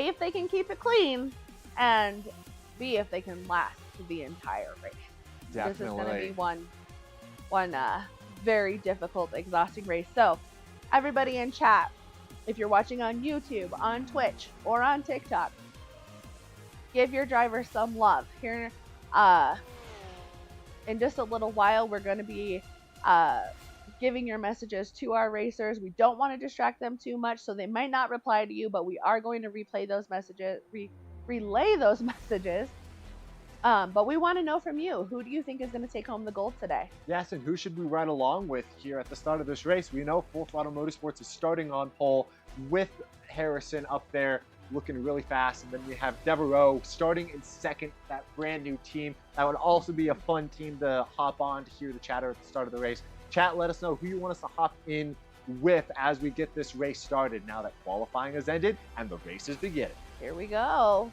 A, if they can keep it clean, and B, if they can last the entire race. Definitely. This is going to be one very difficult, exhausting race. So, everybody in chat, if you're watching on YouTube, on Twitch, or on TikTok, give your driver some love. Here, in just a little while, we're going to be giving your messages to our racers. We don't want to distract them too much, so they might not reply to you, but we are going to relay those messages. But we want to know from you, who do you think is going to take home the gold today? Yes, and who should we ride along with here at the start of this race? We know Full Throttle Motorsports is starting on pole with Harrison up there looking really fast. And then we have Devereaux starting in second, that brand new team. That would also be a fun team to hop on to hear the chatter at the start of the race. Chat, let us know who you want us to hop in with as we get this race started now that qualifying has ended and the race is beginning. Here we go.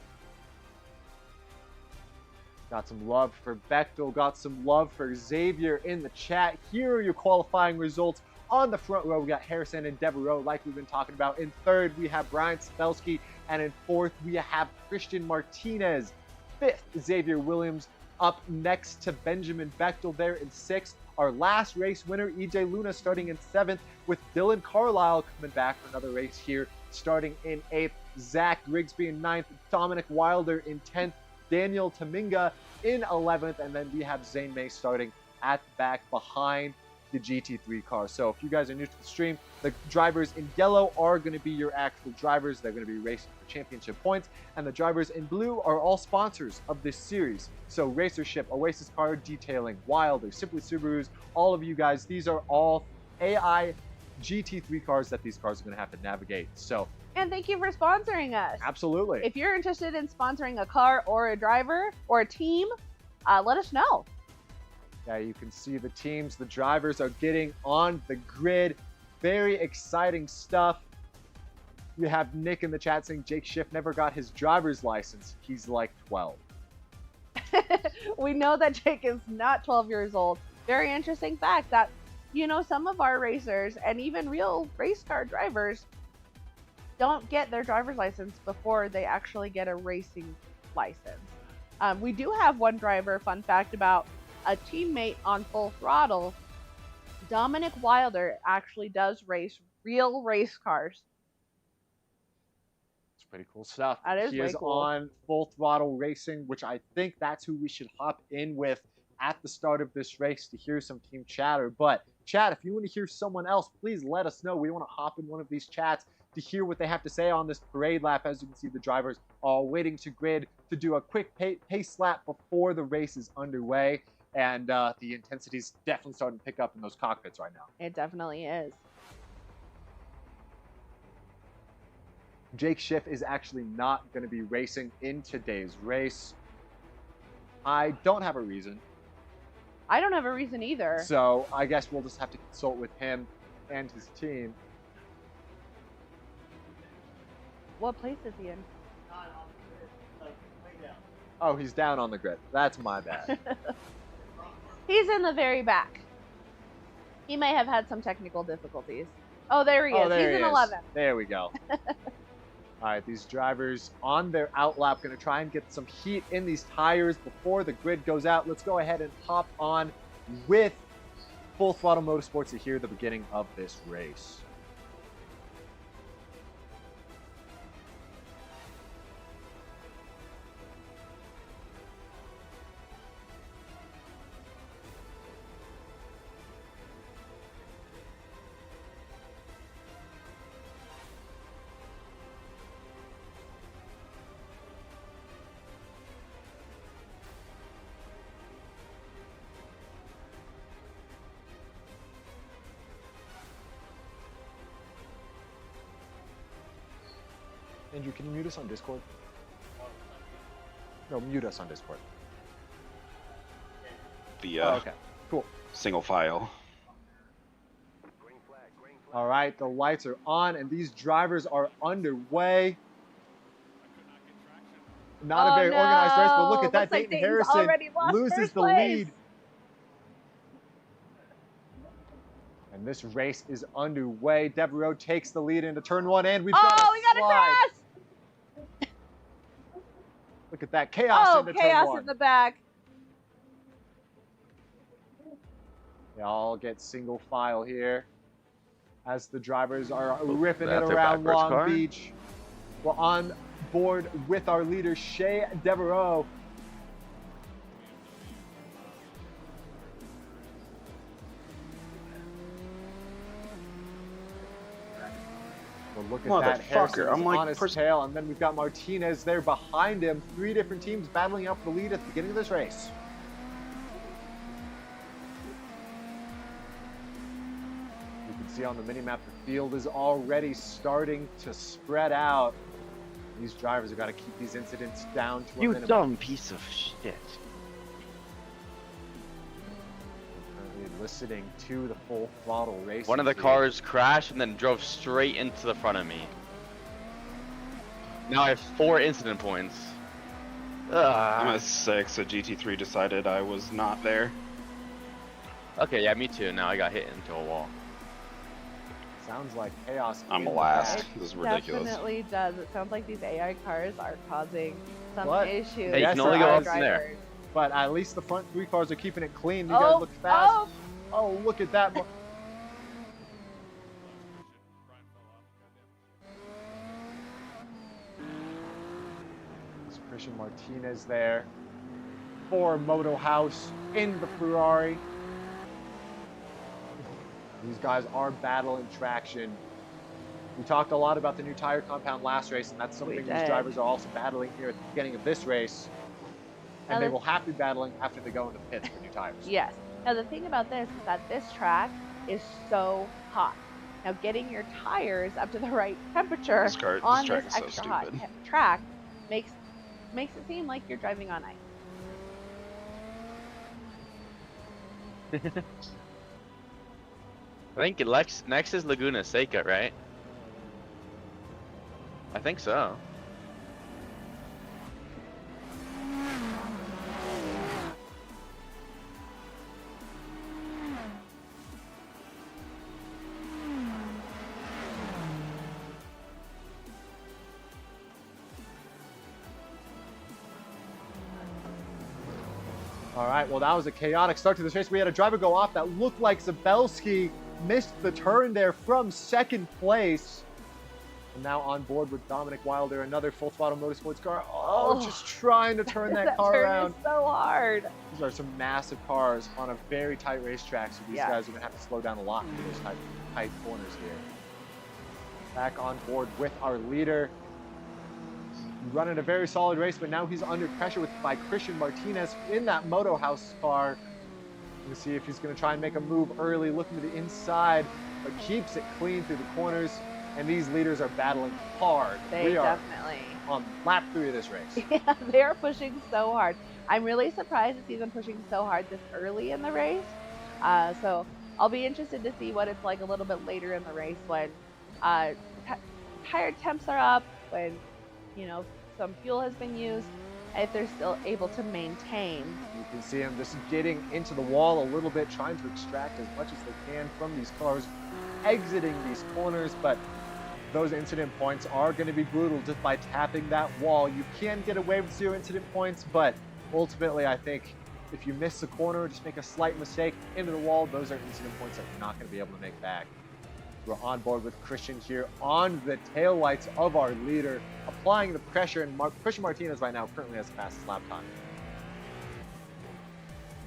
Got some love for Bechtel, got some love for Xavier in the chat. Here are your qualifying results. On the front row, we got Harrison and Devereaux, like we've been talking about. In third, we have Brian Spelski. And in fourth, we have Christian Martinez. Fifth, Xavier Williams. Up next to Benjamin Bechtel there in sixth. Our last race winner, EJ Luna, starting in seventh, with Dylan Carlisle coming back for another race here, starting in eighth. Zach Grigsby in ninth. Dominic Wilder in 10th. Daniel Taminga in 11th, and then we have Zane May starting at the back behind the GT3 car. So if you guys are new to the stream, the drivers in yellow are going to be your actual drivers. They're going to be racing for championship points, and the drivers in blue are all sponsors of this series. So Racership, Oasis Car Detailing, Wilder, Simply Subarus, all of you guys, these are all AI GT3 cars that these cars are going to have to navigate. So And thank you for sponsoring us. absolutely. If you're interested in sponsoring a car or a driver or a team, let us know. Yeah, you can see the teams, the drivers are getting on the grid. Very exciting stuff. We have Nick in the chat saying Jake Schiff never got his driver's license. He's like 12. We know that Jake is not 12 years old. Very interesting fact that, you know, some of our racers and even real race car drivers don't get their driver's license before they actually get a racing license. We do have one driver, fun fact about a teammate on Full Throttle. Dominic Wilder actually does race real race cars. It's pretty cool stuff. That is he way is cool. on Full Throttle Racing, which I think that's who we should hop in with at the start of this race to hear some team chatter. But chat, if you want to hear someone else, please let us know. We want to hop in one of these chats to hear what they have to say on this parade lap. As you can see, the drivers are waiting to grid to do a quick pace lap before the race is underway. And the intensity is definitely starting to pick up in those cockpits right now. It definitely is. Jake Schiff is actually not going to be racing in today's race. I don't have a reason. I don't have a reason either. So I guess we'll just have to consult with him and his team. What place is he in? Oh, he's down on the grid. That's my bad. He's in the very back. He may have had some technical difficulties. Oh, there he is. He's in 11. There we go. All right, these drivers on their outlap going to try and get some heat in these tires before the grid goes out. Let's go ahead and hop on with Full Throttle Motorsports to hear the beginning of this race. Andrew, can you mute us on Discord? No, mute us on Discord. Via okay, cool. single file. All right, the lights are on, and these drivers are underway. Not a very organized race, but look at that. Looks like Dayton Dayton's Harrison already lost loses first the place. lead. And this race is underway. Devereaux takes the lead into turn one, and we've got a we got a slide. crash! Look at that chaos Oh, into turn chaos one. in the back. They all get single file here as the drivers are ripping it that's a around backwards Long car. Beach. We're on board with our leader, Shea Devereaux. Well, look at that. Harrison is on his tail, and then we've got Martinez there behind him. 3 different teams battling out for the lead at the beginning of this race. You can see on the minimap the field is already starting to spread out. These drivers have got to keep these incidents down to a minimum. You dumb piece of shit. Currently listening to the full throttle race. One of the cars crashed and then drove straight into the front of me. Now I have 4 incident points. I'm at 6, so GT3 decided I was not there. Okay, yeah, me too. Now I got hit into a wall. Sounds like chaos. I'm last. This is ridiculous. Definitely does. It sounds like these AI cars are causing some issues. Hey, you can only go up from there. But at least the front 3 cars are keeping it clean. You guys look fast. Oh, look at that. There's Christian Martinez there for Moto House in the Ferrari. These guys are battling traction. We talked a lot about the new tire compound last race, and that's something these drivers are also battling here at the beginning of this race. And they will have to be battling after they go into pits for new tires. Yes. Now, the thing about this is that this track is so hot. Now, getting your tires up to the right temperature on this extra hot track makes it seem like you're driving on ice. I think next is Laguna Seca, right? I think so. All right, well, that was a chaotic start to this race. We had a driver go off that looked like Zabelski missed the turn there from second place. And now on board with Dominic Wilder, another full throttle motorsports car. Oh, just trying to turn that car around. That turn is so hard. These are some massive cars on a very tight racetrack, so these guys are going to have to slow down a lot for those tight corners here. Back on board with our leader. Running a very solid race, but now he's under pressure by Christian Martinez in that Moto House car. We'll see if he's going to try and make a move early, looking to the inside, but keeps it clean through the corners. And these leaders are battling hard. They definitely on lap 3 of this race. Yeah, they are pushing so hard. I'm really surprised to see them pushing so hard this early in the race. So I'll be interested to see what it's like a little bit later in the race when tire temps are up, when some fuel has been used, if they're still able to maintain. You can see them just getting into the wall a little bit, trying to extract as much as they can from these cars, exiting these corners, but those incident points are going to be brutal just by tapping that wall. You can get away with 0 incident points, but ultimately I think if you miss a corner, just make a slight mistake into the wall, those are incident points that you're not going to be able to make back. We're on board with Christian here on the taillights of our leader, applying the pressure, and Christian Martinez right now currently has the fastest lap time.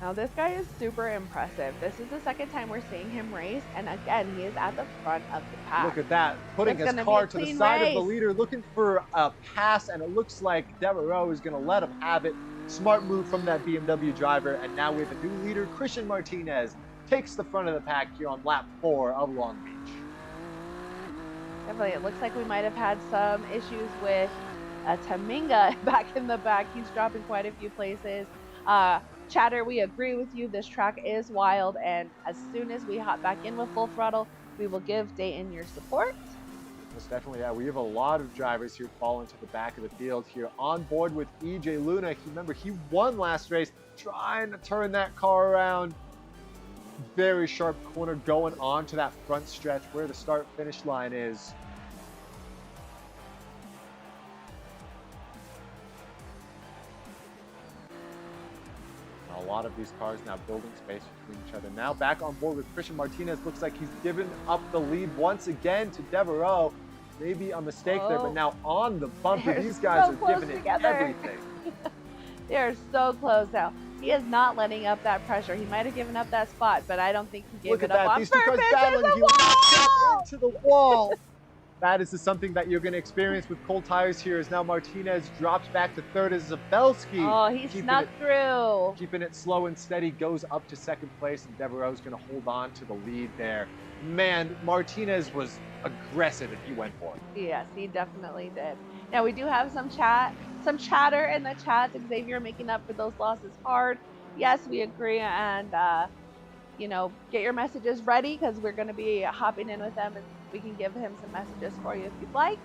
Now this guy is super impressive. This is the second time we're seeing him race, and again, he is at the front of the pack. Look at that, putting his car to the side of the leader, looking for a pass, and it looks like Devereaux is going to let him have it. Smart move from that BMW driver, and now we have a new leader, Christian Martinez, takes the front of the pack here on lap 4 of Long Beach. Definitely, it looks like we might have had some issues with Taminga back in the back. He's dropping quite a few places. Chatter, we agree with you. This track is wild, and as soon as we hop back in with full throttle, we will give Dayton your support. Most definitely, yeah. We have a lot of drivers here falling to the back of the field here on board with EJ Luna. Remember, he won last race, trying to turn that car around. Very sharp corner going on to that front stretch where the start-finish line is. lot of these cars now building space between each other. Now back on board with Christian Martinez. Looks like he's given up the lead once again to Devereaux. Maybe a mistake there, but now on the bumper, They're these guys so are close giving together. it everything. They are so close now. He is not letting up that pressure. He might have given up that spot, but I don't think he gave Look it at up that. on These two cars purpose. battling. There's a He will not wall! jump into the wall. That is something that you're going to experience with cold tires here as now Martinez drops back to third as Zabelski. Oh, he snuck through. Keeping it slow and steady, goes up to second place, and Devereaux is going to hold on to the lead there. Man, Martinez was aggressive and he went for it. Yes, he definitely did. Now we do have some chatter in the chat. Xavier making up for those losses hard. Yes, we agree, and you know, get your messages ready because we're going to be hopping in with them and we can give him some messages for you if you'd like.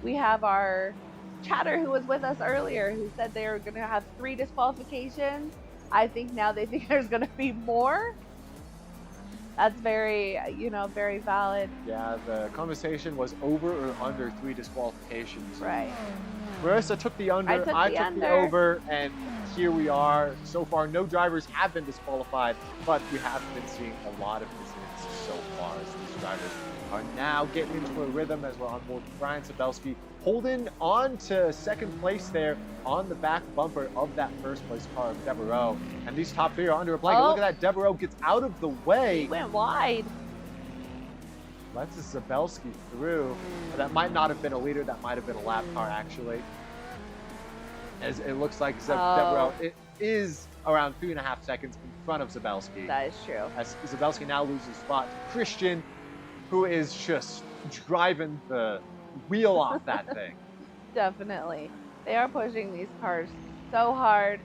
We have our chatter who was with us earlier who said they were going to have 3 disqualifications. I think now they think there's going to be more. That's very, you know, very valid. Yeah, the conversation was over or under 3 disqualifications. Right. Marissa took the under, I took the over, and here we are. So far, no drivers have been disqualified, but we have been seeing a lot of incidents so far as these drivers are now getting into a rhythm as we're on board with Brian Sabelski, holding on to second place there on the back bumper of that first place car of Devereaux. And these top 3 are under a blanket. Oh. Look at that, Devereaux gets out of the way. He went wide. Lets Zabelski through. That might not have been a leader, that might have been a lap car actually. As it looks like Devereaux, it is around 3.5 seconds in front of Zabelski. That is true. As Zabelski now loses spot to Christian, who is just driving the wheel off that thing. Definitely. They are pushing these cars so hard.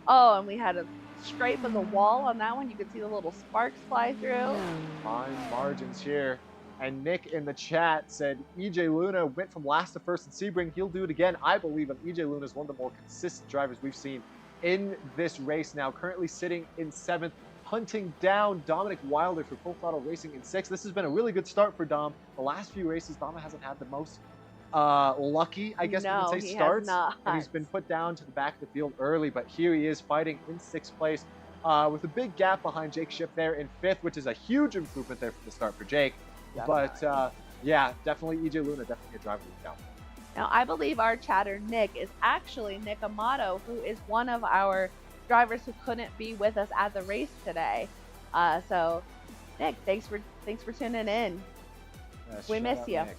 Oh, and we had a scrape of the wall on that one. You could see the little sparks fly through. Fine margins here. And Nick in the chat said EJ Luna went from last to first in Sebring. He'll do it again. I believe him. EJ Luna is one of the more consistent drivers we've seen in this race now. Currently sitting in 7th, hunting down Dominic Wilder for Full Throttle Racing in 6th. This has been a really good start for Dom. The last few races, Dom hasn't had the most lucky, I guess we would say, starts. And he's been put down to the back of the field early, but here he is fighting in 6th place with a big gap behind Jake Schiff there in 5th, which is a huge improvement there for the start for Jake. Definitely. But yeah, definitely EJ Luna, definitely a driver to count. Now, I believe our chatter, Nick, is actually Nick Amato, who is one of our drivers who couldn't be with us at the race today. So, Nick, thanks for tuning in. We miss you. Nick.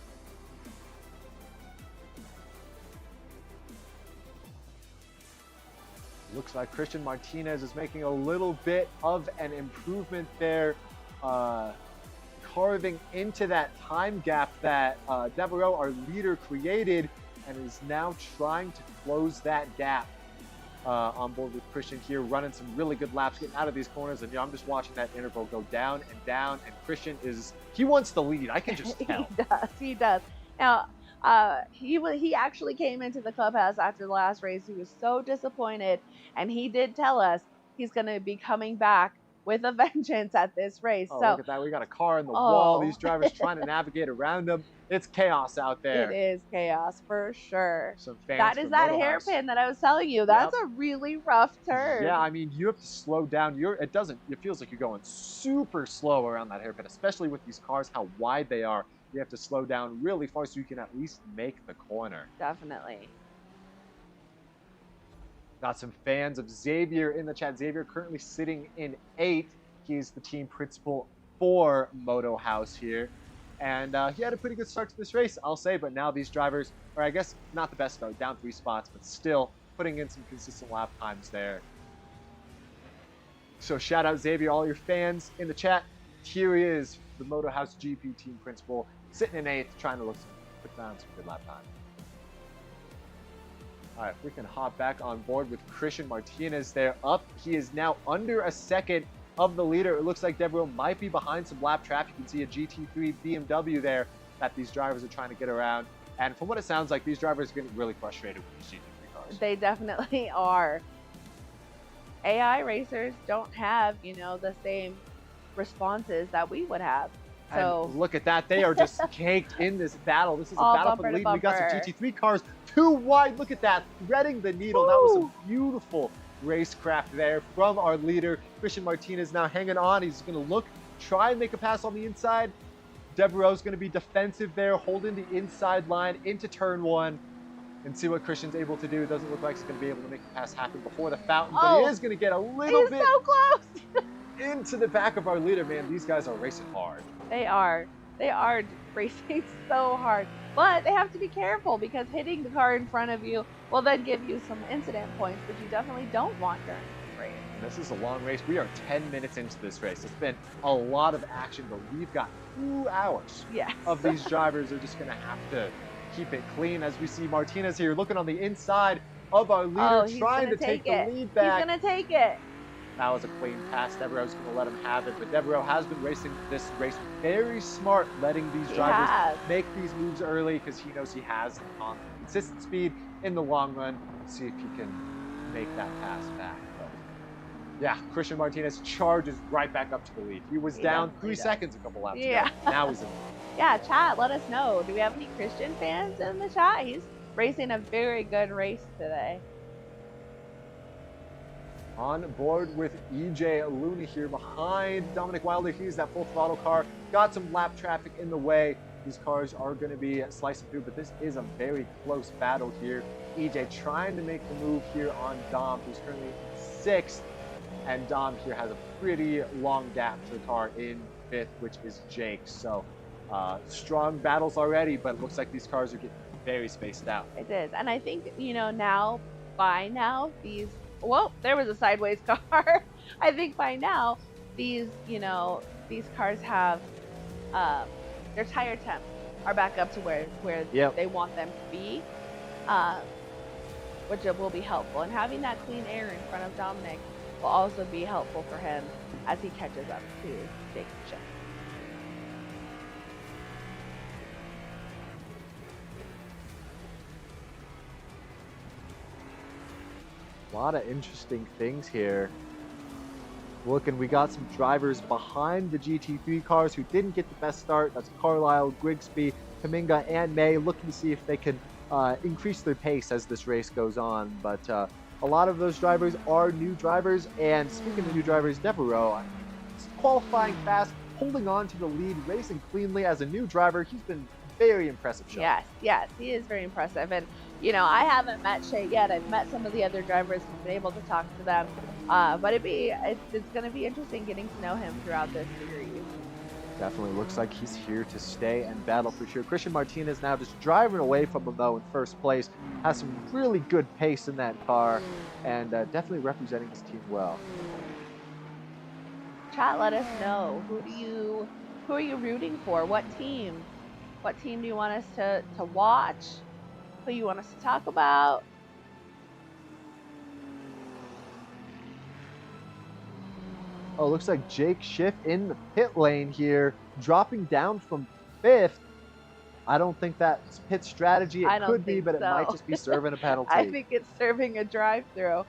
Looks like Christian Martinez is making a little bit of an improvement there, carving into that time gap that Devereaux, our leader, created, and is now trying to close that gap on board with Christian here, running some really good laps, getting out of these corners. And I'm just watching that interval go down and down, and Christian he wants the lead. I can just tell. He does. Now, he actually came into the clubhouse after the last race. He was so disappointed, and he did tell us he's going to be coming back with a vengeance at this race. Oh, so look at that. We got a car in the wall. These drivers trying to navigate around them. It's chaos out there. It is chaos for sure. Some fans that is that hairpin that I was telling you. That's a really rough turn. Yeah, I mean, you have to slow down. It feels like you're going super slow around that hairpin, especially with these cars, how wide they are. You have to slow down really far so you can at least make the corner. Definitely. Got some fans of Xavier in the chat. Xavier currently sitting in 8th. He's the team principal for Moto House here. And he had a pretty good start to this race, I'll say. But now these drivers, or I guess not the best start, down 3 spots, but still putting in some consistent lap times there. So shout out Xavier, all your fans in the chat. Here he is, the Moto House GP team principal, sitting in 8th, trying to put down some good lap time. All right, we can hop back on board with Christian Martinez there up. He is now under a second of the leader. It looks like Devereaux might be behind some lap traffic. You can see a GT3 BMW there that these drivers are trying to get around. And from what it sounds like, these drivers are getting really frustrated with these GT3 cars. They definitely are. AI racers don't have, the same responses that we would have. So and look at that. They are just caked in this battle. This is a battle for the lead. We got some GT3 cars too wide. Look at that. Threading the needle. Woo! That was a beautiful racecraft there from our leader. Christian Martinez now hanging on. He's going to try and make a pass on the inside. Devereaux's going to be defensive there, holding the inside line into turn 1 and see what Christian's able to do. It doesn't look like he's going to be able to make the pass happen before the fountain, but he is going to get a little bit so close into the back of our leader. Man, these guys are racing hard. They are racing so hard, but they have to be careful because hitting the car in front of you will then give you some incident points, which you definitely don't want during this race. And this is a long race. We are 10 minutes into this race. It's been a lot of action, but we've got 2 hours of these drivers are just going to have to keep it clean. As we see Martinez here looking on the inside of our leader, trying to take the lead back. He's going to take it. That was a clean pass. Devereaux's going to let him have it, but Devereaux has been racing this race very smart, letting these drivers make these moves early because he knows he has on consistent speed in the long run. See if he can make that pass back. But yeah, Christian Martinez charges right back up to the lead. He was down 3 seconds a couple laps ago. Now he's in the lead. Yeah, chat, let us know. Do we have any Christian fans in the chat? He's racing a very good race today. On board with EJ Luna here behind Dominic Wilder. He's that full throttle car. Got some lap traffic in the way. These cars are going to be slicing through, but this is a very close battle here. EJ trying to make the move here on Dom, who's currently 6th. And Dom here has a pretty long gap to the car in 5th, which is Jake. So strong battles already, but it looks like these cars are getting very spaced out. It is. And I think, by now, whoa, there was a sideways car. I think by now, these cars have, their tire temps are back up to where they want them to be, which will be helpful. And having that clean air in front of Dominic will also be helpful for him as he catches up to Jake's chip. A lot of interesting things here. Looking, we got some drivers behind the GT3 cars who didn't get the best start. That's Carlisle, Grigsby, Kaminga, and May, looking to see if they can increase their pace as this race goes on. But a lot of those drivers are new drivers. And speaking of new drivers, Devereaux, qualifying fast, holding on to the lead, racing cleanly as a new driver. He's been very impressive. Yes, he is very impressive. And I haven't met Shay yet. I've met some of the other drivers and been able to talk to them. But it's going to be interesting getting to know him throughout this series. Definitely looks like he's here to stay and battle for sure. Christian Martinez now just driving away from him though in first place. Has some really good pace in that car and definitely representing his team well. Chat, let us know. Who are you rooting for? What team? What team do you want us to watch? Who you want us to talk about? Oh, looks like Jake Schiff in the pit lane here, dropping down from 5th. I don't think that's pit strategy. It could be, but it might just be serving a penalty. I think it's serving a drive-through.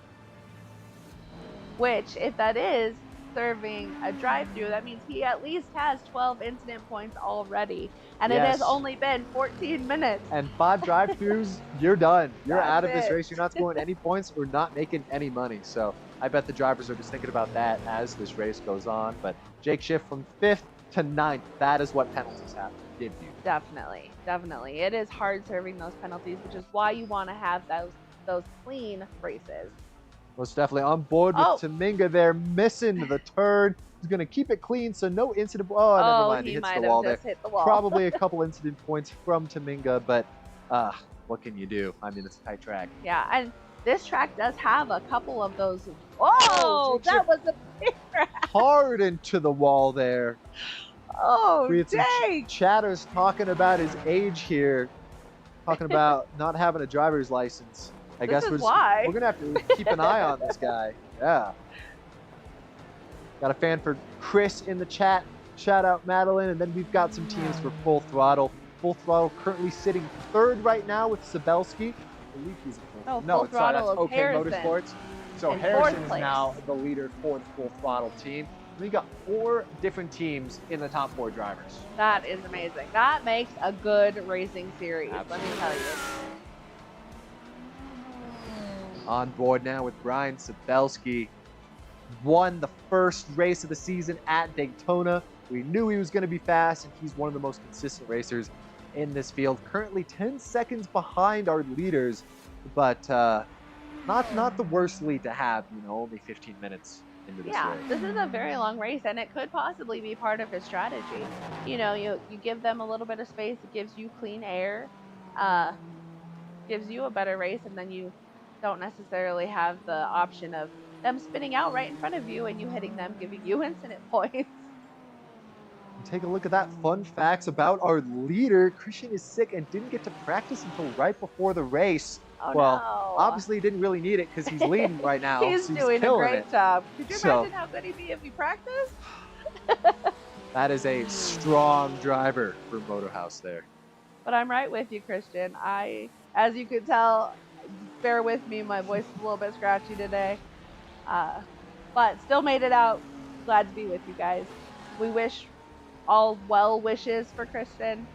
Which, if that is serving a drive-through, that means he at least has 12 incident points already. And it has only been 14 minutes. And 5 drive-throughs, you're done. You're out of this it. race. You're not scoring any points or not making any money. So I bet the drivers are just thinking about that as this race goes on. But Jake Schiff from 5th to 9th, that is what penalties have to give you. Definitely. It is hard serving those penalties, which is why you want to have those clean races. Most definitely on board with Kaminga there, missing the turn. He's going to keep it clean, so no incident. Oh, never mind. He hits the wall there. Hit the wall. Probably a couple incident points from Kaminga, but what can you do? I mean, it's a tight track. Yeah, and this track does have a couple of those. Oh, that was a big crash. Hard into the wall there. Oh, we had some dang. chatters talking about his age here, talking about not having a driver's license. I guess we're going to have to keep an eye on this guy. Yeah. Got a fan for Chris in the chat. Shout out Madeline. And then we've got some teams for Full Throttle. Full Throttle currently sitting 3rd right now with Sabelski. I believe he's Full Throttle that's OK Harrison. Motorsports. So Harrison is now the leader for the Full Throttle team. We got 4 different teams in the top 4 drivers. That is amazing. That makes a good racing series. Absolutely. Let me tell you. On board now with Brian Sabelski. Won the first race of the season at Daytona. We knew he was going to be fast, and he's one of the most consistent racers in this field. Currently 10 seconds behind our leaders, but not the worst lead to have, only 15 minutes into this race. This is a very long race, and it could possibly be part of his strategy. You give them a little bit of space, it gives you clean air, gives you a better race, and then you don't necessarily have the option of them spinning out right in front of you and you hitting them, giving you incident points. Take a look at that. Fun facts about our leader. Christian is sick and didn't get to practice until right before the race. Oh, well, no. obviously he didn't really need it because he's leading right now. He's so doing a great job. Could you So- imagine how good he'd be if he practiced? That is a strong driver for Motorhouse there. But I'm right with you, Christian. As you could tell, bear with me, my voice is a little bit scratchy today. But still made it out. Glad to be with you guys. We wish all well wishes for Christian.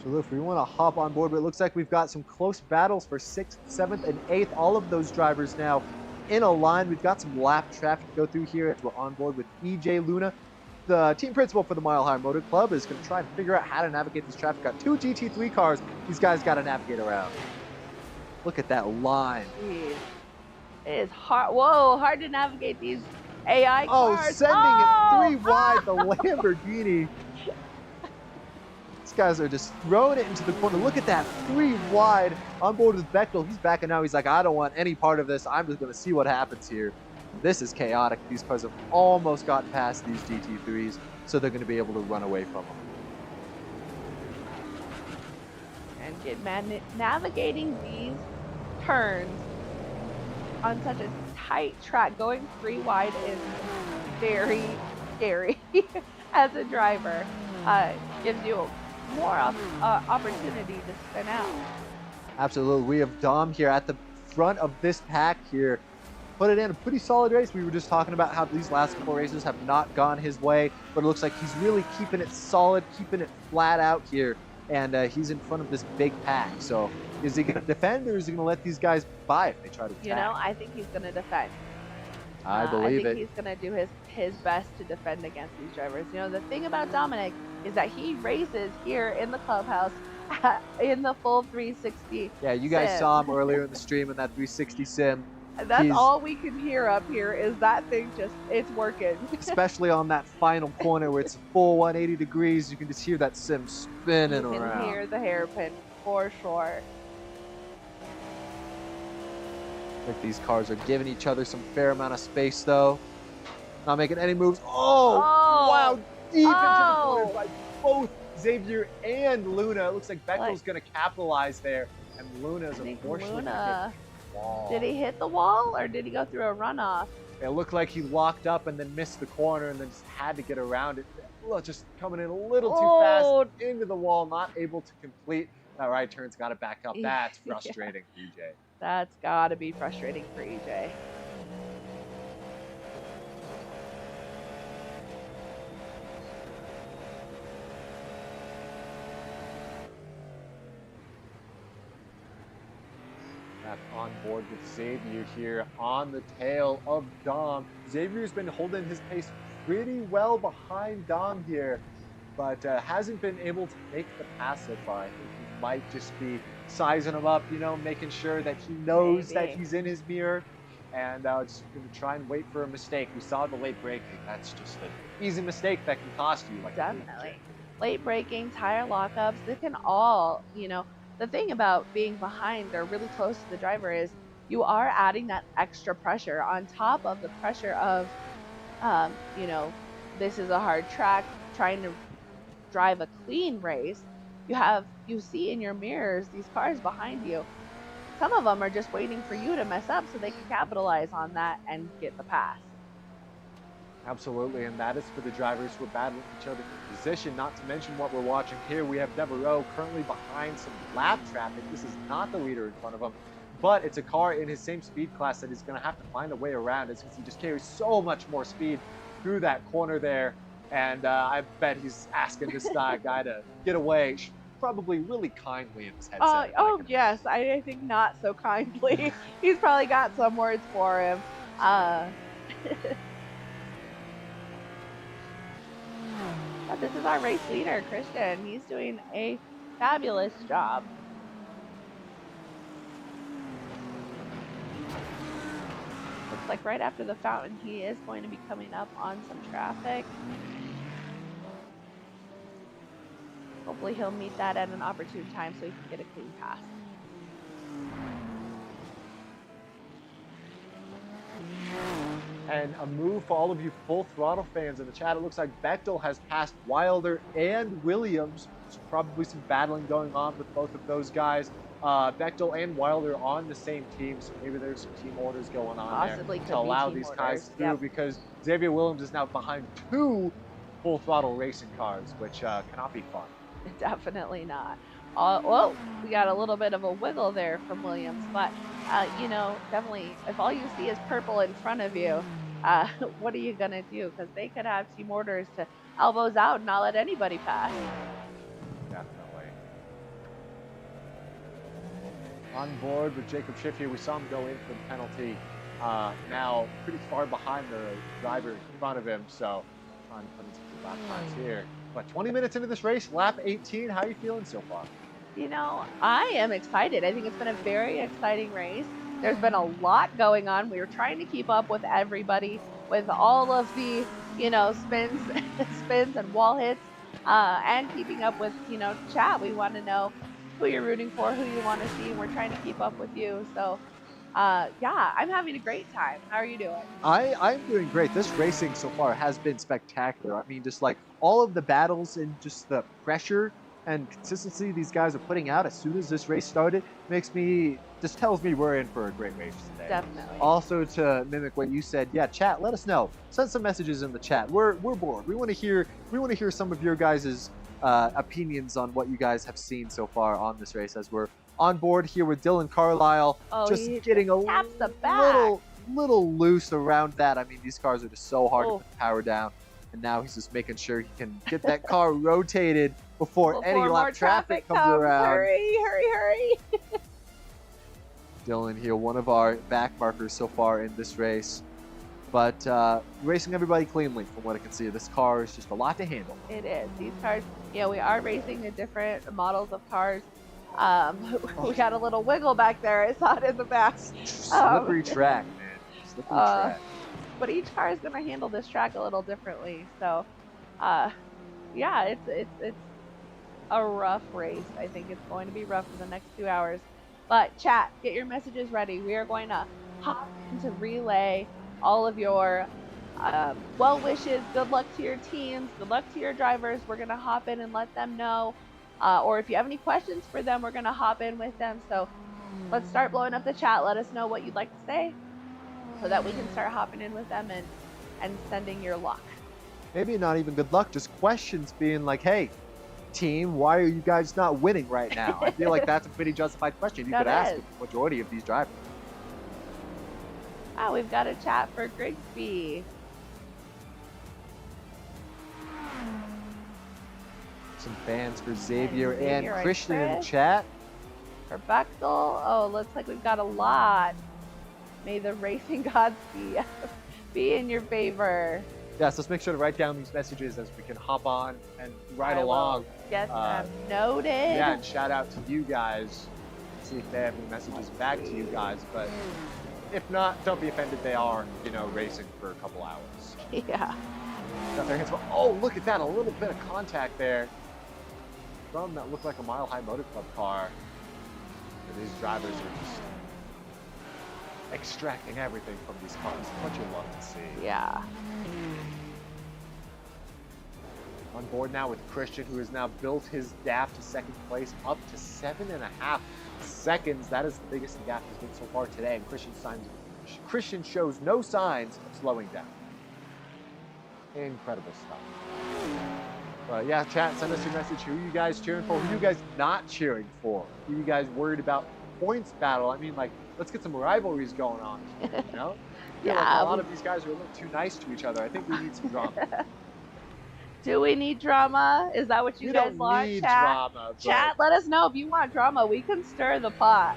So if we want to hop on board, but it looks like we've got some close battles for 6th, 7th, and 8th. All of those drivers now in a line. We've got some lap traffic to go through here as we're on board with EJ Luna. The team principal for the Mile High Motor Club is going to try and figure out how to navigate this traffic. Got 2 GT3 cars these guys got to navigate around. Look at that line. Jeez. It is hard. Whoa, hard to navigate these AI cars. Sending it 3 wide, the Lamborghini. These guys are just throwing it into the corner. Look at that, 3 wide on board with Bechtel. He's backing out. He's like, I don't want any part of this. I'm just going to see what happens here. This is chaotic. These cars have almost gotten past these GT3s, so they're going to be able to run away from them. And navigating these turns on such a tight track, going 3 wide is very scary as a driver. Gives you more opportunity to spin out. Absolutely. We have Dom here at the front of this pack here. Put it in a pretty solid race. We were just talking about how these last couple races have not gone his way, but it looks like he's really keeping it solid, keeping it flat out here, and he's in front of this big pack. So is he going to defend, or is he going to let these guys by if they try to attack? I think he's going to defend. I believe I think he's going to do his best to defend against these drivers. The thing about Dominic is that he races here in the clubhouse in the full 360. Yeah, you guys sim. saw him earlier in the stream in that 360 sim. That's all we can hear up here is that thing it's working. Especially on that final corner where it's a full 180 degrees, you can just hear that sim spinning around. You can hear the hairpin for sure. Like these cars are giving each other some fair amount of space though. Not making any moves. Oh! Wow! Deep into the corner by both Xavier and Luna. It looks like Bechtel's going to capitalize there, and Luna's unfortunately going to hit the wall. Did he hit the wall, or did he go through a runoff? It looked like he locked up and then missed the corner and then just had to get around it. Look, just coming in a little too fast into the wall, not able to complete. That right turn's got to back up. That's frustrating for EJ. That's got to be frustrating for EJ. Back on board with Xavier here on the tail of Dom. Xavier's been holding his pace pretty well behind Dom here, but hasn't been able to make the pass so far. I think he might just be sizing him up, making sure that he knows that he's in his mirror, and just going to try and wait for a mistake. We saw the late braking. That's just an easy mistake that can cost you. Definitely. Late braking, tire lockups, they can all, the thing about being behind or really close to the driver is you are adding that extra pressure on top of the pressure of, this is a hard track, trying to drive a clean race. You see in your mirrors these cars behind you. Some of them are just waiting for you to mess up so they can capitalize on that and get the pass. Absolutely, and that is for the drivers who are battling each other for position. Not to mention what we're watching here. We have Devereaux currently behind some lap traffic. This is not the leader in front of him, but it's a car in his same speed class that he's going to have to find a way around. It's because he just carries so much more speed through that corner there, and I bet he's asking this guy to get away. probably really kindly in his headset. Oh yes, I think not so kindly. He's probably got some words for him. But this is our race leader, Christian. He's doing a fabulous job. Looks like right after the fountain, he is going to be coming up on some traffic. Hopefully he'll meet that at an opportune time so he can get a clean pass. And a move for all of you full throttle fans in the chat. It looks like Bechtel has passed Wilder and Williams. There's probably some battling going on with both of those guys. Bechtel and Wilder on the same team, so maybe there's some team orders going on Possibly there to allow these guys through, because Xavier Williams is now behind 2 full throttle racing cars, which cannot be fun. Definitely not. Well, we got a little bit of a wiggle there from Williams, but you know, definitely, if all you see is purple in front of you, what are you gonna do? Because they could have team orders to elbows out and not let anybody pass. Definitely. On board with Jacob Schiff here, we saw him go in for the penalty. Now pretty far behind the driver in front of him, so trying to put in some lap times here. But 20 minutes into this race, lap 18, how are you feeling so far? You know, I am excited. I think it's been a very exciting race. There's been a lot going on. We were trying to keep up with everybody, with all of the, you know, spins and wall hits, and keeping up with, you know, chat. We want to know who you're rooting for, who you want to see, and we're trying to keep up with you. So, yeah, I'm having a great time. How are you doing? I'm doing great. This racing so far has been spectacular. I mean, just like all of the battles and just the pressure and consistency these guys are putting out as soon as this race started just tells me we're in for a great race today. Definitely. Also, to mimic what you said, yeah, chat, let us know. Send some messages in the chat. We're bored. We want to hear some of your guys' opinions on what you guys have seen so far on this race, as we're on board here with Dylan Carlisle, just getting a little loose around that. I mean, these cars are just so hard to put the power down, and now he's just making sure he can get that car rotated before any lap traffic comes around. Hurry. Dylan here, one of our back markers so far in this race, but racing everybody cleanly from what I can see. This car is just a lot to handle. It is. These cars, yeah, we are racing the different models of cars. We got a little wiggle back there. I saw it in the back. Slippery track, man. Slippery track. But each car is going to handle this track a little differently. So, yeah, it's a rough race. I think it's going to be rough for the next 2 hours. But chat, get your messages ready. We are going to hop into relay all of your well wishes. Good luck to your teams. Good luck to your drivers. We're going to hop in and let them know. Or if you have any questions for them, we're going to hop in with them. So let's start blowing up the chat. Let us know what you'd like to say so that we can start hopping in with them and sending your luck. Maybe not even good luck, just questions being like, hey, team, why are you guys not winning right now? I feel like that's a pretty justified question you could ask the majority of these drivers. Wow, we've got a chat for Grigsby. Some fans for Xavier and Christian in the chat. For Bechtel, oh, looks like we've got a lot. May the racing gods be in your favor. Yes, let's make sure to write down these messages as we can hop on and ride along. Get them noted. Yeah, and shout out to you guys. See if they have any messages back to you guys. But if not, don't be offended. They are, you know, racing for a couple hours. Yeah. Got their hands full. Oh, look at that. A little bit of contact there from that looked like a Mile High Motor Club car. And these drivers are just extracting everything from these cars. What you love to see. Yeah. On board now with Christian, who has now built his gap to second place up to 7.5 seconds. That is the biggest gap he's been so far today. And Christian shows no signs of slowing down. Incredible stuff. But yeah, chat, send us your message. Who are you guys cheering for? Who are you guys not cheering for? Who are you guys worried about points battle? I mean, like, let's get some rivalries going on, you know? Yeah. Like a lot of these guys are a little too nice to each other. I think we need some drama. Do we need drama? Is that what you We guys don't want? need Chat? drama, but Chat, let us know if you want drama. We can stir the pot.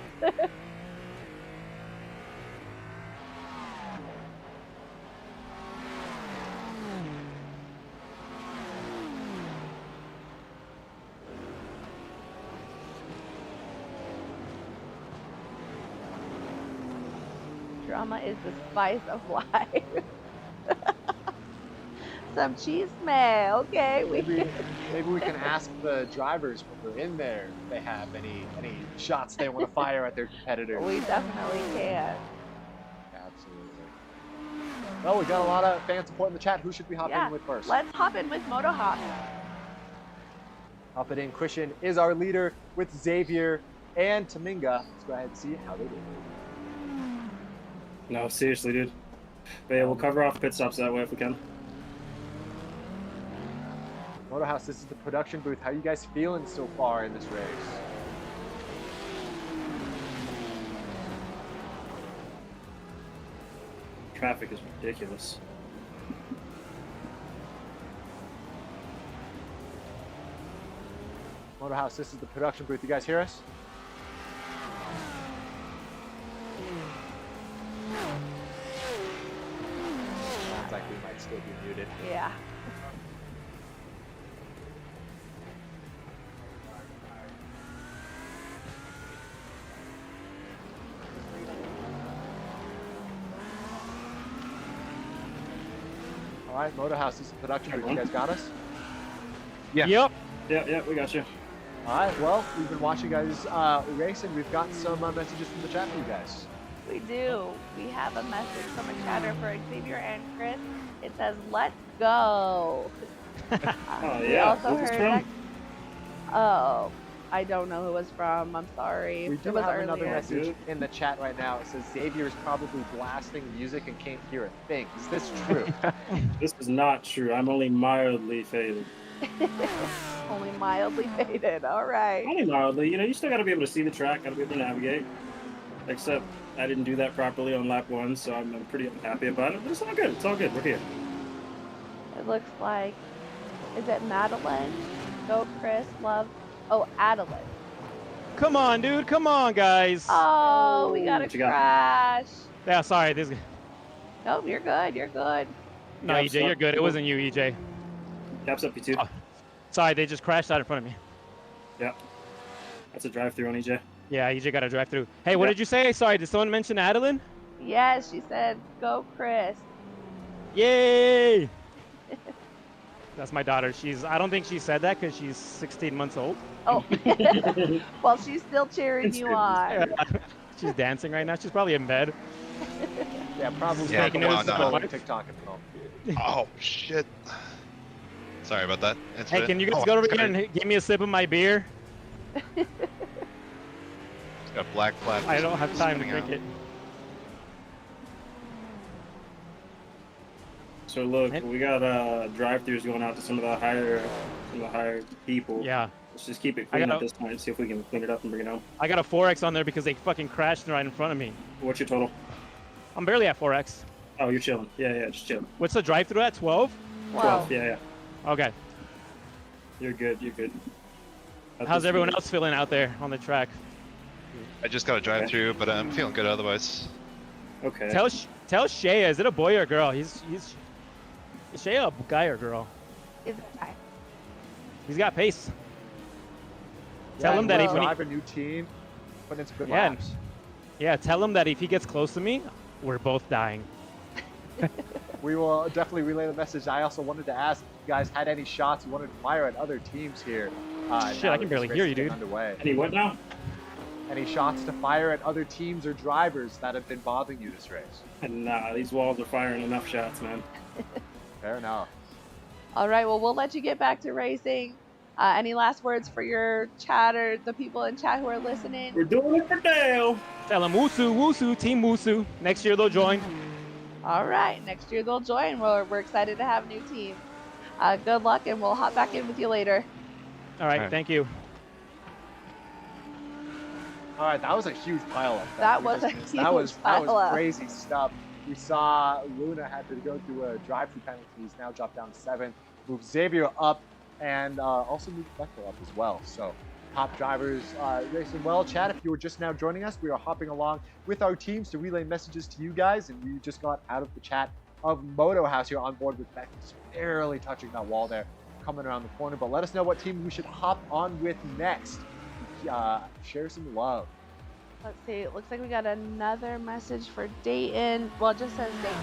Drama is the spice of life. Some cheese may. Okay, maybe we can ask the drivers when we're in there if they have any shots they want to fire at their competitors. we definitely can. Absolutely. Well, we got a lot of fan support in the chat. Who should we hop in with first? Let's hop in with MotoHop. Hop it in. Christian is our leader with Xavier and Taminga. Let's go ahead and see how they do. No, seriously, dude. But yeah, we'll cover off pit stops that way if we can. Motorhouse, this is the production booth. How you guys feeling so far in this race? Traffic is ridiculous. Motorhouse, this is the production booth. You guys hear us? Sounds like we might still be muted. Yeah. All right, Motorhouse, this is the production booth. You guys got us? Yeah. Yep. Yeah, we got you. All right, well, we've been watching you guys race, and we've got some messages from the chat for you guys. We do. We have a message from a chatter for Xavier and Chris. It says, "Let's go." Oh We yeah. also Who's heard from? Oh, I don't know who it was from. I'm sorry. We It do was have another earlier. message in the chat right now. It says Xavier is probably blasting music and can't hear a thing. Is this true? This is not true. I'm only mildly faded. Only mildly faded. All right. Only mildly. You know, you still got to be able to see the track, got to be able to navigate. Except I didn't do that properly on lap 1, so I'm pretty unhappy about it. But it's all good. It's all good. We're here. It looks like, is it Madeline? Go, Chris. Love. Oh, Adeline. Come on, dude. Come on, guys. Oh, we got a What you got? crash. Yeah, sorry. This. Nope, you're good. You're good. No, Yeah, EJ, you're good. It wasn't you, EJ. Caps up, you too. Oh. Sorry, they just crashed out in front of me. Yeah. That's a drive-through on EJ. Yeah, EJ got to drive through. Hey, what Yeah. did you say? Sorry, did someone mention Adeline? Yes, she said, "Go, Chris." Yay! That's my daughter. I don't think she said that because she's 16 months old. Oh, well, she's still cheering you on. She's dancing right now. She's probably in bed. Yeah, probably. Yeah, making come on, news Donna. about TikTok and film. Oh shit. Sorry about that. Hey, can you guys go over here and give me a sip of my beer? It's got black flag. I don't have time to spinning drink out. it. So look, And- we got drive-throughs going out to some of the higher people. Yeah. Let's just keep it I clean gotta- at this point. See if we can clean it up and bring it home. I got a 4X on there because they fucking crashed right in front of me. What's your total? I'm barely at 4X. Oh, you're chilling. Yeah, just chilling. What's the drive-through at? 12? 12. Wow. Yeah. Okay. You're good. How's everyone else feeling out there on the track? I just got a drive through, but I'm feeling good otherwise. Okay. Tell Shea, is it a boy or a girl? Is Shea a guy or girl? Is it time? He's got pace. Yeah, Tell him that if if drive a new team, put in some good Yeah. laps. Yeah, tell him that if he gets close to me, we're both dying. We will definitely relay the message. I also wanted to ask if you guys had any shots you wanted to fire at other teams here. Shit, I can barely hear you, dude. Underway. Any what now? Any shots to fire at other teams or drivers that have been bothering you this race? Nah, these walls are firing enough shots, man. Fair enough. All right, well, we'll let you get back to racing. Any last words for your chat or the people in chat who are listening? We're doing it for Dale. Tell him Wusu, Team Wusu. Next year they'll join. All right, next year they'll join. We're excited to have new teams. Good luck, and we'll hop back in with you later. All right, All right. thank you. All right, that was a huge pileup. That was a that huge was pileup. crazy stuff. We saw Luna had to go through a drive-through penalty. He's now dropped down to 7th. move Xavier up, and also move Bechtel up as well. So top drivers racing well. Chat, if you were just now joining us, we are hopping along with our teams to relay messages to you guys, and we just got out of the chat of Moto House here on board with Bechtel, just barely touching that wall there, coming around the corner. But let us know what team we should hop on with next. Share some love. Let's see. It looks like we got another message for Dayton. Well, it just says Dayton.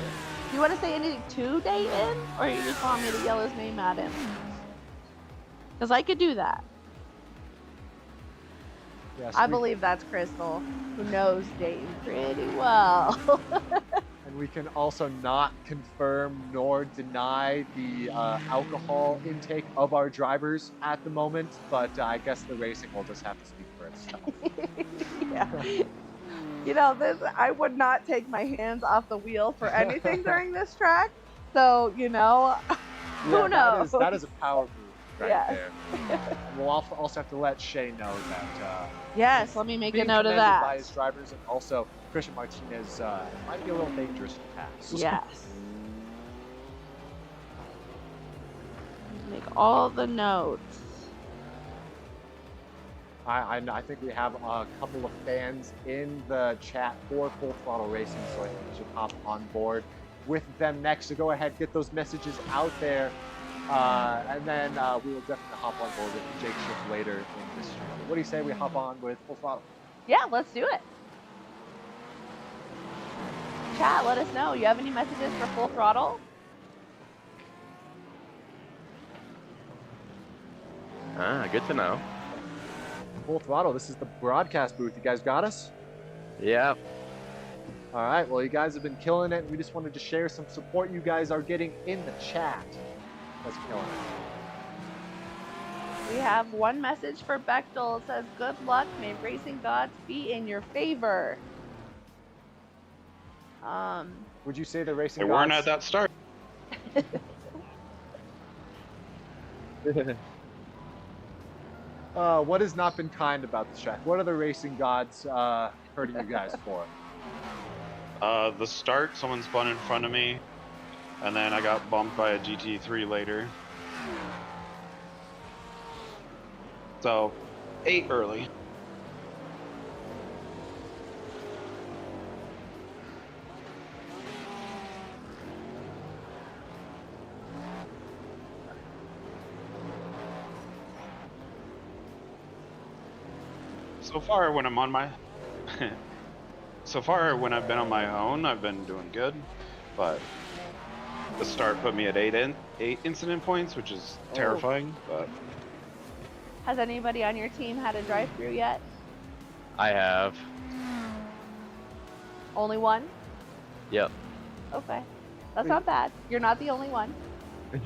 Do you want to say anything to Dayton, or you just want me to yell his name at him? Because I could do that. Yes, I believe that's Crystal, who knows Dayton pretty well. And we can also not confirm nor deny the alcohol intake of our drivers at the moment, but I guess the racing will just have to speak for itself. Yeah. You know, I would not take my hands off the wheel for anything during this track. So, you know, who knows? That is a power move right there. And we'll also have to let Shay know that. Yes, let me make a being note of commended that. by his drivers, and also Christian Martinez might be a little dangerous to pass. Yes. Make all the notes. I think we have a couple of fans in the chat for Full Throttle Racing, so I think we should hop on board with them next. So go ahead, get those messages out there, and then we will definitely hop on board with Jake Schiff later in this stream. What do you say we hop on with Full Throttle? Yeah, let's do it. Chat, let us know. You have any messages for Full Throttle? Good to know. Full Throttle, this is the broadcast booth. You guys got us? Yeah. All right, well, you guys have been killing it. We just wanted to share some support you guys are getting in the chat. That's killing it. We have one message for Bechtel. It says, good luck. May racing gods be in your favor. Would you say the racing They gods... weren't at that start. What has not been kind about the track? What are the racing gods hurting you guys for? The start, someone spun in front of me, and then I got bumped by a GT3 later. So, 8 early. So far, when I'm on my... so far, when I've been on my own, I've been doing good. But the start put me at 8 incident points, which is terrifying. But Has anybody on your team had a drive-through yet? I have. Only one? Yep. Okay. That's not bad. You're not the only one. Good.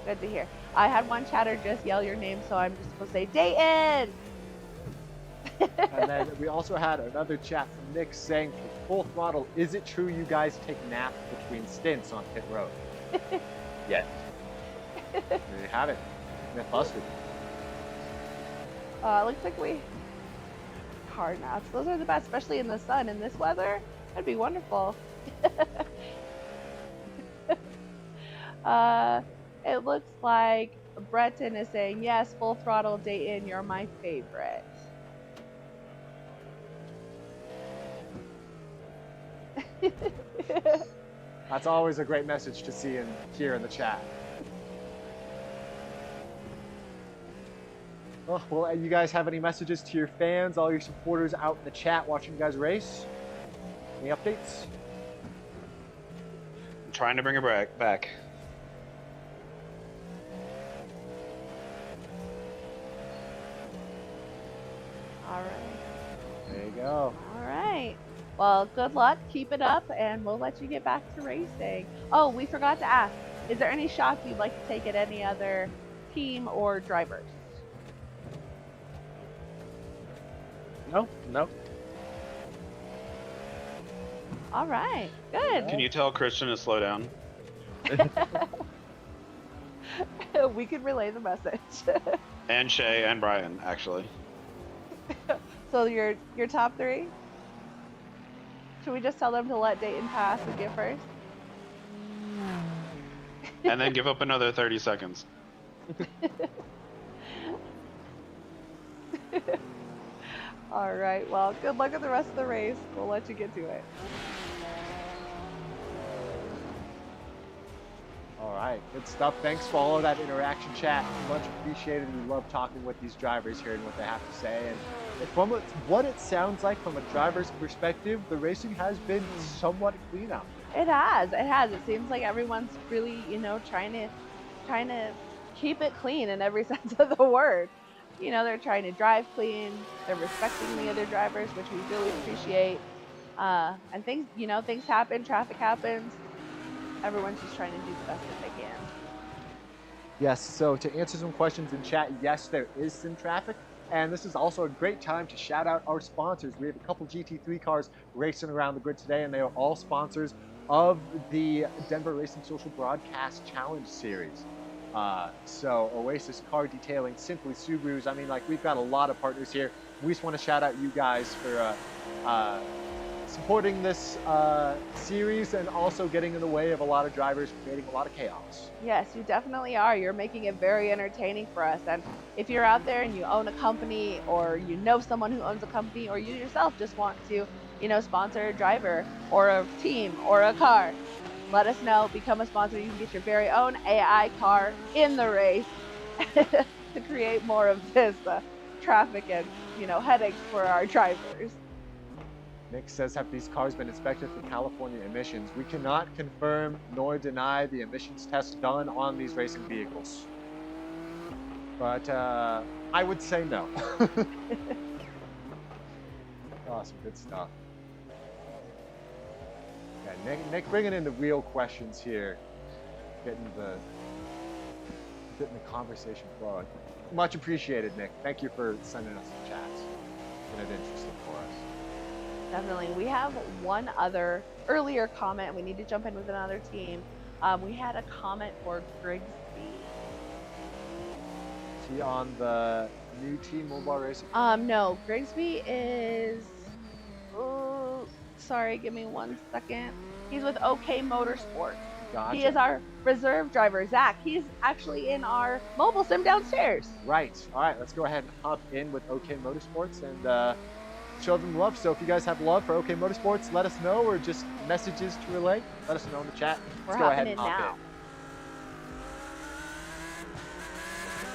Good to hear. I had one chatter just yell your name, so I'm just supposed to say, Dayton! And then we also had another chat from Nick saying, for Full Throttle, is it true you guys take naps between stints on pit road? Yes. There you have it. Myth busted. Looks like we... Car naps. Those are the best, especially in the sun. In this weather, that'd be wonderful. It looks like Breton is saying, yes, Full Throttle Dayton, you're my favorite. That's always a great message to see and hear in the chat. Well, you guys have any messages to your fans, all your supporters out in the chat watching you guys race? Any updates? I'm trying to bring her back. All right. There you go. All right. Well, good luck. Keep it up, and we'll let you get back to racing. Oh, we forgot to ask. Is there any shots you'd like to take at any other team or drivers? No, no. All right. Good. Can you tell Christian to slow down? We can relay the message. And Shay and Brian, actually. So your top three? Should we just tell them to let Dayton pass and get first? And then give up another 30 seconds. All right. Well, good luck with the rest of the race. We'll let you get to it. All right, good stuff. Thanks for all of that interaction, chat. Much appreciated. We love talking with these drivers here and what they have to say. And from what it sounds like from a driver's perspective, the racing has been somewhat clean out there. It has. It has. It seems like everyone's really, trying to keep it clean in every sense of the word. They're trying to drive clean. They're respecting the other drivers, which we really appreciate. And things, things happen. Traffic happens. Everyone's just trying to do the best that they can. Yes, so to answer some questions in chat, yes, there is some traffic. And this is also a great time to shout out our sponsors. We have a couple GT3 cars racing around the grid today, and they are all sponsors of the Denver Racing Social Broadcast Challenge Series. So Oasis Car Detailing, Simply Subarus. I mean, we've got a lot of partners here. We just want to shout out you guys for supporting this series and also getting in the way of a lot of drivers, creating a lot of chaos. Yes, you definitely are. You're making it very entertaining for us. And if you're out there and you own a company, or you know someone who owns a company, or you yourself just want to, sponsor a driver or a team or a car, let us know. Become a sponsor. You can get your very own AI car in the race to create more of this traffic and, headaches for our drivers. Nick says, have these cars been inspected for California emissions? We cannot confirm nor deny the emissions tests done on these racing vehicles. But I would say no. Awesome, good stuff. Yeah, Nick bringing in the real questions here, getting the conversation flowing. Much appreciated, Nick. Thank you for sending us the chats. It's been interesting for us. Definitely. We have one other earlier comment. We need to jump in with another team. We had a comment for Grigsby. Is he on the new team, Mobile Racing? No. Grigsby is... Oh, sorry, give me 1 second. He's with OK Motorsports. Gotcha. He is our reserve driver, Zach. He's actually in our mobile sim downstairs. Right. All right, let's go ahead and hop in with OK Motorsports and show them love. So if you guys have love for OK Motorsports, let us know, or just messages to relay, let us know in the chat. We're Let's go ahead hopping and in hop now.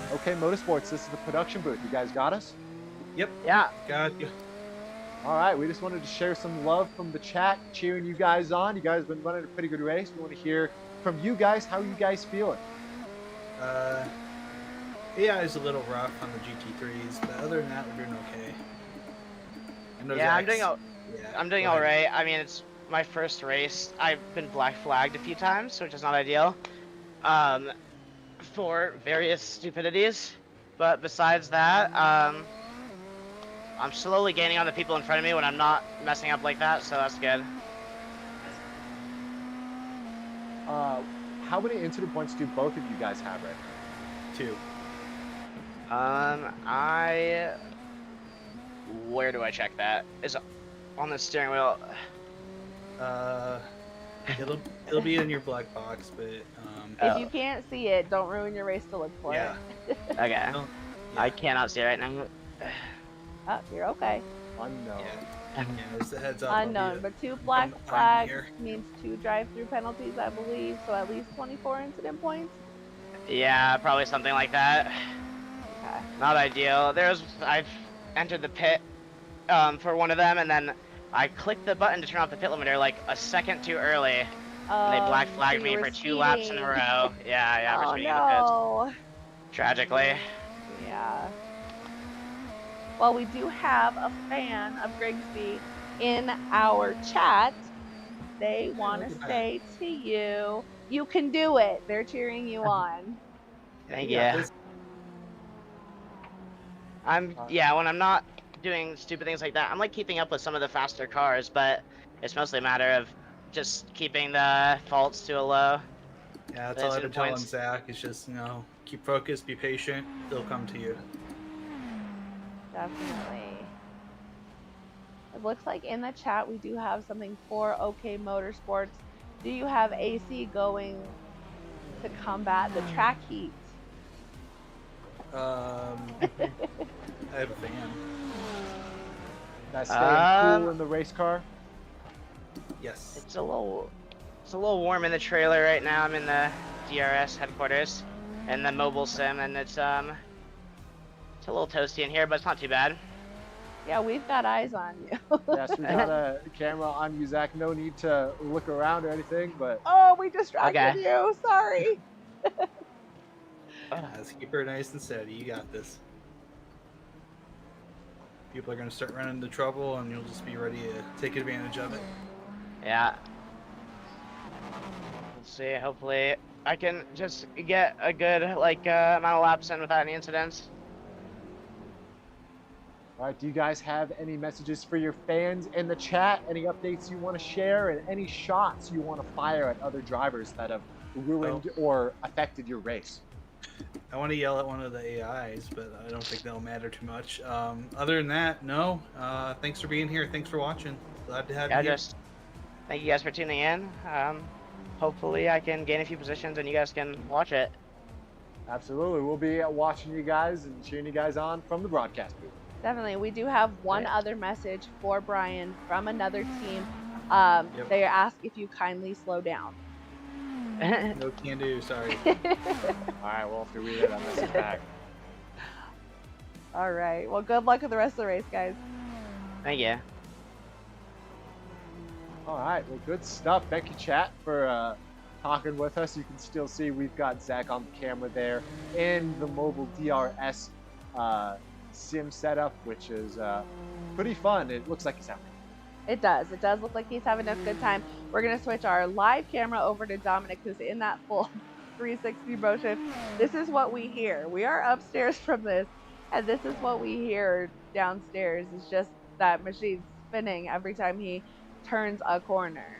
in. OK Motorsports, this is the production booth. You guys got us? Yep. Yeah. Got you. All right, we just wanted to share some love from the chat, cheering you guys on. You guys have been running a pretty good race. We want to hear from you guys. How are you guys feeling? AI is a little rough on the GT3s, but other than that, we're doing okay. Yeah, I'm doing Go all ahead. right. I mean, it's my first race. I've been black flagged a few times, which is not ideal, for various stupidities. But besides that, I'm slowly gaining on the people in front of me when I'm not messing up like that, so that's good. How many incident points do both of you guys have right now? 2. Where do I check that? Is it on the steering wheel? It'll be in your black box, but If you can't see it, don't ruin your race to look for yeah. it. Okay. I cannot see it right now. Oh, you're okay. Unknown. Yeah, just a heads up. Unknown, but 2 black flags means 2 drive-through penalties, I believe, so at least 24 incident points. Yeah, probably something like that. Okay. Not ideal. I've entered the pit for one of them, and then I clicked the button to turn off the pit limiter like a second too early. And they black flagged me for 2 laps in a row. Yeah, for speeding in the pits. Tragically. Yeah. Well, we do have a fan of Grigsby in our chat. They want to say to you, you can do it. They're cheering you on. Thank you. When I'm not doing stupid things like that, I'm like keeping up with some of the faster cars, but it's mostly a matter of just keeping the faults to a low. Yeah, that's all I've been telling Zach. It's just, keep focused, be patient. They'll come to you. Definitely. It looks like in the chat we do have something for OK Motorsports. Do you have AC going to combat the track heat? I have a fan. That's staying cool in the race car. Yes. It's a little warm in the trailer right now. I'm in the DRS headquarters and the mobile sim, and it's a little toasty in here, but it's not too bad. Yeah, we've got eyes on you. Yes, we got a camera on you, Zach. No need to look around or anything, but... Oh, we distracted you. Sorry. Let's keep her nice and steady. You got this. People are going to start running into trouble, and you'll just be ready to take advantage of it. Yeah. We'll see. Hopefully, I can just get a good amount of laps in without any incidents. All right, do you guys have any messages for your fans in the chat? Any updates you want to share, and any shots you want to fire at other drivers that have ruined or affected your race? I want to yell at one of the AIs, but I don't think that'll matter too much. Other than that, no. Thanks for being here. Thanks for watching. Glad to have you here. Thank you guys for tuning in. Hopefully I can gain a few positions and you guys can watch it. Absolutely. We'll be watching you guys and cheering you guys on from the broadcast booth. Definitely. We do have one other message for Brian from another team. They ask if you kindly slow down. No can do, sorry. All right, we'll have to read that message back. All right. Well, good luck with the rest of the race, guys. Thank you. All right. Well, good stuff. Thank you, chat, for talking with us. You can still see we've got Zach on the camera there in the mobile DRS sim setup, which is pretty fun. It looks like he's having. It does. It does look like he's having a good time. We're going to switch our live camera over to Dominic, who's in that full 360 motion. This is what we hear. We are upstairs from this, and this is what we hear downstairs. It's just that machine spinning every time he turns a corner.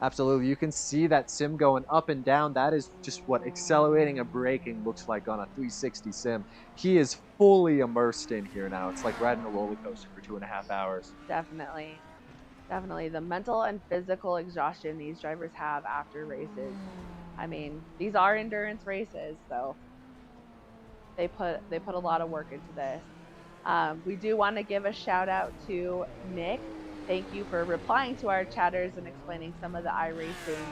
Absolutely. You can see that sim going up and down. That is just what accelerating and braking looks like on a 360 sim. He is fully immersed in here now. It's like riding a roller coaster for 2.5 hours. Definitely. Definitely. The mental and physical exhaustion these drivers have after races. I mean, these are endurance races, so they put a lot of work into this. We do want to give a shout out to Nick. Thank you for replying to our chatters and explaining some of the iRacing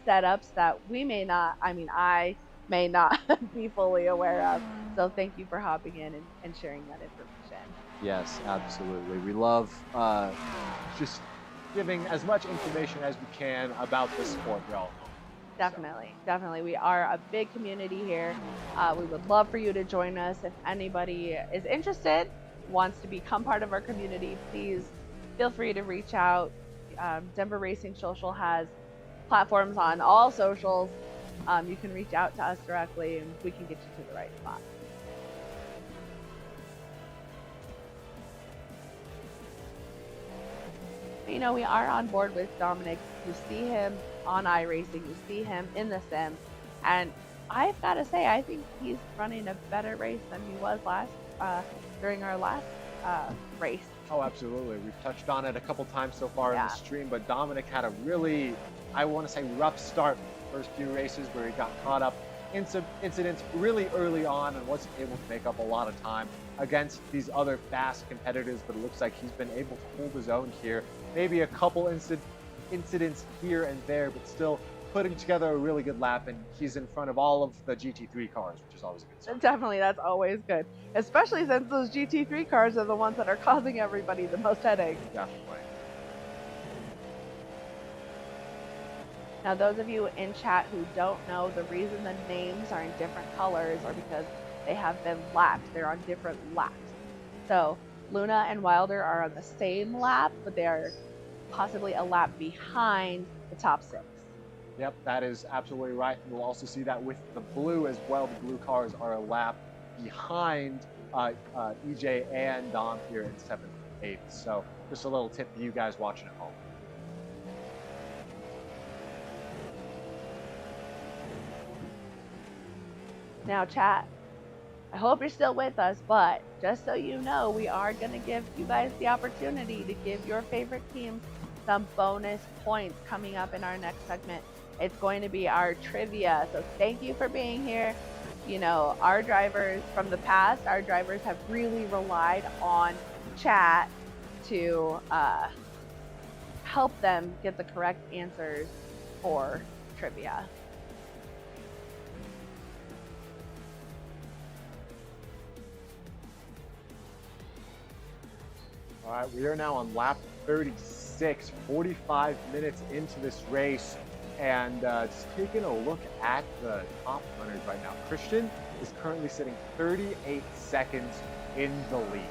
setups that I may not be fully aware of. So thank you for hopping in and sharing that information. Yes, absolutely. We love just giving as much information as we can about this sport relevant. Definitely. Definitely. We are a big community here. We would love for you to join us. If anybody is interested, wants to become part of our community, please feel free to reach out. Denver Racing Social has platforms on all socials. You can reach out to us directly and we can get you to the right spot. You know, we are on board with Dominic. You see him on iRacing, you see him in the sim, and I've got to say, I think he's running a better race than he was during our last race. Oh, absolutely. We've touched on it a couple times so far in the stream, but Dominic had a really, I want to say, rough start the first few races where he got caught up in some incidents really early on and wasn't able to make up a lot of time against these other fast competitors, but it looks like he's been able to hold his own here. Maybe a couple incidents here and there, but still putting together a really good lap, and he's in front of all of the GT3 cars, which is always a good sign. Definitely, that's always good, especially since those GT3 cars are the ones that are causing everybody the most headaches. Definitely. Now, those of you in chat who don't know, the reason the names are in different colors are because they have been lapped. They're on different laps. So Luna and Wilder are on the same lap, but they are possibly a lap behind the top 6. Yep, that is absolutely right. We'll also see that with the blue as well. The blue cars are a lap behind EJ and Dom here in 7th and 8th. So just a little tip for you guys watching at home. Now, chat, I hope you're still with us, but just so you know, we are going to give you guys the opportunity to give your favorite teams some bonus points coming up in our next segment. It's going to be our trivia. So thank you for being here. You know, our drivers from the past, our drivers have really relied on chat to help them get the correct answers for trivia. All right, we are now on lap 36, 45 minutes into this race. And just taking a look at the top runners right now, Christian is currently sitting 38 seconds in the lead.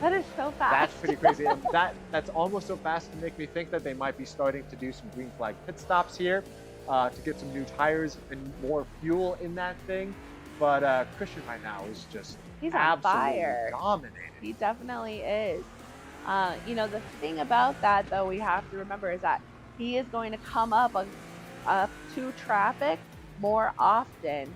That is so fast. That's pretty crazy. And that's almost so fast to make me think that they might be starting to do some green flag pit stops here to get some new tires and more fuel in that thing. But Christian right now is just He's on absolutely fire. dominating. He definitely is. You know, the thing about that, though, we have to remember is that he is going to come up to traffic more often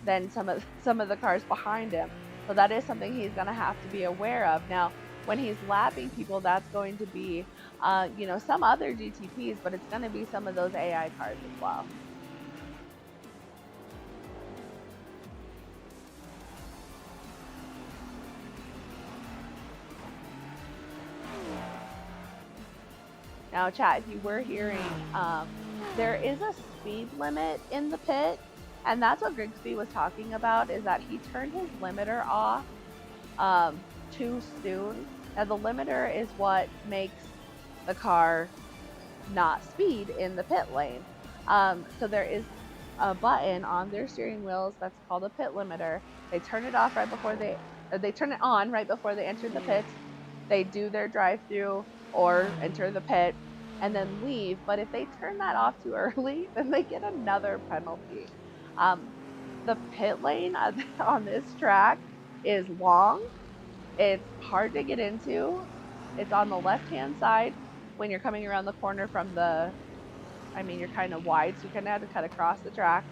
than some of the cars behind him. So that is something he's going to have to be aware of. Now, when he's lapping people, that's going to be, you know, some other GTPs, but it's going to be some of those AI cars as well. Now, chat, if you were hearing, there is a speed limit in the pit, and that's what Grigsby was talking about, is that he turned his limiter off too soon. Now, the limiter is what makes the car not speed in the pit lane. So there is a button on their steering wheels that's called a pit limiter. They turn it off right before they turn it on right before they enter the pits. They do their drive-through or enter the pit and then leave. But if they turn that off too early, then they get another penalty. The pit lane on this track is long. It's hard to get into. It's on the left-hand side when you're coming around the corner from you're kind of wide, so you kind of have to cut across the track.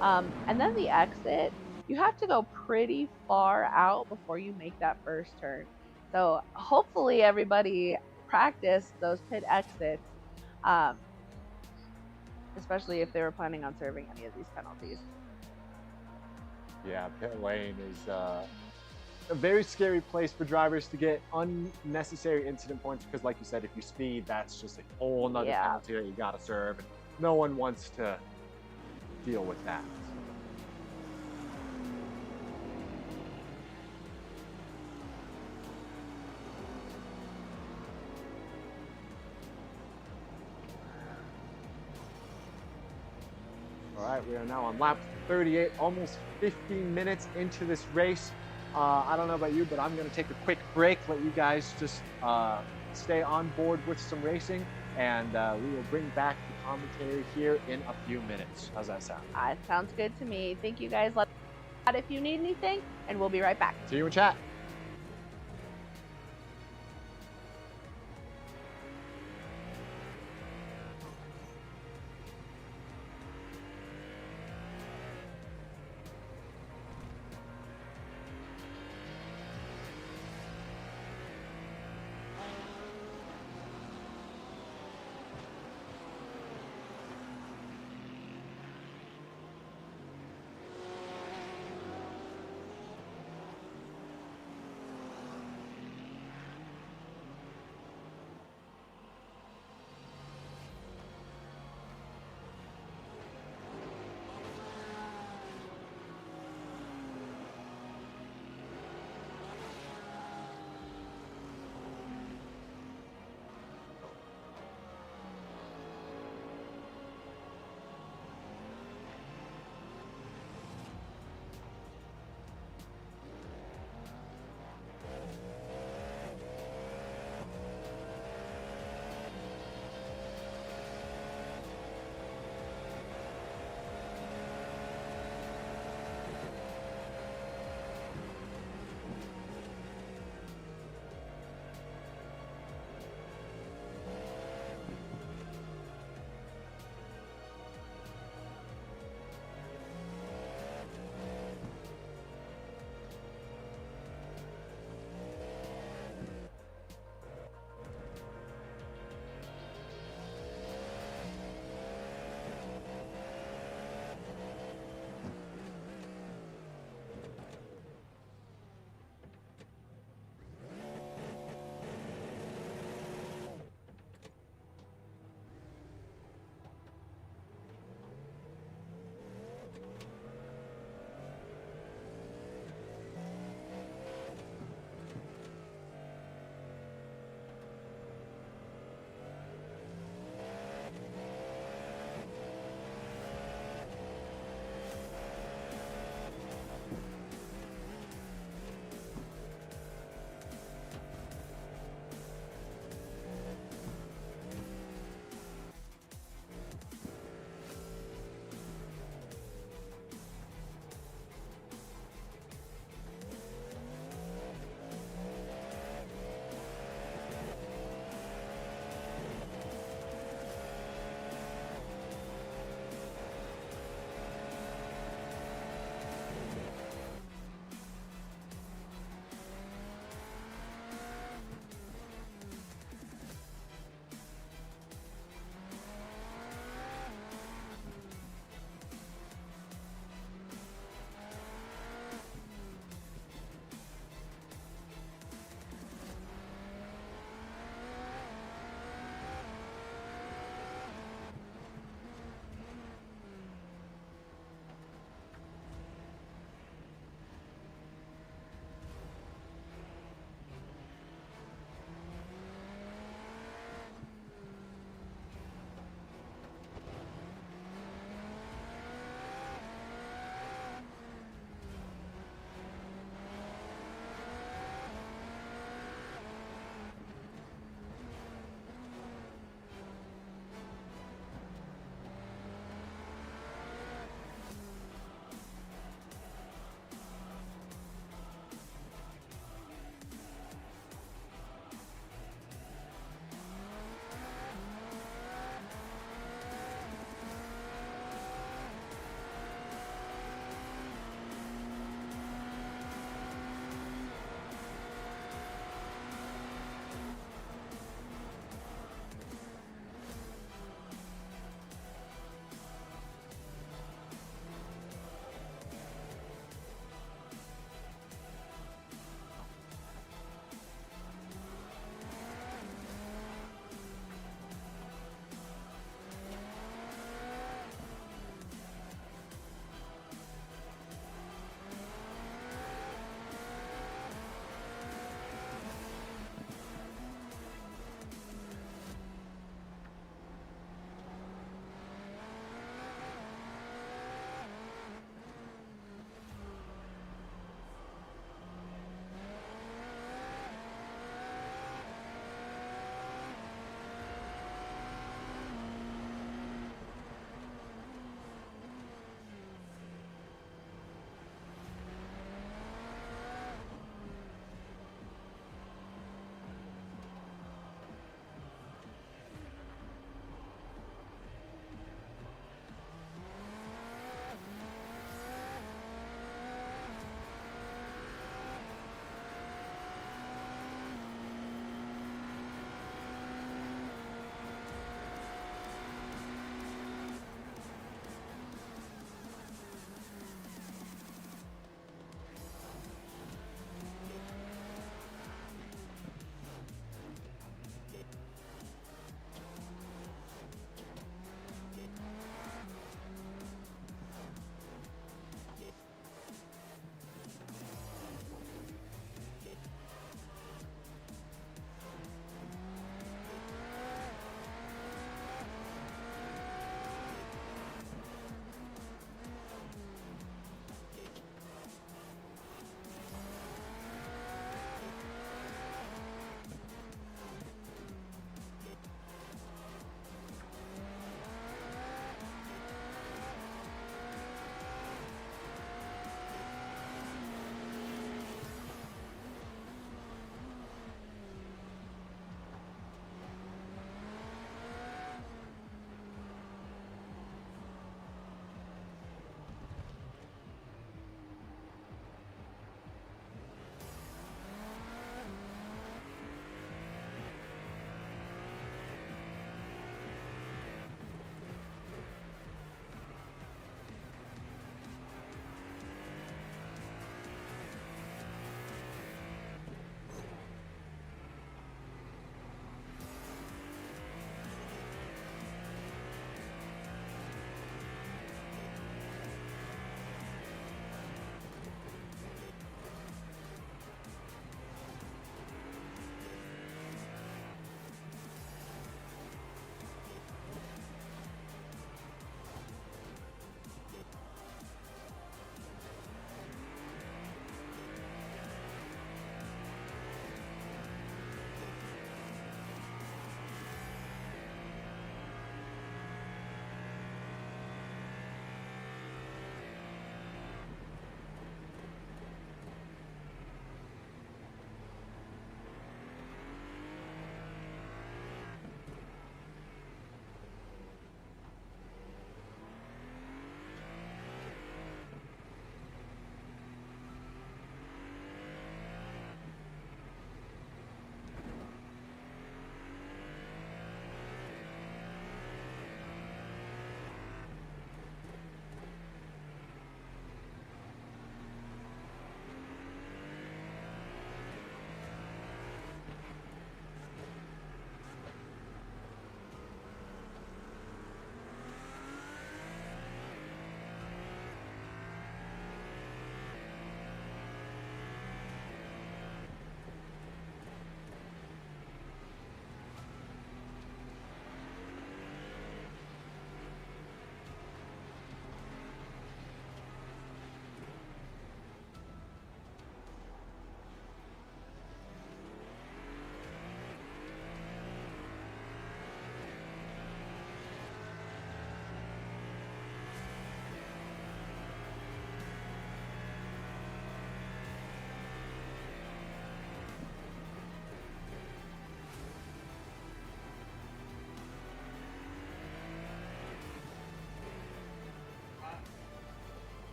And then the exit, you have to go pretty far out before you make that first turn. So hopefully everybody practiced those pit exits, especially if they were planning on serving any of these penalties. Yeah, pit lane is a very scary place for drivers to get unnecessary incident points because, like you said, if you speed, that's just a whole nother penalty that you got to serve. And no one wants to deal with that. All right, we are now on lap 38, almost 15 minutes into this race. I don't know about you, but I'm going to take a quick break, let you guys just stay on board with some racing, and we will bring back the commentary here in a few minutes. How's that sound? Sounds good to me. Thank you guys. Let us know if you need anything, and we'll be right back. See you in chat.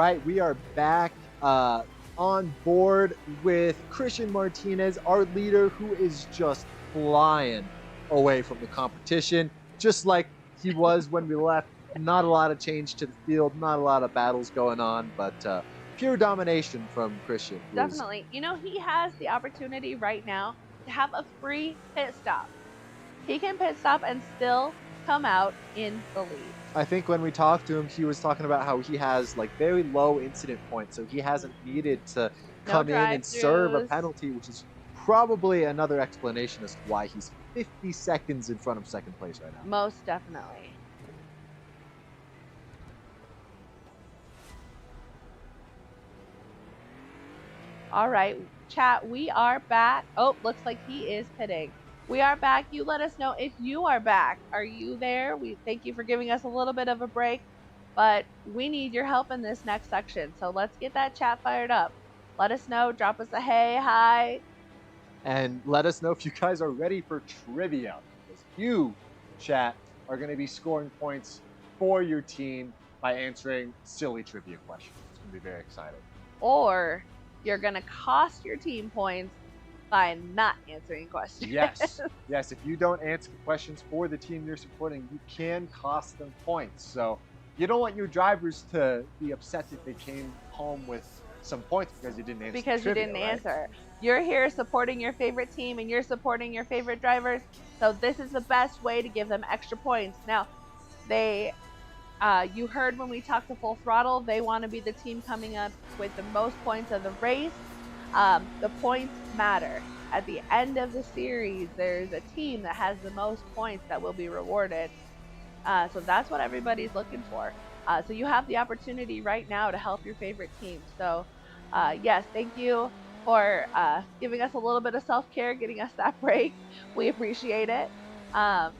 right, we are back on board with Christian Martinez, our leader, who is just flying away from the competition, just like he was when we left. Not a lot of change to the field, not a lot of battles going on, but pure domination from Christian. Definitely. You know, he has the opportunity right now to have a free pit stop. He can pit stop and still come out in the lead. I think when we talked to him, he was talking about how he has like very low incident points, so he hasn't needed to come in and serve a penalty, which is probably another explanation as to why he's 50 seconds in front of second place right now. Most definitely. All right, chat, we are back. Oh, looks like he is pitting. We are back. You let us know if you are back. Are you there? We thank you for giving us a little bit of a break, but we need your help in this next section. So let's get that chat fired up. Let us know. Drop us a hey, hi. And let us know if you guys are ready for trivia, because you, chat, are going to be scoring points for your team by answering silly trivia questions. It's going to be very exciting. Or you're going to cost your team points by not answering questions. Yes. Yes. If you don't answer questions for the team you're supporting, you can cost them points. So you don't want your drivers to be upset if they came home with some points because you didn't answer. Because you didn't answer. You're here supporting your favorite team and you're supporting your favorite drivers. So this is the best way to give them extra points. Now, you heard when we talked to Full Throttle, they want to be the team coming up with the most points of the race. The points matter. At the end of the series, there's a team that has the most points that will be rewarded. So that's what everybody's looking for. So you have the opportunity right now to help your favorite team. So yes, thank you for giving us a little bit of self-care, getting us that break. We appreciate it. Are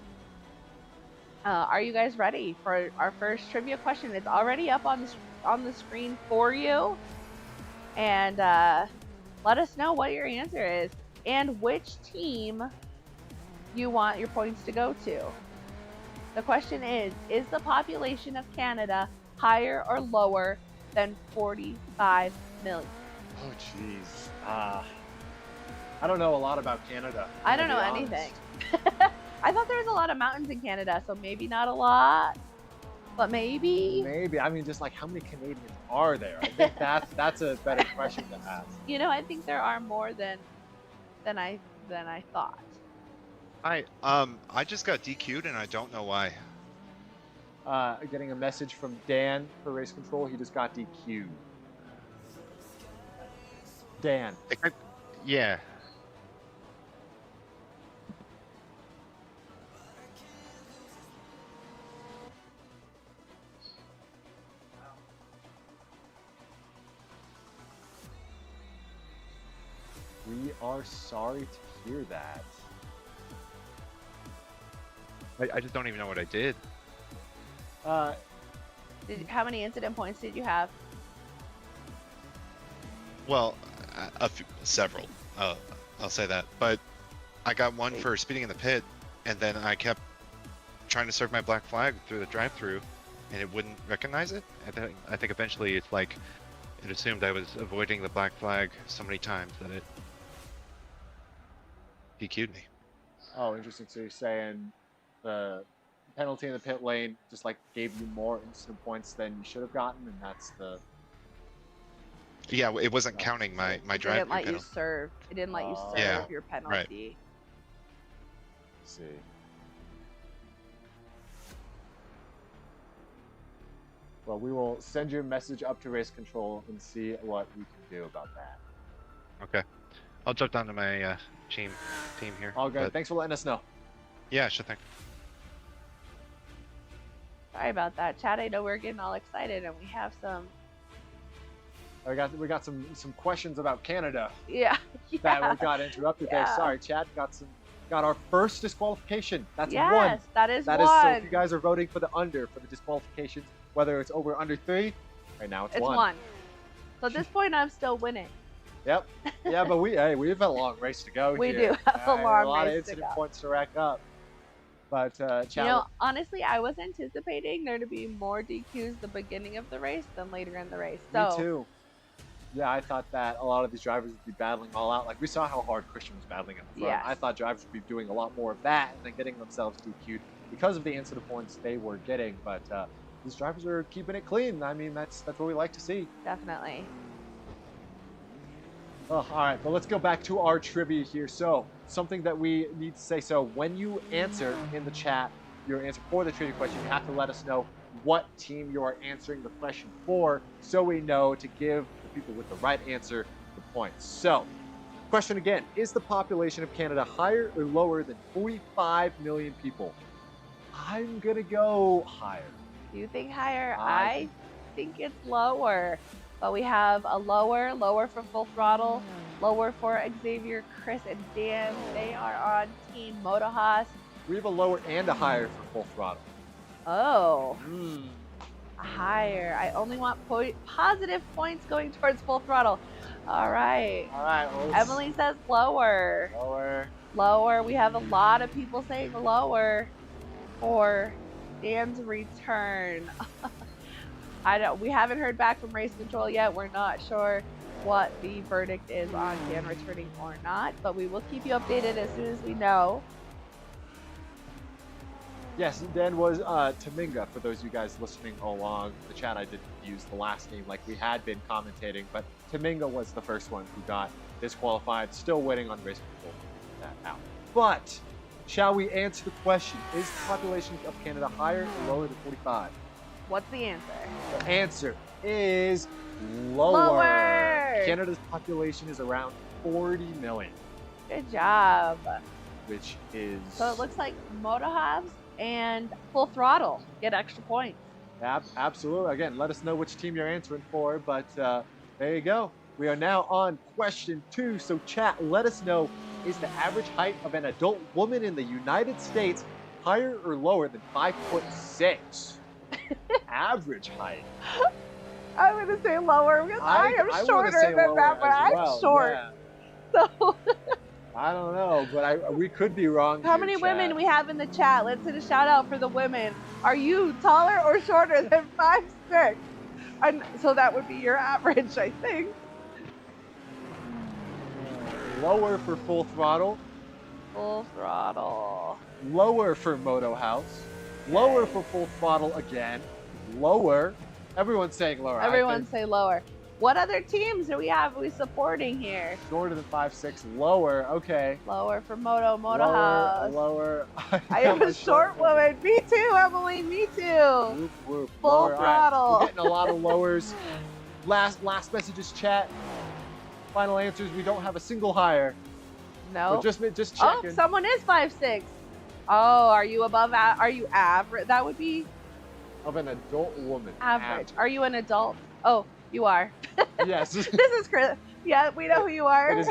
you guys ready for our first trivia question? It's already up on the screen for you. And let us know what your answer is and which team you want your points to go to. The question is the population of Canada higher or lower than 45 million? Oh, jeez. I don't know a lot about Canada. I don't know anything. I thought there was a lot of mountains in Canada, so maybe not a lot, but maybe. Maybe. I mean, just like how many Canadians are there? I think that's a better question to ask. You know, I think there are more than I thought. I just got DQ'd and I don't know why. Getting a message from Dan for race control. He just got DQ'd. Dan. Yeah. We are sorry to hear that. I just don't even know what I did. How many incident points did you have? Well, several. I'll say that. But I got one for speeding in the pit, and then I kept trying to serve my black flag through the drive-through, and it wouldn't recognize it. I think eventually it's like it assumed I was avoiding the black flag so many times that it DQ'd me. Oh, interesting. So you're saying the penalty in the pit lane just like gave you more incident points than you should have gotten, and that's the. Yeah, it wasn't counting my drive. It didn't let you serve. It didn't let you serve your penalty. Right. Let's see. Well, we will send your message up to race control and see what we can do about that. Okay. I'll jump down to my team here. All good. Thanks for letting us know. Yeah, sure thing. Sorry about that, Chad. I know we're getting all excited, and we have some. We got some questions about Canada. Yeah. That we got interrupted there. Sorry, Chad. Got our first disqualification. That's one. Yes, that is one. So if you guys are voting for the under for the disqualifications, whether it's over or under 3, right now it's 1. So at this point, I'm still winning. Yep. Yeah, but we have a long race to go. We here. do have a long a lot race of incident to go. points to rack up. But You know, honestly, I was anticipating there to be more DQs the beginning of the race than later in the race. So, me too. Yeah, I thought that a lot of these drivers would be battling all out. Like we saw how hard Christian was battling at the front. Yes. I thought drivers would be doing a lot more of that and then getting themselves DQ'd because of the incident points they were getting. But these drivers are keeping it clean. I mean, that's what we like to see. definitely. Oh, all right, but let's go back to our trivia here. So, something that we need to say. So, when you answer in the chat your answer for the trivia question, you have to let us know what team you are answering the question for so we know to give the people with the right answer the points. So, question again, is the population of Canada higher or lower than 45 million people? I'm going to go higher. Do you think higher? I think it's lower. But we have a lower for Full Throttle, lower for Xavier, Chris, and Dan. They are on Team Motohaas. We have a lower and a higher for Full Throttle. Oh, higher. I only want positive points going towards Full Throttle. All right. All right. Well, Emily says lower. Lower. Lower. We have a lot of people saying lower for Dan's return. We haven't heard back from Race Control yet. We're not sure what the verdict is on Dan returning or not, but we will keep you updated as soon as we know. Yes, Dan was Taminga, for those of you guys listening along the chat. I didn't use the last name like we had been commentating, but Taminga was the first one who got disqualified, still waiting on Race Control to get that out. But, shall we answer the question, is the population of Canada higher or lower than 45? What's the answer? The answer is lower. Canada's population is around 40 million. Good job. Which is... So it looks like Motohaas and Full Throttle get extra points. Absolutely. Again, let us know which team you're answering for, but there you go. We are now on question 2. So chat, let us know, is the average height of an adult woman in the United States higher or lower than 5'6"? Average height. I'm going to say lower because I am shorter than that, but I'm short. Yeah. So I don't know, but we could be wrong. How many women we have in the chat? Let's hit a shout out for the women. Are you taller or shorter than 5'6"? And so that would be your average, I think. Lower for Full Throttle. Full Throttle. Lower for Moto House. Lower for Full Throttle again. Lower. Everyone's saying lower. Everyone say lower. What other teams do we have supporting here? Shorter than 5'6". Lower. Okay. Lower for Moto House. Lower. I am a short woman. Me too, Emily. Me too. Whoop, whoop. Full lower. throttle. Right. We're getting a lot of lowers. Last messages, chat. Final answers. We don't have a single higher. No. Just checking. Oh, someone is 5'6". Oh, are you above? Are you average? That would be of an adult woman. Average. Are you an adult? Oh, you are. Yes. This is Chris. Yeah, we know who you are. It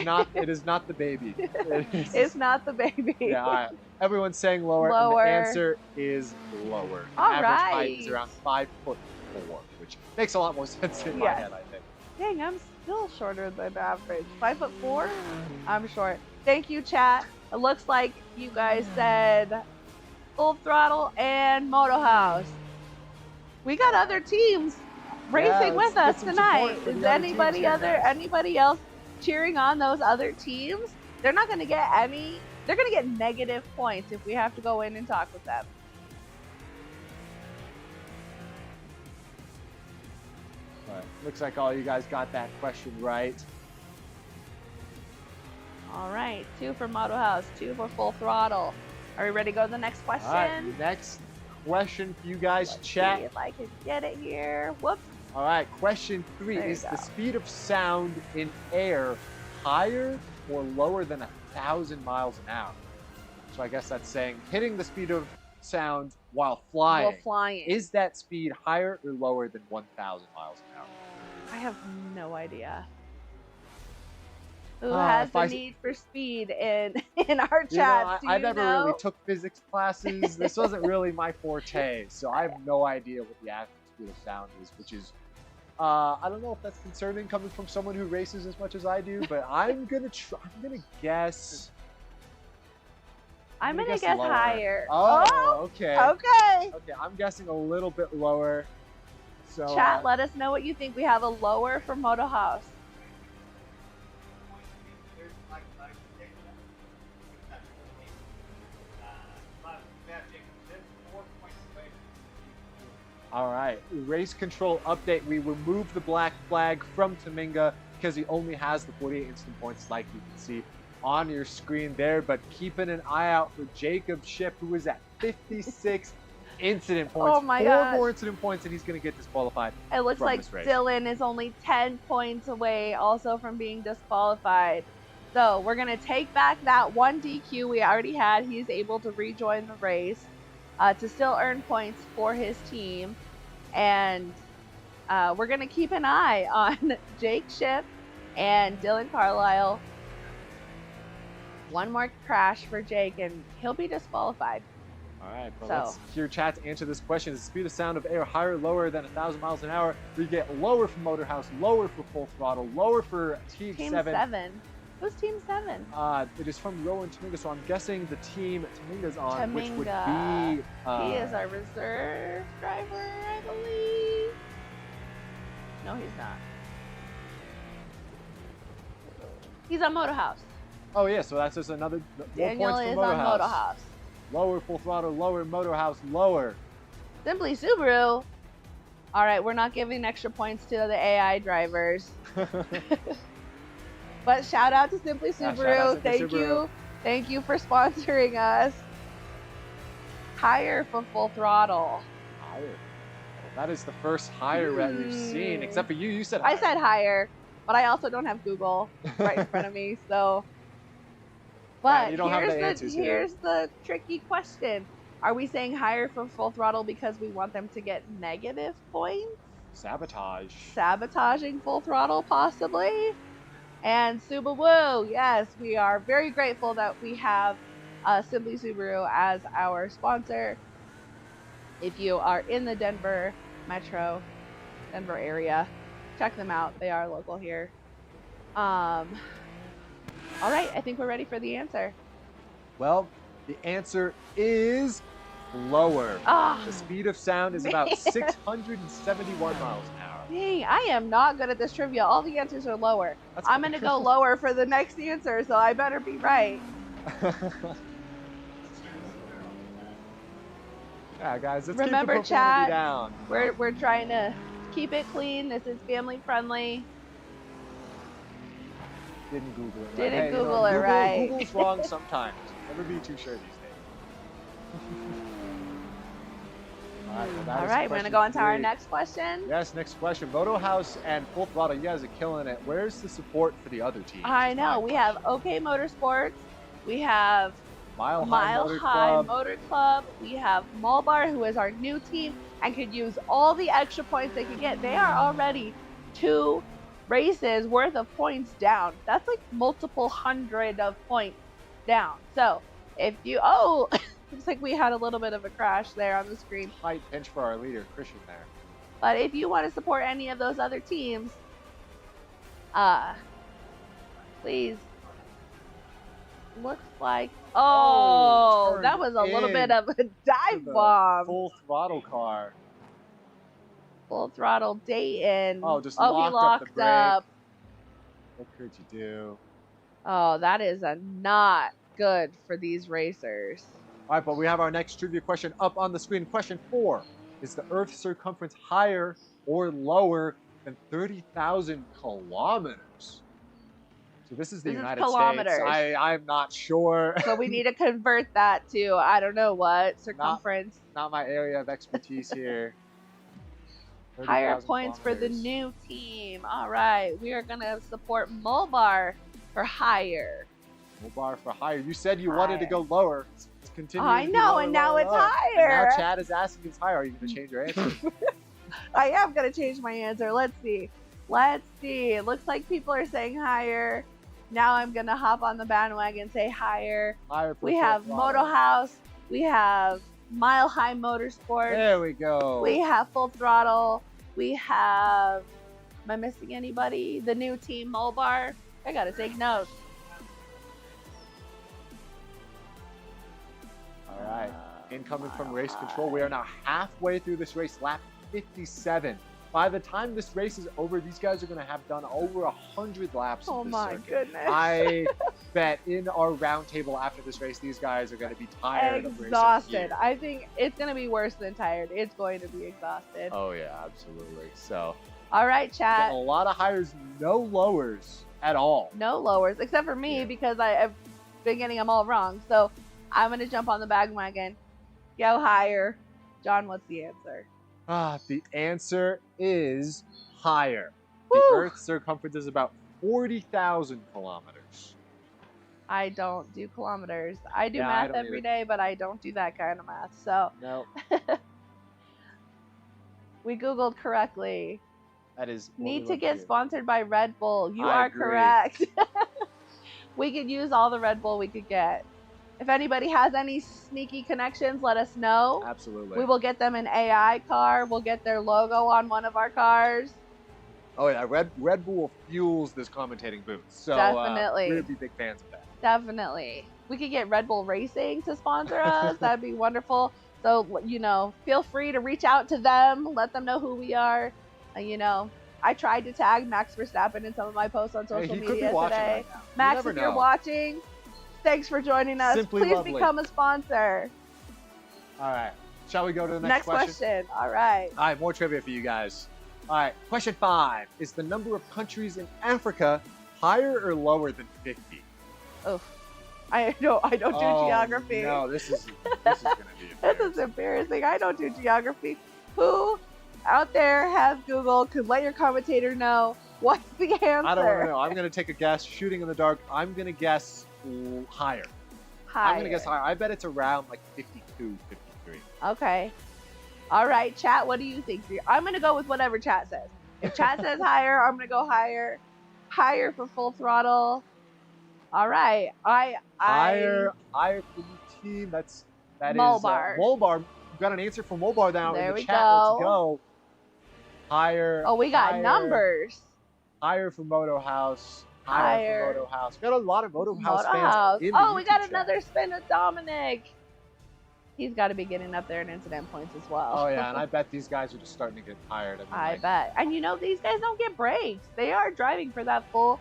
is not the baby. It's not the baby. Yeah. All right. Everyone's saying lower. Lower. And the answer is lower. All average right. height is around 5'4", which makes a lot more sense in my head, I think. Dang, I'm still shorter than average. 5'4"? I'm short. Thank you, chat. It looks like you guys said Full Throttle and Moto House. We got other teams racing with us tonight. Is anybody else cheering on those other teams? They're not going to get any. They're going to get negative points if we have to go in and talk with them. All right. Looks like all you guys got that question right. All right, 2 for Moto House, 2 for Full Throttle. Are we ready to go to the next question? All right, next question for you guys. Let's chat. see if I can get it here. Whoops. All right, question 3 is the speed of sound in air higher or lower than 1,000 miles an hour? So I guess that's saying hitting the speed of sound while flying. While flying. Is that speed higher or lower than 1,000 miles an hour? I have no idea. Who has the need for speed in our chat? I never really took physics classes. This wasn't really my forte, so I have no idea what the actual speed of sound is, which is, I don't know if that's concerning coming from someone who races as much as I do, but I'm gonna guess. I'm gonna guess guess lower. higher. Oh, okay. Okay. Okay, I'm guessing a little bit lower. So Chat, let us know what you think. We have a lower for Moto House. all right, race control update. We removed the black flag from Taminga because he only has the 48 instant points, like you can see on your screen there. But keeping an eye out for Jacob Ship, who is at 56 incident points. Oh my 4 gosh. more incident points, and he's going to get disqualified. It looks from like this race. Dylan is only 10 points away also from being disqualified. So we're going to take back that 1 DQ we already had. He's able to rejoin the race to still earn points for his team. And we're going to keep an eye on Jake Ship and Dylan Carlisle. One more crash for Jake, and he'll be disqualified. All right, but So- let's hear chat to answer this question. Is the speed of sound of air higher or lower than 1,000 miles an hour? We get lower for Motor House, lower for Full Throttle, lower for Team 7. Who's Team 7? It is from Rowan Taminga, so I'm guessing the team Taminga's on, which would Taminga. be... He is our reserve driver, I believe. No, he's not. He's on Moto House. Oh, yeah, so that's just another... more Daniel points for is Motor on House. Moto House. Lower Full Throttle, lower Motor House, lower. Simply Subaru. All right, we're not giving extra points to the AI drivers. But shout out to Simply Yeah, Subaru. shout out Simply Thank Subaru. you. Thank you for sponsoring us. Higher for Full Throttle. Higher. Well, that is the first higher that we've seen, except for you. You said higher. I said higher, but I also don't have Google right in front of me, so. But you don't have the answers here. here's the tricky question. Are we saying higher for Full Throttle because we want them to get negative points? Sabotage. Sabotaging Full Throttle, possibly? And Subaru, yes, we are very grateful that we have Simply Subaru as our sponsor. If you are in the Denver metro, Denver area, check them out. They are local here. All right, I think we're ready for the answer. Well, the answer is lower. Ah, The speed of sound is about 671 miles an hour. dang, I am not good at this trivia. All the answers are lower. That's I'm going to go lower for the next answer, so I better be right. Yeah, guys, let's Remember, keep the profanity chat, down. We're trying to keep it clean. This is family friendly. Didn't Google it. Didn't Hey, Google it right. Google's wrong sometimes. Never be too sure these days. All right, well, that All is right, we're going to question go on to our 3. next question. Yes, next question. Moto House and Full Throttle, you guys are killing it. Where's the support for the other teams? I Is know. my We have OK Motorsports. We have Mile High Mile Motor High Club. Motor Club. We have Mulbar, who is our new team and could use all the extra points they could get. They are already 2 races worth of points down. That's like multiple hundred of points down. So if you, looks like we had a little bit of a crash there on the screen. Might pinch for our leader, Christian, there. But if you want to support any of those other teams, please. Looks like, turned that was a little bit in of a To dive the bomb. Full Throttle car. Full Throttle Dayton. Oh, just he locked locked up the brake. up. What could you do? Oh, that is not good for these racers. All right, but we have our next trivia question up on the screen. Question 4. Is the Earth's circumference higher or lower than 30,000 kilometers? So this is the This is United kilometers. States. I'm not sure. So we need to convert that to, I don't know what, circumference. Not my area of expertise here. Higher 30,000 points for the kilometers. new team. All right, we are going to support Mulbar for higher. Bar for higher. You said you wanted to go lower. Let's continue. I to be know, lower, and now lower, it's lower. higher. And now Chad is asking it's higher. Are you going to change your answer? I am going to change my answer. Let's see. It looks like people are saying higher. Now I'm going to hop on the bandwagon and say higher. Higher for We Full have Throttle. Moto House. We have Mile High Motorsports. There we go. We have Full Throttle. We have, am I missing anybody? The new team, Mulbar. I got to take notes. Incoming from race control, we are now halfway through this race, lap 57. By the time this race is over, these guys are going to have done over 100 laps of this circuit. Goodness. I bet in our roundtable after this race, these guys are going to be tired of exhausted. I think it's going to be worse than tired. It's going to be exhausted. Oh, yeah, absolutely. So, all right, chat. A lot of hires, no lowers at all. No lowers, except for me, because I've been getting them all wrong. So I'm going to jump on the bandwagon. Go higher. John, what's the answer? The answer is higher. Woo! The Earth's circumference is about 40,000 kilometers. I don't do kilometers. I do Yeah, math I don't every either. day, but I don't do that kind of math. So No, we Googled correctly. that is. what Need we to look get here. sponsored by Red Bull. You I are agree. correct. We could use all the Red Bull we could get. If anybody has any sneaky connections, let us know. Absolutely. We will get them an AI car. We'll get their logo on one of our cars. Oh yeah, Red Bull fuels this commentating booth. So Definitely. we'd be big fans of that. Definitely. We could get Red Bull Racing to sponsor us. That'd be wonderful. So, you know, feel free to reach out to them. Let them know who we are. You know, I tried to tag Max Verstappen in some of my posts on social Hey, he could be media watching today. right now. You Max, never if you're know. watching, thanks for joining us. Simply Please lovely. become a sponsor. All right. Shall we go to the Next question. All right. All right, more trivia for you guys. All right, question 5. Is the number of countries in Africa higher or lower than 50? Oh, I don't do geography. No, this is gonna be This is embarrassing. I don't do geography. Who out there has Google? Could let your commentator know what's the answer. I don't want to know. I'm gonna take a guess. Shooting in the dark. I'm gonna guess higher. I'm gonna guess higher. I bet it's around like 52, 53. Okay. All right, chat. What do you think? I'm gonna go with whatever chat says. If chat says higher, I'm gonna go higher. Higher for full throttle. All right. Higher for the team. That is Molbar. Molbar. We've got an answer from Molbar now There in the we chat. go. Let's go. Higher. Oh, we got higher, numbers. Higher for Moto House. Higher. For Moto House. We got a lot of Moto House Moto fans. House. In the Oh, we got YouTube chat. another spin with Dominic. He's got to be getting up there in incident points as well. Oh yeah, and I bet these guys are just starting to get tired. I bet. And you know, these guys don't get breaks. They are driving for that full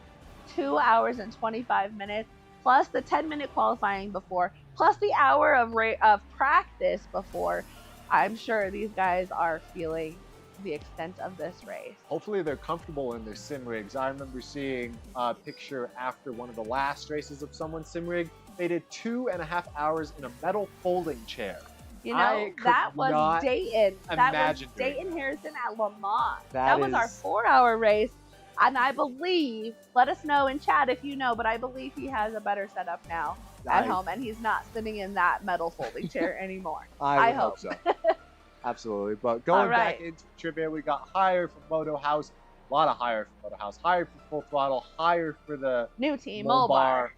2 hours and 25 minutes, plus the 10-minute qualifying before, plus the hour of practice before. I'm sure these guys are feeling the extent of this race. Hopefully they're comfortable in their sim rigs. I remember seeing a picture after one of the last races of someone's sim rig. They did 2.5 hours in a metal folding chair. You know, I could that was not Dayton. That was imagine doing Dayton that. Harrison at Le Mans. That That was our is- 4-hour race. And I believe, let us know in chat if you know, but I believe he has a better setup now at home, and he's not sitting in that metal folding chair anymore. I I hope hope. so. Absolutely. But going All right. back into trivia, we got higher for Moto House, a lot of higher for Moto House, higher for Full Throttle, higher for the New team, Molbar. Molbar.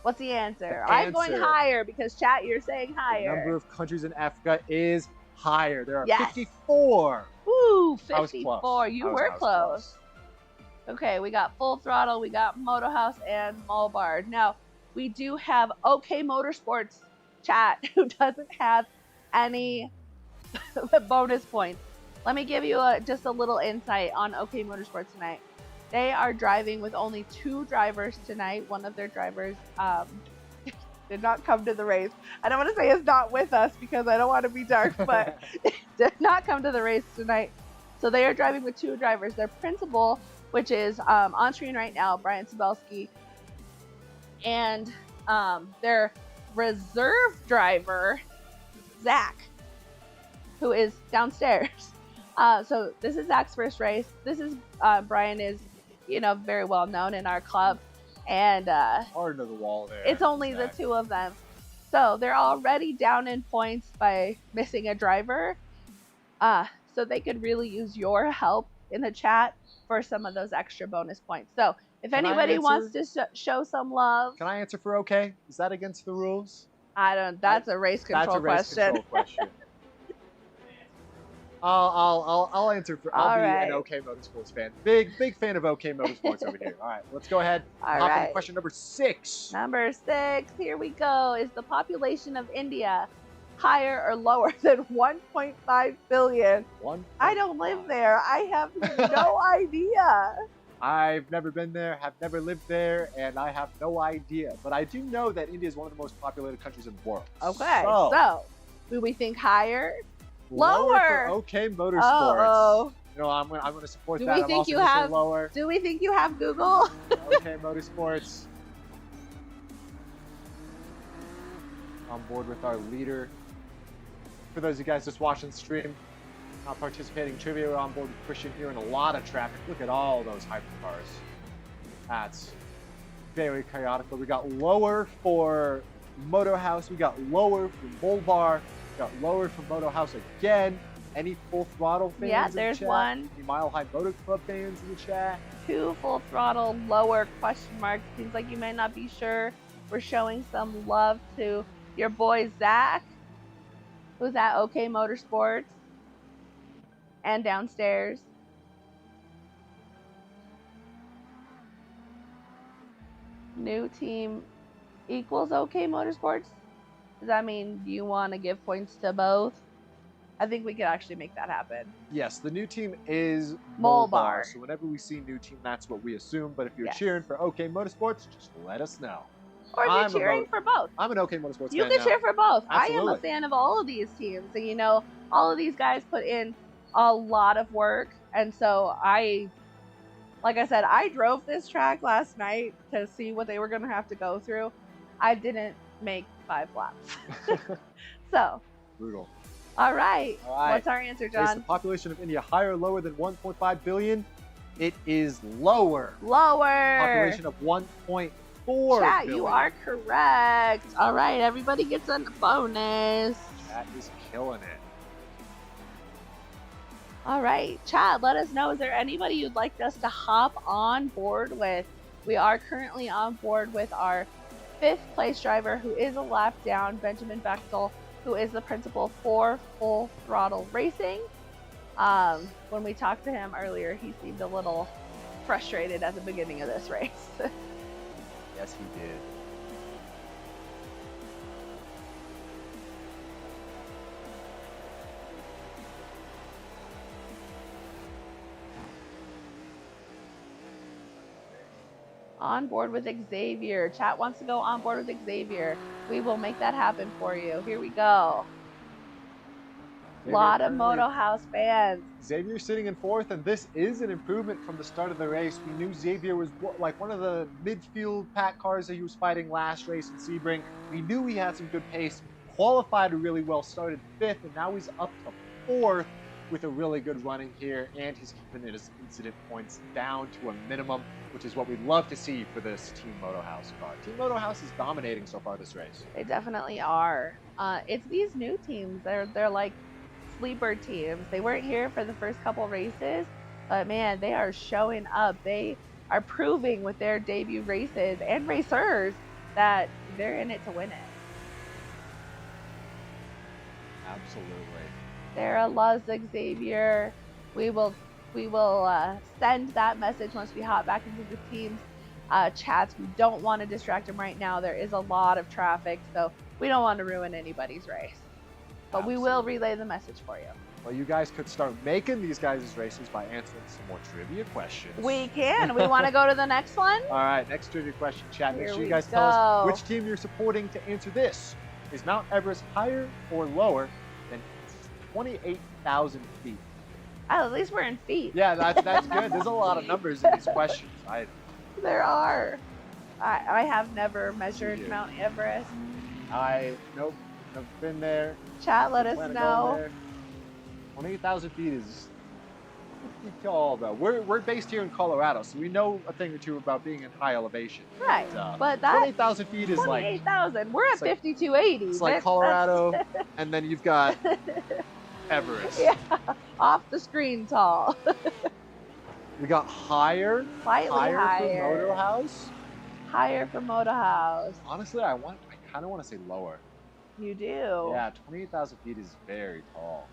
What's the answer? The I'm going answer. higher because chat, you're saying The higher. number of countries in Africa is higher. There are Yes. 54. Woo, I was 54. close. You I was were close. close. Okay, we got Full Throttle, we got Moto House, and Molbar. Now, we do have OK Motorsports chat who doesn't have any bonus points. Let me give you just a little insight on OK Motorsports tonight. They are driving with only 2 drivers tonight. One of their drivers did not come to the race. I don't want to say is not with us because I don't want to be dark, but did not come to the race tonight. So they are driving with 2 drivers. Their principal, which is on screen right now, Brian Sabelski, and their reserve driver, Zach, who is downstairs. So this is Zach's first race. This is Brian is, you know, very well known in our club, and Hard to the wall there. it's only the Zach. 2 of them. So they're already down in points by missing a driver. So they could really use your help in the chat for some of those extra bonus points. So if Can I anybody answer? wants to show some love, Can I answer for okay? Is that against the rules? I don't. That's a race control That's a race question. control question. I'll answer for. I'll All be right. an OK Motorsports fan. Big fan of OK Motorsports over here. All right, let's go ahead. All Hop into right. question number 6. Number 6, here we go. Is the population of India higher or lower than 1.5 billion? I don't live there. I have no idea. I've never been there, have never lived there, and I have no idea. But I do know that India is one of the most populated countries in the world. Okay, so do we think higher? Lower. For OK Motorsports. Uh-oh. You know, I'm gonna support Do that. we I'm think also you gonna say have? lower. Do we think you have Google? OK Motorsports. On board with our leader. For those of you guys just watching the stream, not participating in trivia, we're on board with Christian here in a lot of traffic. Look at all those hypercars. That's very chaotic. But we got lower for Moto House. We got lower for Bull Bar. We got lower for Moto House again. Any Full Throttle fans? Yeah, in there's the chat? one. Any Mile High Motor Club fans in the chat? 2 Full Throttle, lower question mark. Seems like you may not be sure. We're showing some love to your boy Zach, who's at OK Motorsports and downstairs. New team equals OK Motorsports. Does that mean you want to give points to both? I think we could actually make that happen. Yes, the new team is Mole Molbar. Bar. So whenever we see new team, that's what we assume. But if you're Yes. cheering for OK Motorsports, just let us know. Or if I'm you're cheering for both. I'm an OK Motorsports You fan can now. cheer for both. I am Absolutely. a fan of all of these teams. And you know, all of these guys put in a lot of work. And so like I said, I drove this track last night to see what they were going to have to go through. I didn't make 5 laps. So, Brutal. all right. All right. What's our answer, Is the John? population of India higher or lower than 1.5 billion? It is lower. Lower. Population of 1.4 Chat, billion. you are correct. All right, everybody gets a bonus. That is killing it. All right, chat, let us know. Is there anybody you'd like us to hop on board with? We are currently on board with our 5th place driver, who is a lap down, Benjamin Bechtel, who is the principal for Full Throttle Racing. When we talked to him earlier, he seemed a little frustrated at the beginning of this race. Yes, he did. On board with Xavier. Chat wants to go on board with Xavier. We will make that happen for you. Here we go. Lot of Moto House fans. Xavier sitting in 4th, and this is an improvement from the start of the race. We knew Xavier was like one of the midfield pack cars that he was fighting last race in Sebring. We knew he had some good pace, qualified really well, started 5th, and now he's up to 4th with a really good running here, and he's keeping his incident points down to a minimum, which is what we'd love to see for this Team Moto House car. Team Moto House is dominating so far this race. They definitely are. It's these new teams. They're like sleeper teams. They weren't here for the first couple races, but man, they are showing up. They are proving with their debut races and racers that they're in it to win it. Absolutely. Sarah loves Xavier. We will send that message once we hop back into the team's chats. We don't want to distract them right now. There is a lot of traffic, so we don't want to ruin anybody's race. But we will relay the message for you. Well, you guys could start making these guys' races by answering some more trivia questions. We can. We want to go to the next one? All right, next trivia question, chat. Make Here sure you we guys tell us go. which team you're supporting to answer this. Is Mount Everest higher or lower than 28,000 feet? Oh, at least we're in feet. Yeah, that's good. There's a lot of numbers in these questions. There are. I have never measured do. Mount Everest. Nope, never been there. Chat, let us Plan on know. going there. 28,000 feet is pretty tall, though. We're based here in Colorado, so we know a thing or two about being in high elevation. Right, but that 28,000 feet is like 28,000. We're at it's like- 5,280. it's like Colorado, and then you've got Everest. Yeah, off the screen tall. We got higher, Slightly higher higher. for Moto House. Higher for Moto House. Honestly, I kind of want to say lower. You do. Yeah, 28,000 feet is very tall.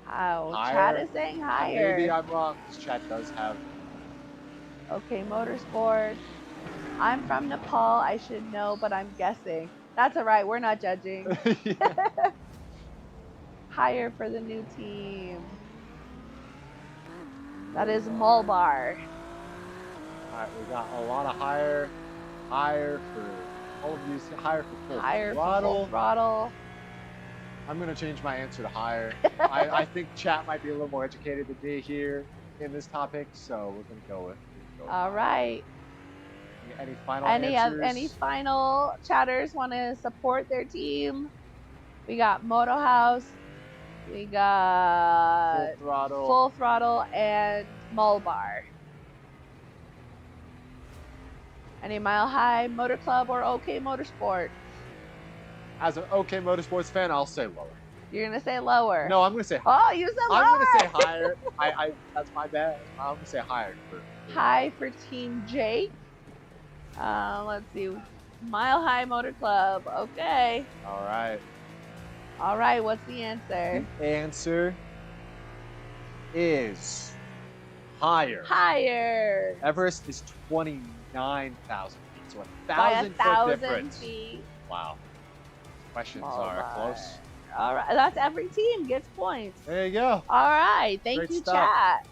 Oh, Higher. Chat is saying Maybe higher. I'm wrong, because chat does have. Okay, Motorsports. I'm from Nepal. I should know, but I'm guessing. That's all right. We're not judging. Yeah. Higher for the new team. That is Mulbar. All right, we got a lot of higher for all of these, higher for full Higher throttle. for full throttle. I'm gonna change my answer to higher. I think chat might be a little more educated than me here in this topic, so we're gonna go with. All right. Any final answers? Any final chatters want to support their team? We got Moto House. We got Full Throttle, and Mulbar. Any Mile High Motor Club or OK Motorsport? As an OK Motorsports fan, I'll say lower. You're gonna say lower. No, I'm gonna say higher. Oh, you said lower. I'm gonna say higher. That's my bad. I'm gonna say higher. High for Team Jake. Let's see. Mile High Motor Club. Okay. All right. All right. What's the answer? The answer is higher. Higher. Everest is 29,000 feet, so By 1,000 foot difference. feet. Wow. Questions All are right. close. All right. That's every team gets points. There you go. All right. Thank Great you, stuff. chat.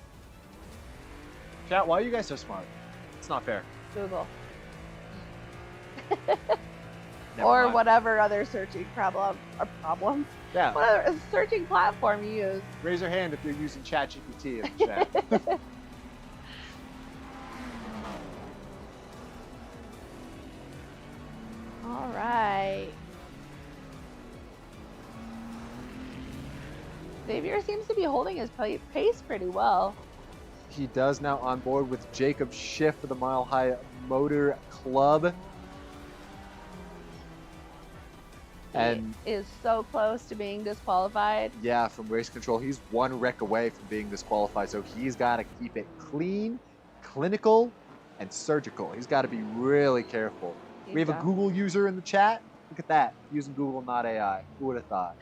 Chat, why are you guys so smart? It's not fair. Google. Never or mind. whatever other searching problem. Yeah. What other searching platform you use. Raise your hand if you're using ChatGPT in the chat. All right. Xavier seems to be holding his pace pretty well. He does now on board with Jacob Schiff for the Mile High Motor Club. And he is so close to being disqualified. yeah, from race control, he's one wreck away from being disqualified. So he's got to keep it clean, clinical, and surgical. He's got to be really careful. We have a Google user in the chat. Look at that, using Google, not AI. Who would have thought?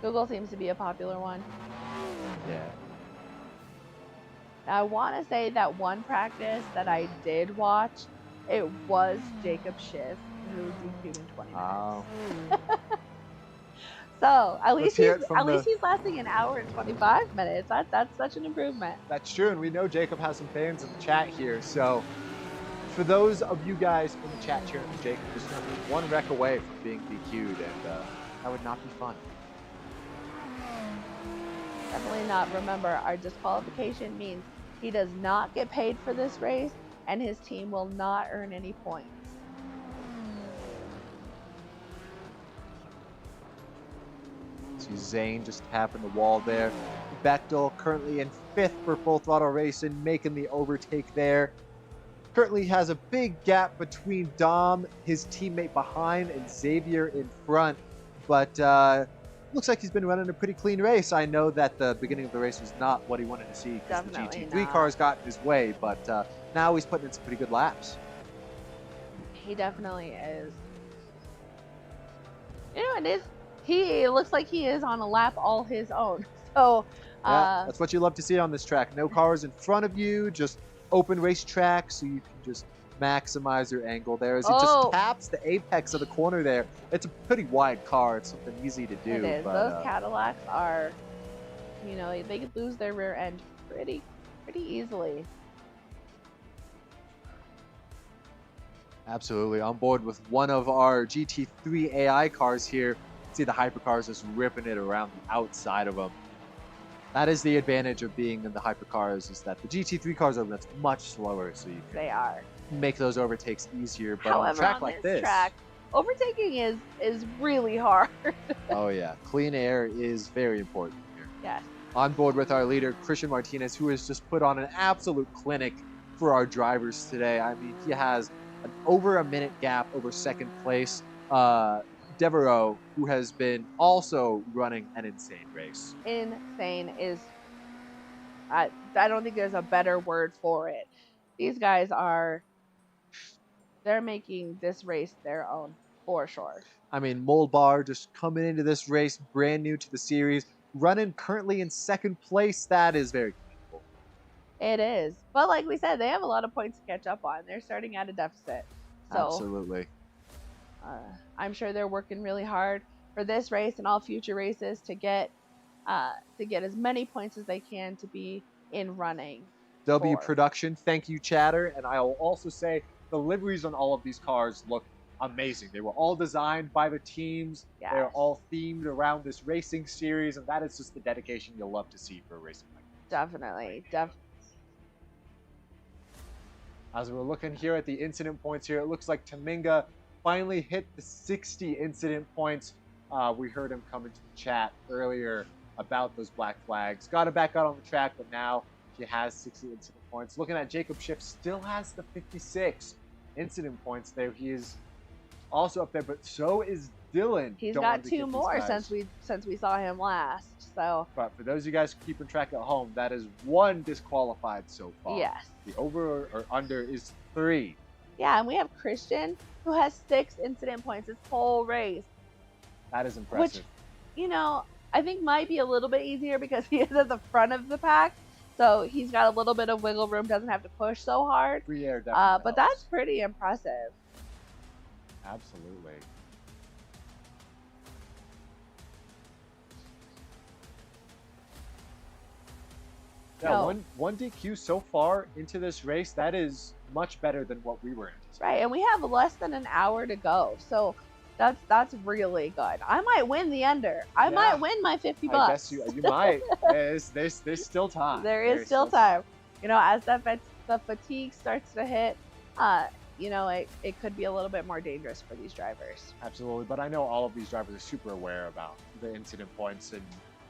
Google seems to be a popular one. Yeah. I want to say that one practice that I did watch, it was Jacob Schiff who DQ'd in 20 minutes. Oh. So at least Let's he's lasting an hour and 25 minutes. That's such an improvement. That's true, and we know Jacob has some fans in the chat here. So for those of you guys in the chat cheering for Jacob, just one wreck away from being DQ'd, and that would not be fun. Definitely not. Remember, our disqualification means he does not get paid for this race, and his team will not earn any points. See Zane just tapping the wall there. Bechtel currently in 5th for Full Throttle Racing, making the overtake there. Currently has a big gap between Dom, his teammate behind, and Xavier in front. But looks like he's been running a pretty clean race. I know that the beginning of the race was not what he wanted to see because the GT3 cars got in his way, but now he's putting in some pretty good laps. He definitely is. You know, he looks like he is on a lap all his own. So yeah, that's what you love to see on this track. No cars in front of you, just open racetrack, so you can just maximize your angle there as he just taps the apex of the corner there. It's a pretty wide car. It's something easy to do. It is. But, those Cadillacs are, you know, they could lose their rear end pretty easily. Absolutely. On board with one of our GT3 AI cars here. See the hypercars just ripping it around the outside of them. That is the advantage of being in the hypercars, is that the GT3 cars are much slower, so you can make those overtakes easier. But on a track like this, overtaking is really hard. Oh yeah, clean air is very important here. Yes. On board with our leader, Christian Martinez, who has just put on an absolute clinic for our drivers today. I mean, he has an over a minute gap over second place. Devereaux, who has been also running an insane race. Insane is, I don't think there's a better word for it. These guys they're making this race their own. For sure. I mean, Moldbar just coming into this race, brand new to the series, running currently in second place. That is very commendable. It is. But like we said, they have a lot of points to catch up on. They're starting at a deficit. So Absolutely. I'm sure they're working really hard for this race and all future races to get as many points as they can to be in running. W Production, thank you, Chatter. And I'll also say the liveries on all of these cars look amazing. They were all designed by the teams. Yes. They're all themed around this racing series, and that is just the dedication you'll love to see for a racing like this. Definitely. As we're looking here at the incident points here, it looks like Taminga finally hit the 60 incident points. We heard him come into the chat earlier about those black flags. Got him back out on the track, but now he has 60 incident points. Looking at Jacob Schiff, still has the 56 incident points there. He is also up there, but so is Dylan. He's got 2 more since we saw him last. So, but for those of you guys keeping track at home, that is 1 disqualified so far. Yes. The over or under is 3. Yeah, and we have Christian who has 6 incident points this whole race. That is impressive. Which, I think might be a little bit easier because he is at the front of the pack. So he's got a little bit of wiggle room, doesn't have to push so hard. Free air definitely but that's pretty impressive. Absolutely. Yeah, one DQ so far into this race, that is much better than what we were anticipating. Right, and we have less than an hour to go. So that's really good. I might win the under. I might win my $50. I guess you might. There's still time. There is still time. As the fatigue starts to hit, it could be a little bit more dangerous for these drivers. Absolutely, but I know all of these drivers are super aware about the incident points and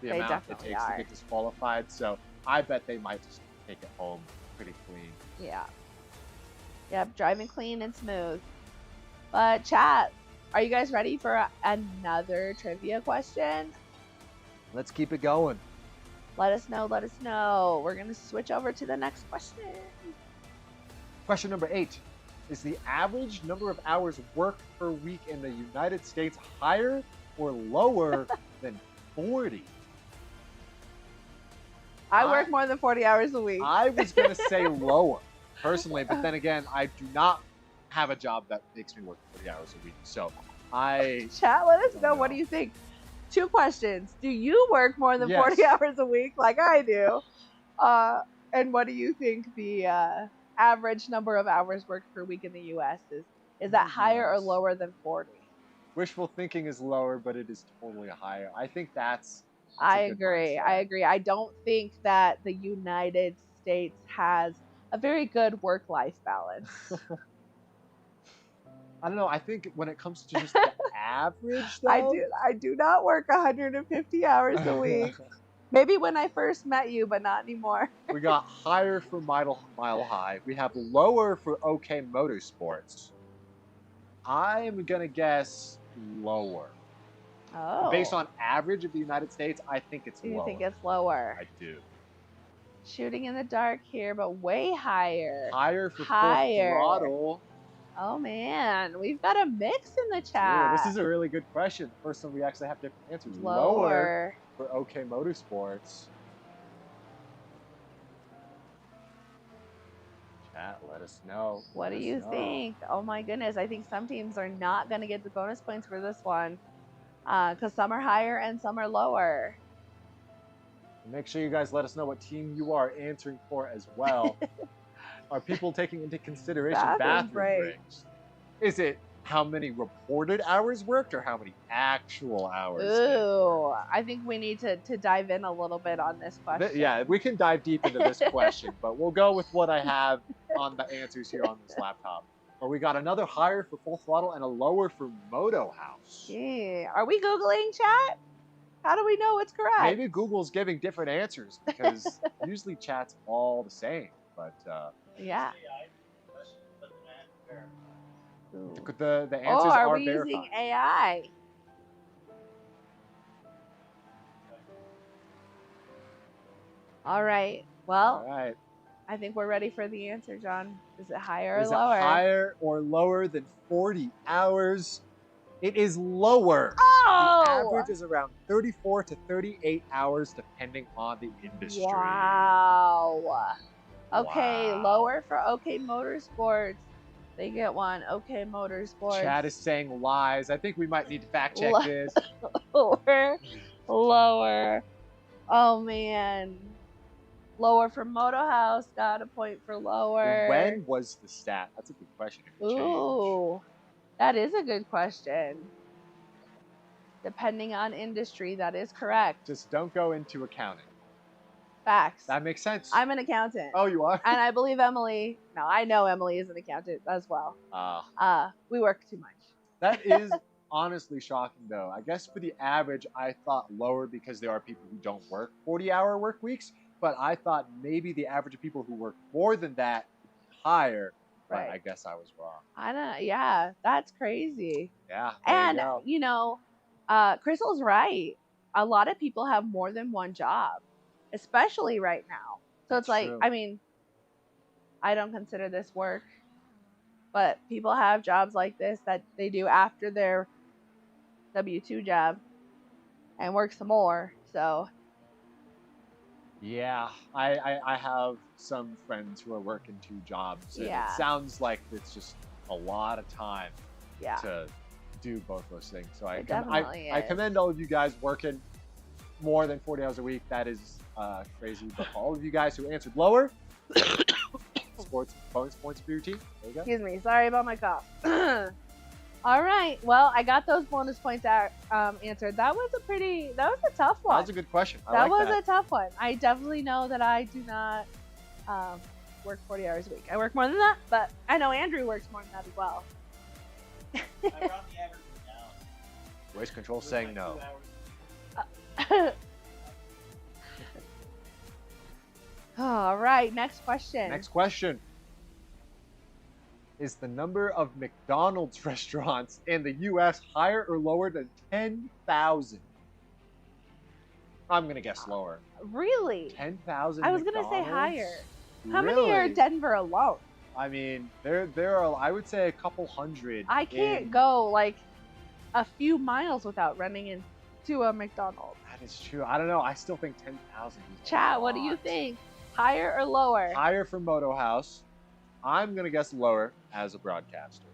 the amount it takes to get disqualified. So I bet they might just take it home pretty clean. Yeah. Yep, driving clean and smooth. But chat, are you guys ready for another trivia question? Let's keep it going. Let us know. We're going to switch over to the next question. Question number 8. Is the average number of hours worked per week in the United States higher or lower than 40? I work more than 40 hours a week. I was going to say lower, personally, but then again, I do not have a job that makes me work 40 hours a week. So Chat, let us know. What do you think? 2 questions. Do you work more than 40 hours a week like I do? And what do you think the average number of hours worked per week in the U.S. is? Is that higher or lower than 40? Wishful thinking is lower, but it is totally higher. I think that's I agree. I don't think that the United States has a very good work-life balance. I don't know. I think when it comes to just the average, though, I do not work 150 hours a week. Maybe when I first met you, but not anymore. We got higher for Mile High. We have lower for OK Motorsports. I'm gonna guess lower. Oh. Based on average of the United States, I think it's lower. You think it's lower? I do. Shooting in the dark here, but way higher. Higher for Full Throttle. Oh man, we've got a mix in the chat. Yeah, this is a really good question. First one we actually have different answers. Lower for OK Motorsports. Chat, let us know. What do you think? Oh my goodness, I think some teams are not going to get the bonus points for this one. Because some are higher and some are lower. Make sure you guys let us know what team you are answering for as well. Are people taking into consideration bathroom breaks? Is it how many reported hours worked or how many actual hours? Ooh, I think we need to dive in a little bit on this question. Yeah, we can dive deep into this question, but we'll go with what I have on the answers here on this laptop. Or we got another higher for Full Throttle and a lower for Moto House. Yeah. Are we Googling, chat? How do we know what's correct? Maybe Google's giving different answers because usually chat's all the same. But yeah. The answers are are we verified. using AI? All right. Well, all right. I think we're ready for the answer, John. Is it higher or Is lower? It higher or lower than 40 hours? It is lower. Oh! The average is around 34 to 38 hours, depending on the industry. Wow. Okay, Wow. lower for OK Motorsports. They get one. OK Motorsports. Chad is saying lies. I think we might need to fact check this. Lower. Oh, man. Lower for Moto House. Got a point for lower. When was the stat? That's a good question. Ooh, that is a good question. Depending on industry, that is correct. Just don't go into accounting. Facts. That makes sense. I'm an accountant. Oh, you are? And I believe Emily. No, I know Emily is an accountant as well. We work too much. That is honestly shocking, though. I guess for the average, I thought lower because there are people who don't work 40-hour work weeks. But I thought maybe the average of people who work more than that higher. But Right. I guess I was wrong. I don't. Yeah, that's crazy. Yeah. And Crystal's right. A lot of people have more than one job, especially right now. So That's it's like, true. I mean, I don't consider this work, but people have jobs like this that they do after their W-2 job and work some more. So. Yeah, I have some friends who are working 2 jobs. And Yeah. It sounds like it's just a lot of time to do both those things. So I commend all of you guys working more than 40 hours a week. That is crazy. But for all of you guys who answered lower, sports bonus points for your team. There you go. Excuse me. Sorry about my cough. All right. Well, I got those bonus points answered. That was a tough one. That was a good question. That was a tough one. I definitely know that I do not work 40 hours a week. I work more than that, but I know Andrew works more than that as well. I brought the average down. Voice control saying no. All right. Next question. Next question. Is the number of McDonald's restaurants in the U.S. higher or lower than 10,000? I'm going to guess lower. Really? 10,000 I was going to say higher. How Really? many are in Denver alone? I mean, there are, I would say, a couple hundred. I can't go like a few miles without running into a McDonald's. That is true. I don't know. I still think 10,000 is Chat, a what do you lot. think? Higher or lower? Higher for Moto House. I'm going to guess lower as a broadcaster.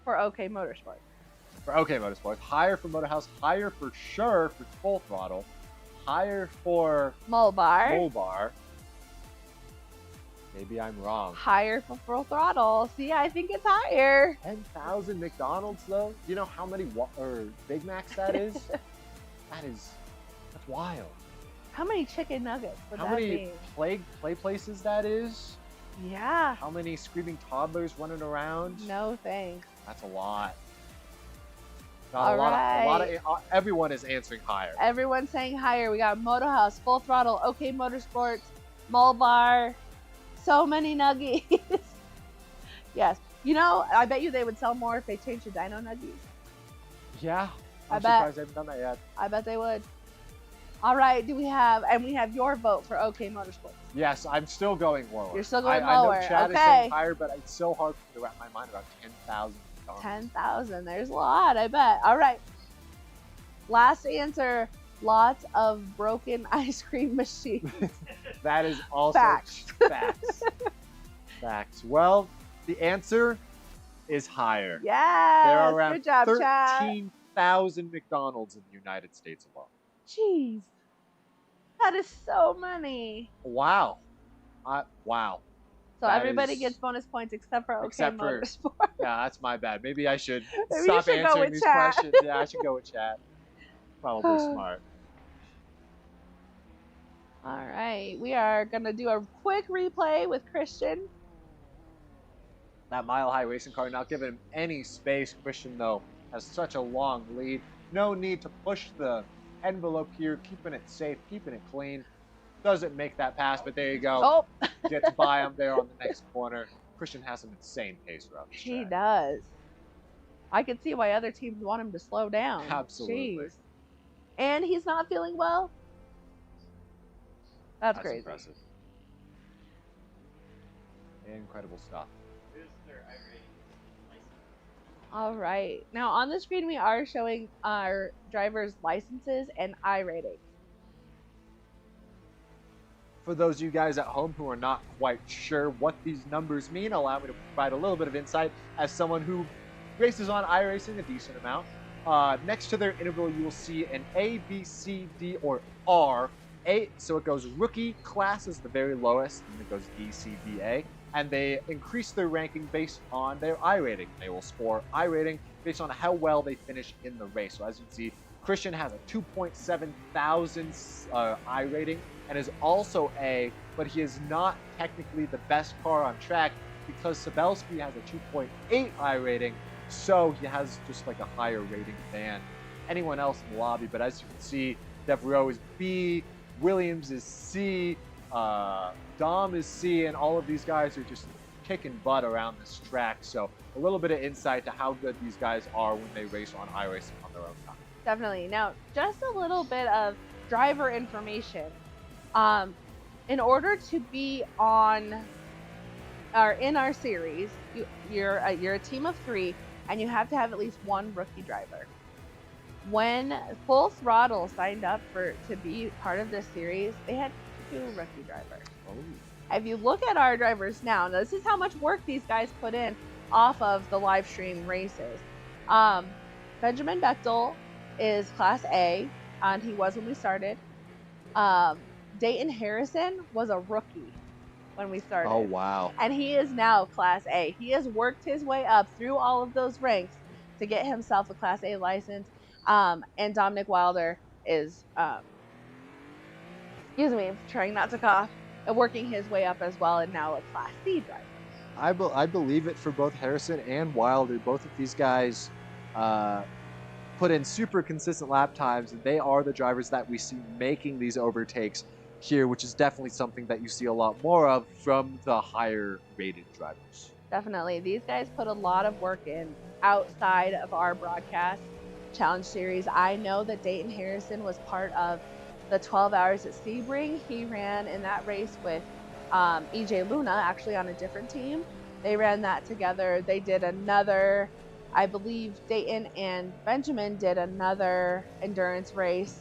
For OK Motorsports. For OK Motorsports. Higher for Moto House. Higher for sure for Full Throttle. Higher for Molbar. Maybe I'm wrong. Higher for Full Throttle. See, I think it's higher. 10,000 McDonald's though? You know how many Big Macs that is? That's wild. How many chicken nuggets would How that many be? play places that is? Yeah. How many screaming toddlers running around? No thanks. That's a lot. All right. Everyone is answering higher. Everyone's saying higher. We got Moto House, Full Throttle, OK Motorsports, Molbar. So many nuggies. Yes. You know, I bet you they would sell more if they changed the Dino Nuggies. Yeah. I I'm bet. surprised they haven't done that yet. I bet they would. All right. We have your vote for OK Motorsports. Yes, I'm still going lower. You're still going I lower. know Chad is Okay. saying higher, but it's so hard for me to wrap my mind around 10,000. 10,000. There's a lot, I bet. All right. Last answer. Lots of broken ice cream machines. That is also Facts. Facts. Well, the answer is higher. Yes. There are around Good job, Chad. 13,000 McDonald's in the United States alone. Jeez. That is so many. Wow. Wow. So That everybody is- gets bonus points except for OK Except for- Motorsport. Yeah, that's my bad. Maybe I should Maybe stop you should go answering with these chat. questions. Yeah, I should go with chat. Probably smart. All right. We are going to do a quick replay with Christian. That Mile High racing car not giving him any space. Christian, though, has such a long lead. No need to push the envelope here, keeping it safe, keeping it clean. Doesn't make that pass, but there you go. Oh, Gets by him there on the next corner. Christian has some insane pace throughout the he track. does. I can see why other teams want him to slow down. Absolutely. Jeez. And he's not feeling well? That's crazy. Impressive. Incredible stuff. All right. Now on the screen, we are showing our drivers' licenses and I ratings. For those of you guys at home who are not quite sure what these numbers mean, allow me to provide a little bit of insight as someone who races on iRacing a decent amount. Next to their interval, you will see an A, B, C, D, or R. A, so it goes rookie class is the very lowest, and it goes D, C, D, A. And they increase their ranking based on their I rating. They will score I rating based on how well they finish in the race. So as you can see, Christian has a 2.7 thousand I rating and is also A, but he is not technically the best car on track because Sabelski has a 2.8 I rating, so he has just like a higher rating than anyone else in the lobby. But as you can see, Devereaux is B, Williams is C, Dom is C, and all of these guys are just kicking butt around this track. So a little bit of insight to how good these guys are when they race on iRacing on their own time. Definitely. Now, just a little bit of driver information. In order to be on or in our series, you're a team of 3, and you have to have at least one rookie driver. When Full Throttle signed up to be part of this series, they had 2 rookie drivers. Oh. If you look at our drivers now, this is how much work these guys put in off of the live stream races. Benjamin Bechtel is Class A, and he was when we started. Dayton Harrison was a rookie when we started. Oh, wow. And he is now Class A. He has worked his way up through all of those ranks to get himself a Class A license. And Dominic Wilder is, excuse me, trying not to cough, working his way up as well, and now a Class C driver. I believe it for both Harrison and Wilder. Both of these guys put in super consistent lap times, and they are the drivers that we see making these overtakes here, which is definitely something that you see a lot more of from the higher rated drivers. Definitely. These guys put a lot of work in outside of our broadcast challenge series. I know that Dayton Harrison was part of the 12 Hours at Sebring. He ran in that race with EJ Luna, actually on a different team. They ran that together. They did another, I believe Dayton and Benjamin did another endurance race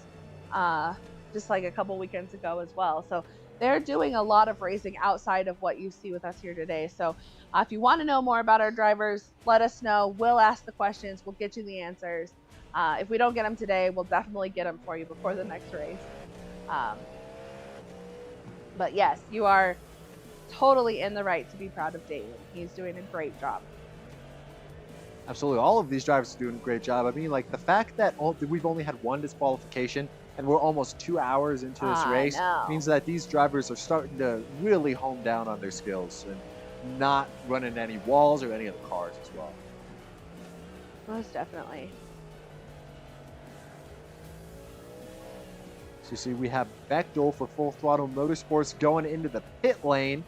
just like a couple weekends ago as well. So they're doing a lot of racing outside of what you see with us here today. So if you want to know more about our drivers, let us know. We'll ask the questions. We'll get you the answers. If we don't get them today, we'll definitely get them for you before the next race. But yes, you are totally in the right to be proud of Dayton. He's doing a great job. Absolutely. All of these drivers are doing a great job. I mean, like the fact that we've only had 1 disqualification and we're almost 2 hours into this race means that these drivers are starting to really hone down on their skills and not running any walls or any of the cars as well. Most definitely. So you see we have Bechtel for Full Throttle Motorsports going into the pit lane.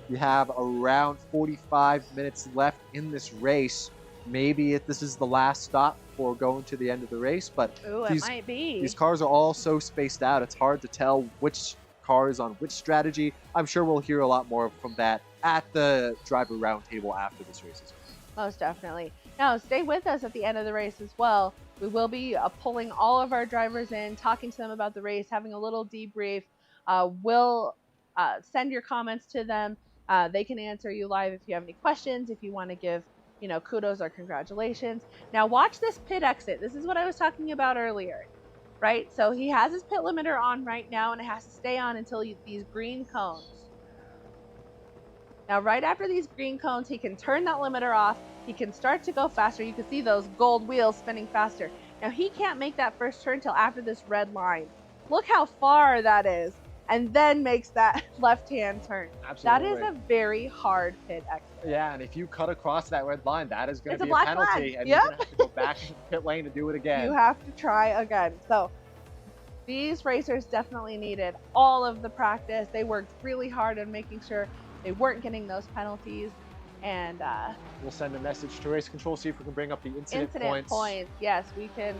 You have around 45 minutes left in this race. Maybe this is the last stop before going to the end of the race, but it might be. These cars are all so spaced out, it's hard to tell which car is on which strategy. I'm sure we'll hear a lot more from that at the driver roundtable after this race is over. Most definitely. Now, stay with us at the end of the race as well. We will be pulling all of our drivers in, talking to them about the race, having a little debrief. We'll send your comments to them. They can answer you live if you have any questions, if you want to give kudos or congratulations. Now watch this pit exit. This is what I was talking about earlier, right? So he has his pit limiter on right now, and it has to stay on until these green cones. Now right after these green cones, he can turn that limiter off. He can start to go faster. You can see those gold wheels spinning faster. Now he can't make that first turn till after this red line. Look how far that is. And then makes that left-hand turn. Absolutely. That is a very hard pit exit. Yeah, and if you cut across that red line, that is going to be a penalty. Flag. And you're going to have to go back into the pit lane to do it again. You have to try again. So these racers definitely needed all of the practice. They worked really hard on making sure they weren't getting those penalties. And we'll send a message to race control, see if we can bring up the incident points. Yes, we can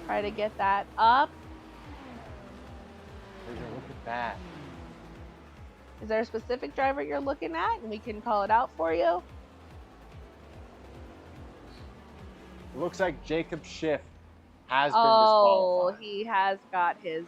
try to get that up. Look at that. Is there a specific driver you're looking at, and we can call it out for you? It looks like Jacob Schiff has been Oh, disqualified. he has got his.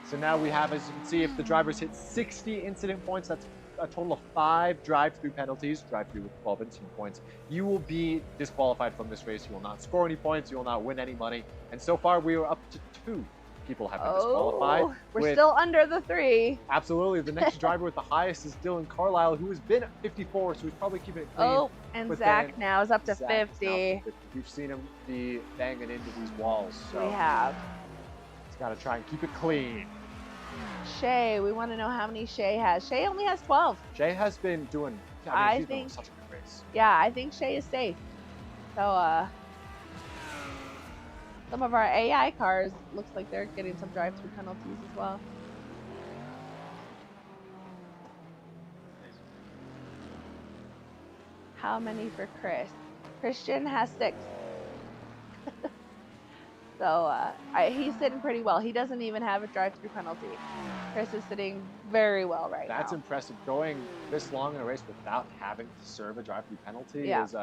So now we have, as you can see, if the drivers hit 60 incident points, that's a total of 5 drive-through penalties, drive-through with 12 incident points, you will be disqualified from this race. You will not score any points. You will not win any money. And so far, we are up to 2 people have been disqualified. We're still under the 3. Absolutely. The next driver with the highest is Dylan Carlisle, who has been at 54, so he's probably keeping it clean. Oh, and Zach now is up to Zach 50. We've seen him be banging into these walls. So We have. he's got to try and keep it clean. Shay, we want to know how many Shay has. Shay only has 12. Shay has been doing, he's doing such a good race. Yeah, I think Shay is safe. So, some of our AI cars looks like they're getting some drive-through penalties as well. How many for Chris? Christian has 6. So he's sitting pretty well. He doesn't even have a drive-through penalty. Chris is sitting very well right now. That's impressive. Going this long in a race without having to serve a drive-through penalty is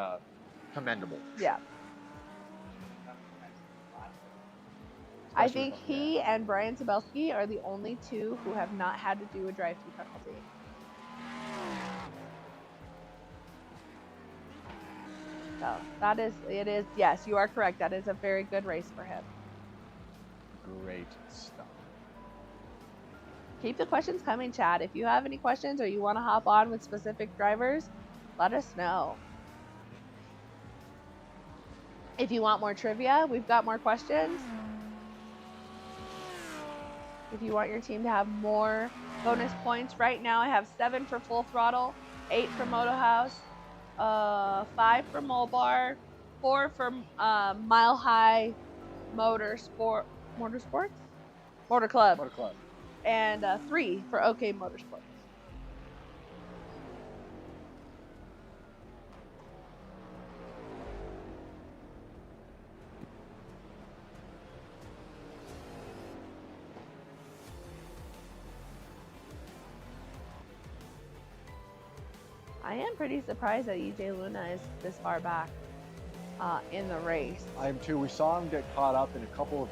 commendable. Yeah. I think he and Brian Sabelski are the only 2 who have not had to do a drive-through penalty. So it is, yes, you are correct. That is a very good race for him. Great stuff. Keep the questions coming, Chad. If you have any questions or you want to hop on with specific drivers, let us know. If you want more trivia, we've got more questions. If you want your team to have more bonus points, right now I have 7 for Full Throttle, 8 for Moto House, 5 for Molbar, 4 for Mile High Motor Club, and 3 for OK Motorsports. I am pretty surprised that EJ Luna is this far back in the race. I am too. We saw him get caught up in a couple of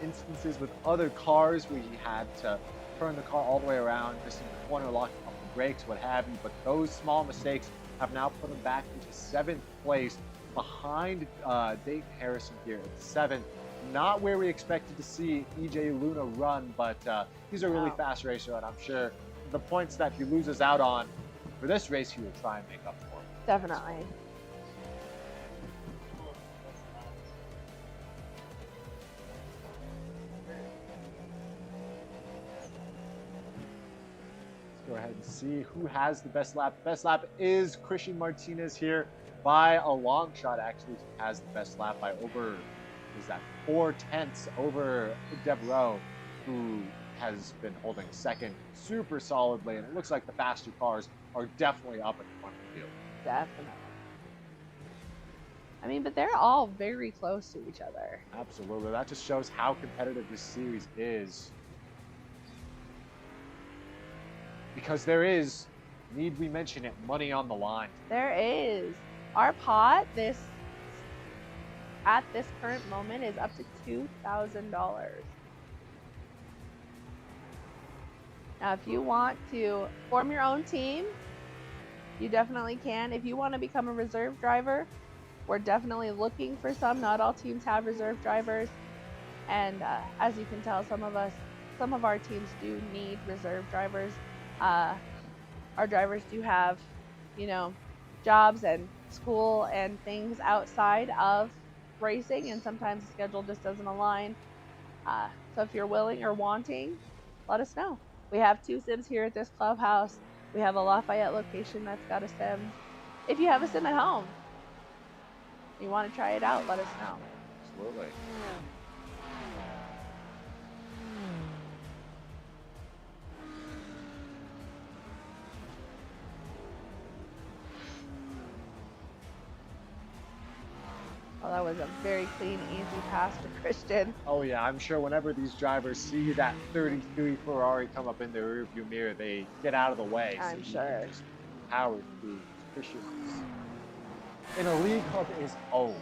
instances with other cars where he had to turn the car all the way around, missing the corner, locking up the brakes, what have you. But those small mistakes have now put him back into 7th place behind Dayton Harrison here at 7th. Not where we expected to see EJ Luna run, but he's a really fast racer, and I'm sure the points that he loses out on for this race, he will try and make up for. Definitely. Let's go ahead and see who has the best lap. The best lap is Christian Martinez here by a long shot. Actually, he has the best lap by over, 4/10 over Devereaux, who has been holding 2nd super solidly, and it looks like the faster cars are definitely up in the front of the field. Definitely. I mean, but they're all very close to each other. Absolutely. That just shows how competitive this series is. Because there is, need we mention it, money on the line. There is. Our pot at this current moment is up to $2,000. Now, if you want to form your own team, you definitely can. If you want to become a reserve driver, we're definitely looking for some. Not all teams have reserve drivers. And as you can tell, some of our teams do need reserve drivers. Our drivers do have, jobs and school and things outside of racing, and sometimes the schedule just doesn't align. So if you're willing or wanting, let us know. We have 2 sims here at this clubhouse. We have a Lafayette location that's got a sim. If you have a sim at home, you want to try it out, let us know. Absolutely. Well, that was a very clean, easy pass to Christian. Oh yeah, I'm sure whenever these drivers see that 33 Ferrari come up in their rearview mirror, they get out of the way. I'm so sure. Just power through Christian in a league called his own.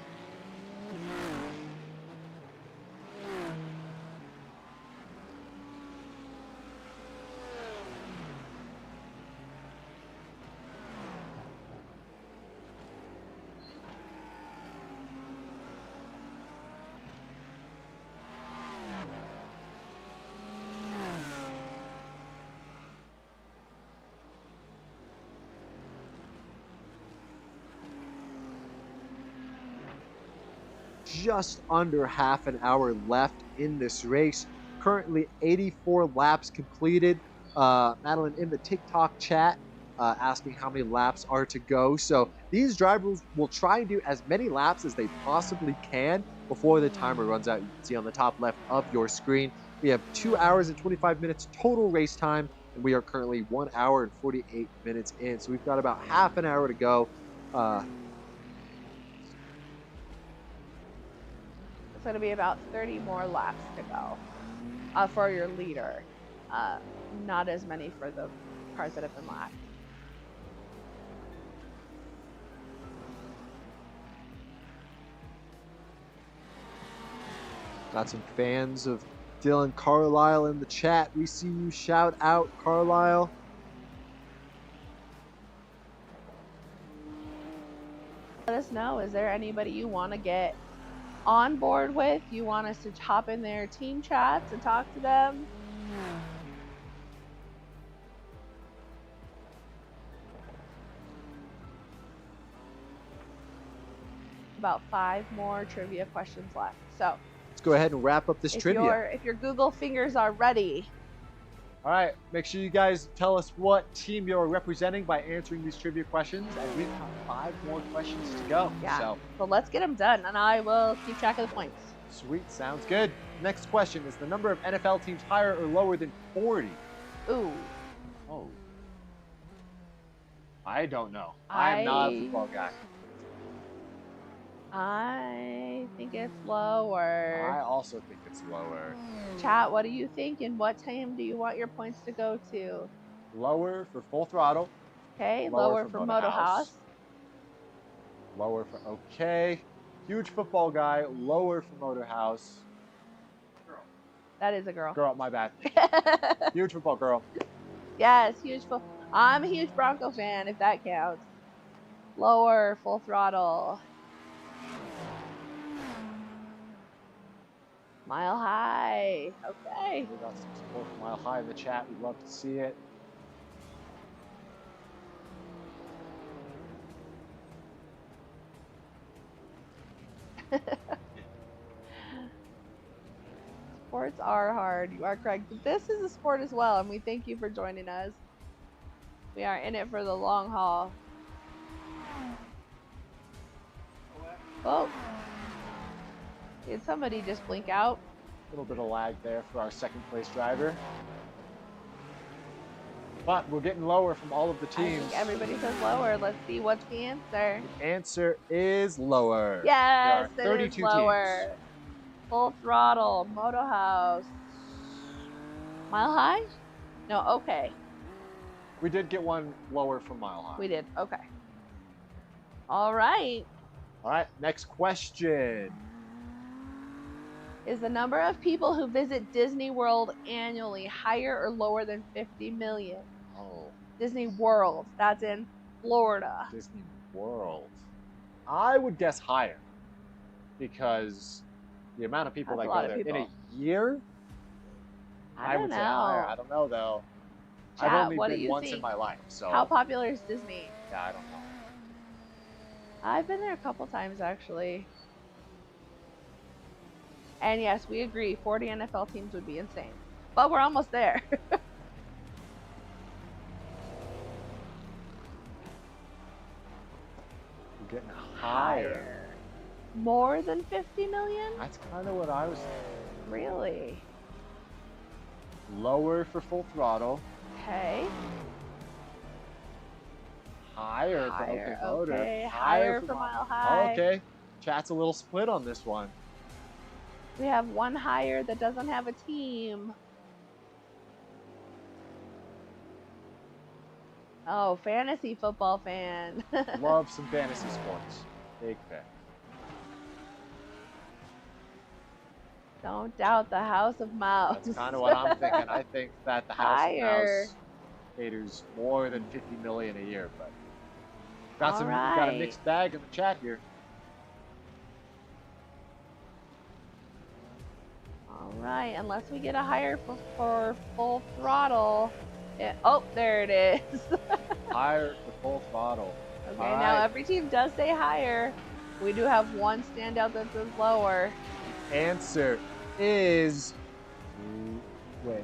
Just under half an hour left in this race. Currently 84 laps completed. Madeline in the TikTok chat asking how many laps are to go. So these drivers will try and do as many laps as they possibly can before the timer runs out. You can see on the top left of your screen, we have 2 hours and 25 minutes total race time, and we are currently 1 hour and 48 minutes in. So we've got about half an hour to go. It's going to be about 30 more laps to go for your leader. Not as many for the cars that have been lapped. Got some fans of Dylan Carlisle in the chat. We see you. Shout out, Carlisle. Let us know, is there anybody you want to get on board with? You want us to hop in their team chats and talk to them? About 5 more trivia questions left. So let's go ahead and wrap up this trivia. If your Google fingers are ready. All right, make sure you guys tell us what team you're representing by answering these trivia questions, and we've got 5 more questions to go. Yeah. So let's get them done, and I will keep track of the points. Sweet, sounds good. Next question is the number of NFL teams higher or lower than 40? Ooh. Oh. I don't know. I'm not a football guy. I think it's lower. I also think it's lower. Chat, what do you think, and what team do you want your points to go to? Lower for Full Throttle. Okay, lower for Moto House. Lower for, okay. Huge football guy, lower for Motor House. Girl. That is a girl. Girl, my bad. Huge football girl. Yes, huge I'm a huge Bronco fan, if that counts. Lower, Full Throttle. Mile High. Okay. We got some support from Mile High in the chat. We'd love to see it. Sports are hard. You are correct. But this is a sport as well, and we thank you for joining us. We are in it for the long haul. Oh. Did somebody just blink out? A little bit of lag there for our second place driver. But we're getting lower from all of the teams. I think everybody says lower. Let's see what's the answer. The answer is lower. Yes, there are 32 it is lower. teams. Full Throttle, Moto House, Mile High? No, okay. We did get one lower from Mile High. We did, okay. All right. All right, next question. Is the number of people who visit Disney World annually higher or lower than 50 million? Oh. Disney World, that's in Florida. Disney World. I would guess higher because the amount of people That's that a lot go of there in people. a year, I would don't say higher. know. I don't know though. Chat, I've only what do been you once think? in my life, so How popular is Disney? yeah, I don't know. I've been there a couple times actually. And yes, we agree, 40 NFL teams would be insane. But we're almost there. We're getting higher. More than 50 million? That's kind of what I was thinking. Really? Lower for Full Throttle. Okay. Higher for Open Motor. Okay. Higher for Mile High. Okay. Chat's a little split on this one. We have one higher that doesn't have a team. Oh, fantasy football fan. Love some fantasy sports. Big fan. Don't doubt the House of Mouse. That's kind of what I'm thinking. I think that the House Higher. of Mouse caters more than 50 million a year, but got All some got a right. mixed bag in the chat here. All right, unless we get a higher for full throttle. Oh, there it is. Higher for full throttle. Okay, All now right. every team does say higher. We do have one standout that says lower. Answer is wait.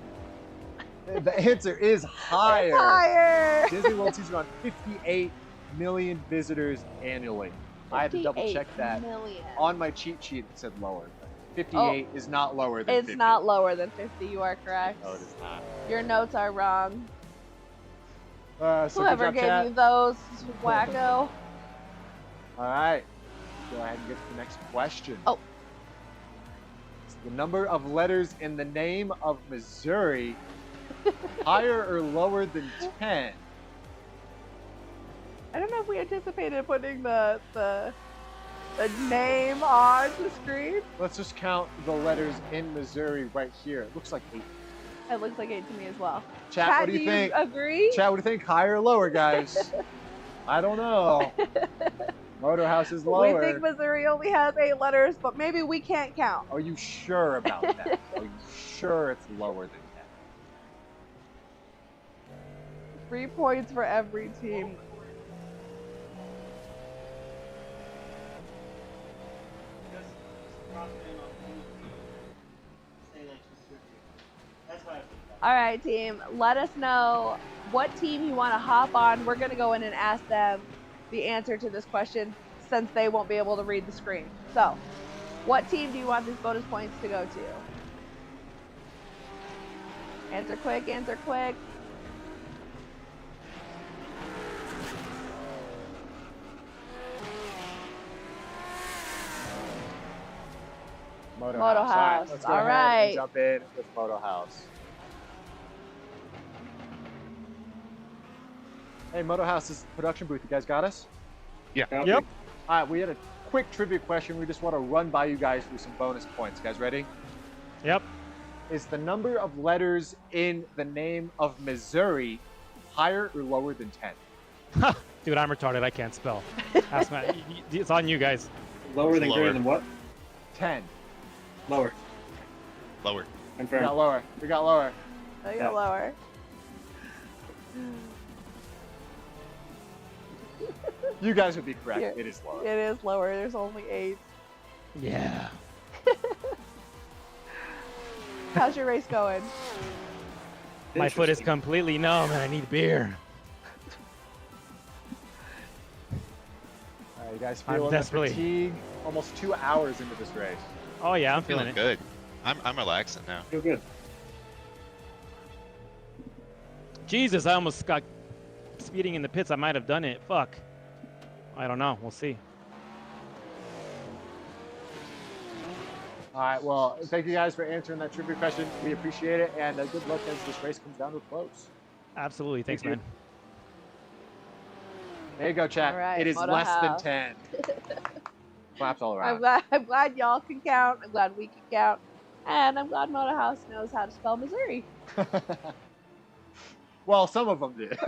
The answer is higher. It's higher. Disney World sees around 58 million visitors annually. I had to double check 58 that. million. On my cheat sheet, it said lower. But 58 is not lower than 50. It's not lower than 50. You are correct. No, it is not. Your notes are wrong. So Whoever good job, gave chat. you those, wacko. All right. Go ahead and get to the next question. Oh. It's the number of letters in the name of Missouri higher or lower than 10? I don't know if we anticipated putting the name on the screen. Let's just count the letters in Missouri right here. It looks like 8. It looks like 8 to me as well. Chat, what do you think? Agree? Chat, what do you think? Higher or lower, guys? I don't know. Motor House is lower. We think Missouri only has 8 letters, but maybe we can't count. Are you sure about that? Are you sure it's lower than 3 points for every team. All right, team. Let us know what team you want to hop on. We're going to go in and ask them the answer to this question since they won't be able to read the screen. So, what team do you want these bonus points to go to? Answer quick, answer quick. Moto Moto House. House. Let's go All ahead right. and jump in with Moto House. Hey, Moto House's production booth. You guys got us? Yep. All right, we had a quick trivia question. We just want to run by you guys for some bonus points. You guys ready? Yep. Is the number of letters in the name of Missouri higher or lower than 10? Dude, I'm retarded. I can't spell. Ask my, it's on you guys. Lower than Lower. greater than what? 10. Lower. Lower. We Confirm. got lower. We got lower. I Yeah. got lower. You guys would be correct. Here. It is lower. It is lower. There's only 8. Yeah. How's your race going? My foot is Interesting. completely numb and I need beer. All right, you guys I'm feeling the desperately- fatigue? Almost 2 hours into this race. Oh yeah, I'm feeling Feeling it. good. I'm relaxing now. Feel good. Jesus, I almost got speeding in the pits. I might have done it. Fuck. I don't know. We'll see. All right, well, thank you guys for answering that trivia question. We appreciate it, and good luck as this race comes down to a close. Absolutely. Thanks, Thank you. man. There you go, chat. All right, it is Moto less House. than 10. Claps all around. I'm glad y'all can count. I'm glad we can count. And I'm glad Moto House knows how to spell Missouri. Well, some of them did.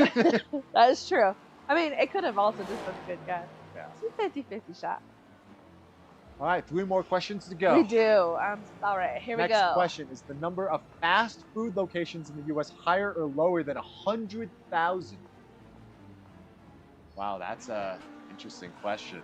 That is true. I mean, it could have also just been a good guess. Yeah. It's a 50-50 shot. All right, 3 more questions to go. We do. All right, here we Next go. question is the number of fast food locations in the U.S. higher or lower than 100,000? Wow, that's a interesting question.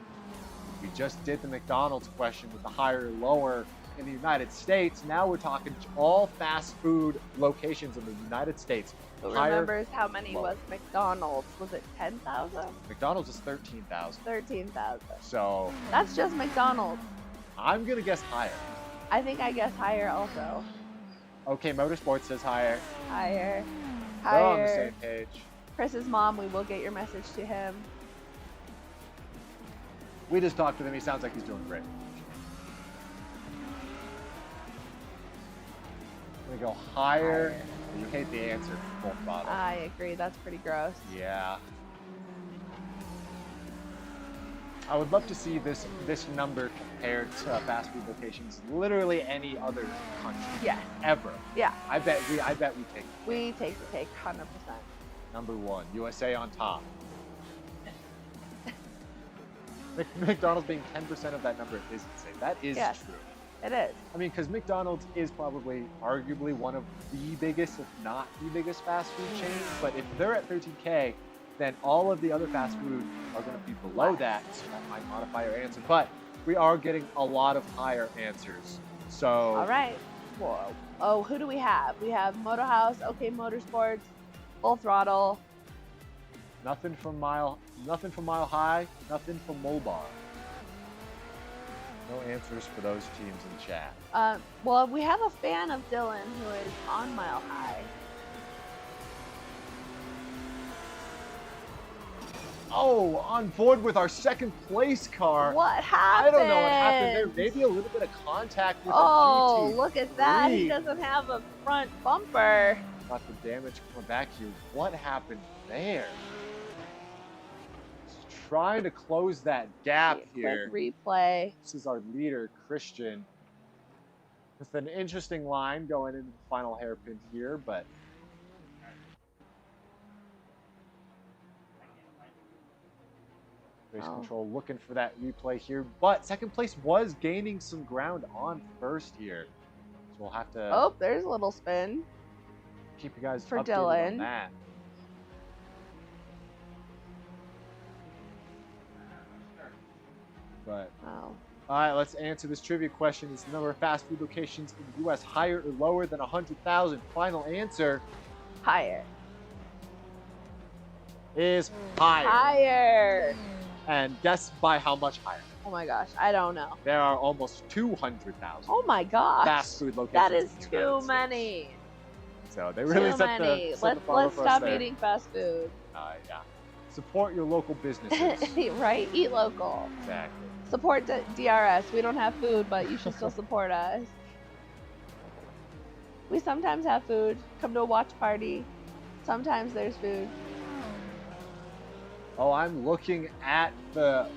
We just did the McDonald's question with the higher or lower in the United States. Now we're talking all fast food locations in the United States. Who Higher, remembers how many lower. was McDonald's? Was it 10,000? McDonald's is 13,000. 13,000. So That's just McDonald's. I'm going to guess higher. I think I guess higher also. Okay, Motorsports says higher. Higher. We're on the Higher. same page. Chris's mom, we will get your message to him. We just talked to him. He sounds like he's doing great. I'm going to go higher. You hate the answer. Full throttle. I agree. That's pretty gross. Yeah. I would love to see this number compared to fast food locations literally any other country. Yes. Ever. Yeah. I bet we take. We take the cake, 100%. Number 1, USA on top. McDonald's being 10% of that number is insane. That is true. It is. I mean, because McDonald's is probably arguably one of the biggest, if not the biggest fast food chain. But if they're at 13K, then all of the other fast food are going to be below that. So that might modify your answer. But we are getting a lot of higher answers. So. All right. Whoa. Oh, who do we have? We have Moto House, OK Motorsports, Full Throttle. Nothing from Mile High. Nothing from Mobar. No answers for those teams in chat. Well, we have a fan of Dylan who is on Mile High. Oh, on board with our second place car. What happened? I don't know what happened there. Maybe a little bit of contact with Oh, a GT3. look at that. He doesn't have a front bumper. Got the damage coming back here. What happened there? Just trying to close that gap here. Quick replay. This is our leader, Christian. With an interesting line going into the final hairpin here, but race control looking for that replay here, but second place was gaining some ground on first here. So we'll have to Oh, there's a little spin. Keep you guys for updated Dylan on that. But all right, let's answer this trivia question. Is the number of fast food locations in the U.S. higher or lower than 100,000? Final answer higher. Is higher. Higher. And guess by how much higher? Oh my gosh, I don't know. There are almost 200,000. Oh my gosh. Fast food locations. That is too many. So they really set the Let's stop eating fast food. Yeah. Support your local businesses. Right? Eat local. Exactly. Support DRS. We don't have food, but you should still support us. We sometimes have food. Come to a watch party. Sometimes there's food. Oh, I'm looking at the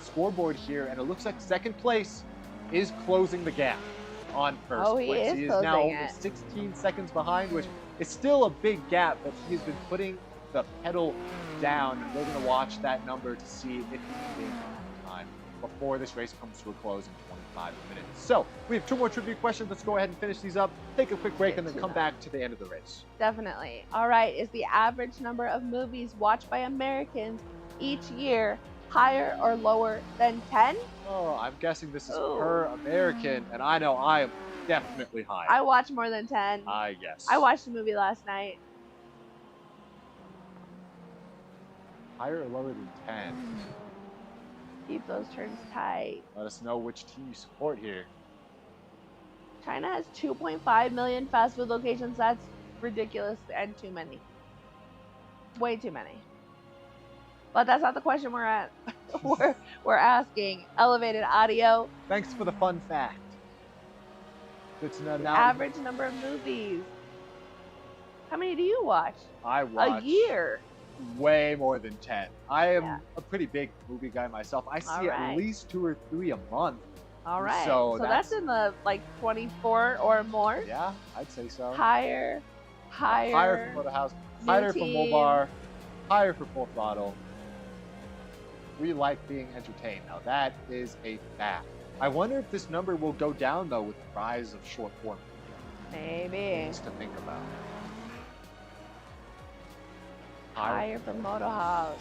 scoreboard here, and it looks like second place is closing the gap on first place. He is now only 16 seconds behind, which is still a big gap, but he's been putting the pedal down, and we're going to watch that number to see if he can gain time before this race comes to a close in 25 minutes. So we have 2 more trivia questions. Let's go ahead and finish these up, take a quick break, and then come back to the end of the race. Definitely. All right. Is the average number of movies watched by Americans each year higher or lower than 10? Oh, I'm guessing this is per American, and I know I am definitely higher. I watch more than 10. I guess. I watched a movie last night. Higher or lower than 10? Keep those turns tight. Let us know which team you support here. China has 2.5 million fast food locations. That's ridiculous and too many. Way too many. But that's not the question we're at. we're asking. Elevated audio. Thanks for the fun fact. Good to know now. Average number of movies. How many do you watch? I watch a year. Way more than 10. I am a pretty big movie guy myself. I see at least 2 or 3 a month. All right. So that's in the 24 or more. Yeah, I'd say so. Higher. Higher for Moto House. Higher for Mobar. Higher for Full Throttle. We like being entertained. Now that is a fact. I wonder if this number will go down though with the rise of short form. Maybe. Things to think about. Higher for Moto House.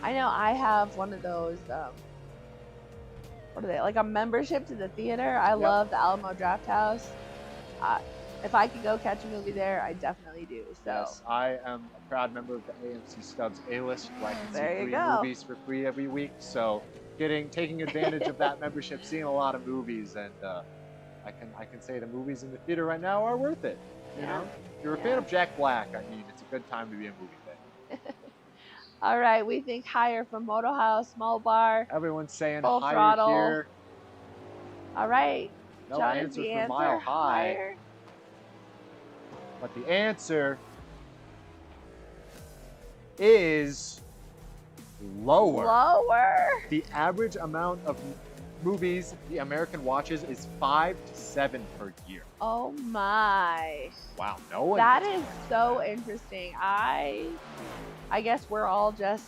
I know I have one of those, what are they, like a membership to the theater. I love the Alamo Draft House. If I could go catch a movie there, I definitely do. So yes, I am a proud member of the AMC Stubs A-List, where I can there see 3 movies for free every week. So taking advantage of that membership, seeing a lot of movies, and I can say the movies in the theater right now are worth it. You know, if you're a fan of Jack Black, I mean, it's a good time to be a movie fan. All right, we think higher for Moto House, Small Bar. Everyone's saying Full higher Throttle. here. All right. No John, answer is the for answer Mile High. Higher? But the answer is Lower. Lower? The average amount of movies the American watches is 5 to 7 per year. Oh my. Wow, no one. That gets is so interesting. I guess we're all just,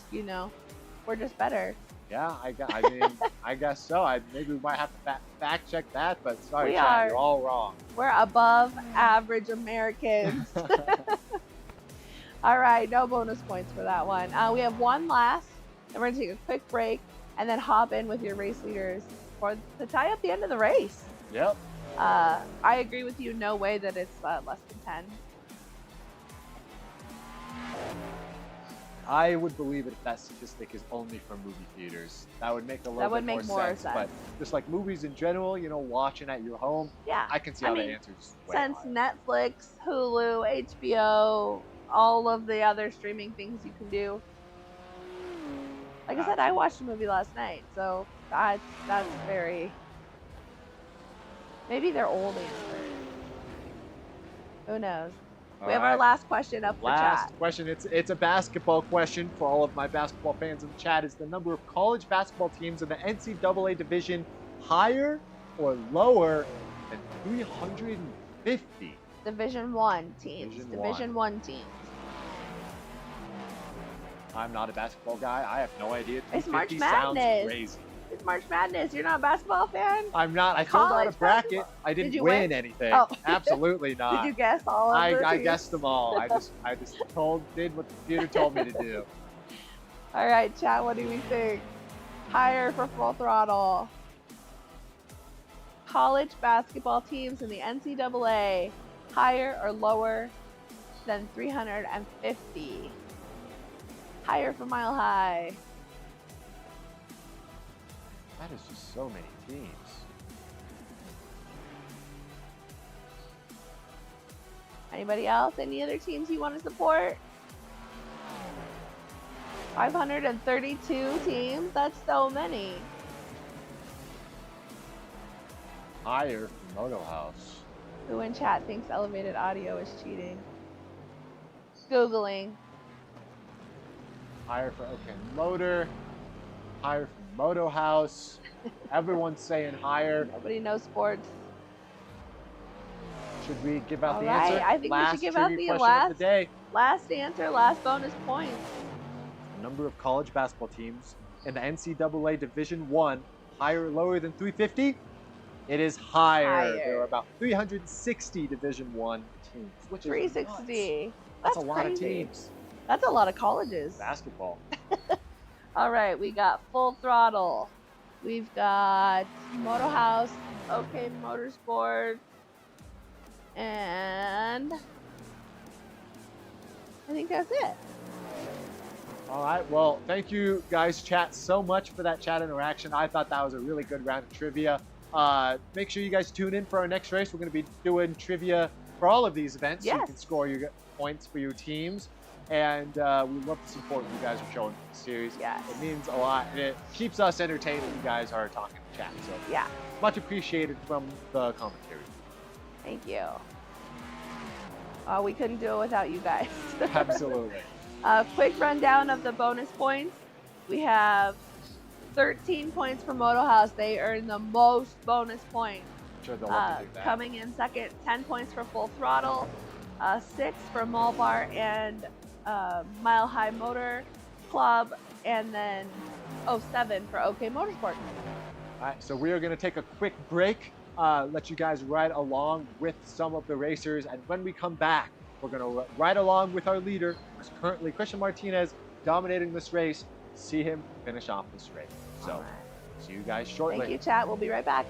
we're just better. Yeah, I mean, I guess so. Maybe we might have to fact check that, but sorry, We Chad, are. you're all wrong. We're above average Americans. All right, no bonus points for that one. We have one last, and we're gonna take a quick break and then hop in with your race leaders to tie up the end of the race. Yep. I agree with you. No way that it's less than 10. I would believe it if that statistic is only for movie theaters. That would make a little bit more sense. But just like movies in general, watching at your home, Yeah, I can see how the answer's way since higher. Netflix, Hulu, HBO, all of the other streaming things you can do. Like I said, I watched a movie last night, so that's very. Maybe they're old answers. Who knows? We have our last question up for chat. Last question. It's a basketball question for all of my basketball fans in the chat. Is the number of college basketball teams in the NCAA division higher or lower than 350? Division 1 teams. Division 1 teams. I'm not a basketball guy. I have no idea. It's March 350 Madness. sounds crazy. It's March Madness. You're not a basketball fan? I'm not. I filled out a bracket. Basketball. I didn't Did you win win? anything. Oh. Absolutely not. Did you guess all of the I teams? guessed them all. I just did what the computer told me to do. All right, chat. What do we think? Higher for Full Throttle. College basketball teams in the NCAA higher or lower than 350? Higher for Mile High. That is just so many teams. Anybody else? Any other teams you want to support? 532 teams? That's so many. Higher for Moto House. Who in chat thinks elevated audio is cheating? Googling. Higher for OK Motor. Higher for Moto House. Everyone's saying higher. Nobody knows sports. Should we give out All the right, answer? I think we should give out the question of the day. last answer, last bonus points. The number of college basketball teams in the NCAA Division I higher or lower than 350? It is higher. There are about 360 Division I teams, which is 360. nuts. That's a lot of crazy. teams. That's a lot of colleges. Basketball. All right, we got Full Throttle. We've got Moto House, OK Motorsport, and I think that's it. All right. Well, thank you guys, chat, so much for that chat interaction. I thought that was a really good round of trivia. Make sure you guys tune in for our next race. We're going to be doing trivia for all of these events, so you can score your points for your teams. And we love the support you guys are showing for the series. Yes. It means a lot, and it keeps us entertained when you guys are talking in chat. So yeah, much appreciated from the commentary. Thank you. We couldn't do it without you guys. Absolutely. Quick rundown of the bonus points. We have 13 points for Moto House. They earn the most bonus points. Sure, they'll love to do that. Coming in second, 10 points for Full Throttle, 6 for Malbar and Mile High Motor Club, and then 7 for OK Motorsport. All right, so we are going to take a quick break, let you guys ride along with some of the racers, and when we come back, we're going to ride along with our leader, who's currently Christian Martinez, dominating this race. See him finish off this race. So, see you guys shortly. Thank you, chat. We'll be right back.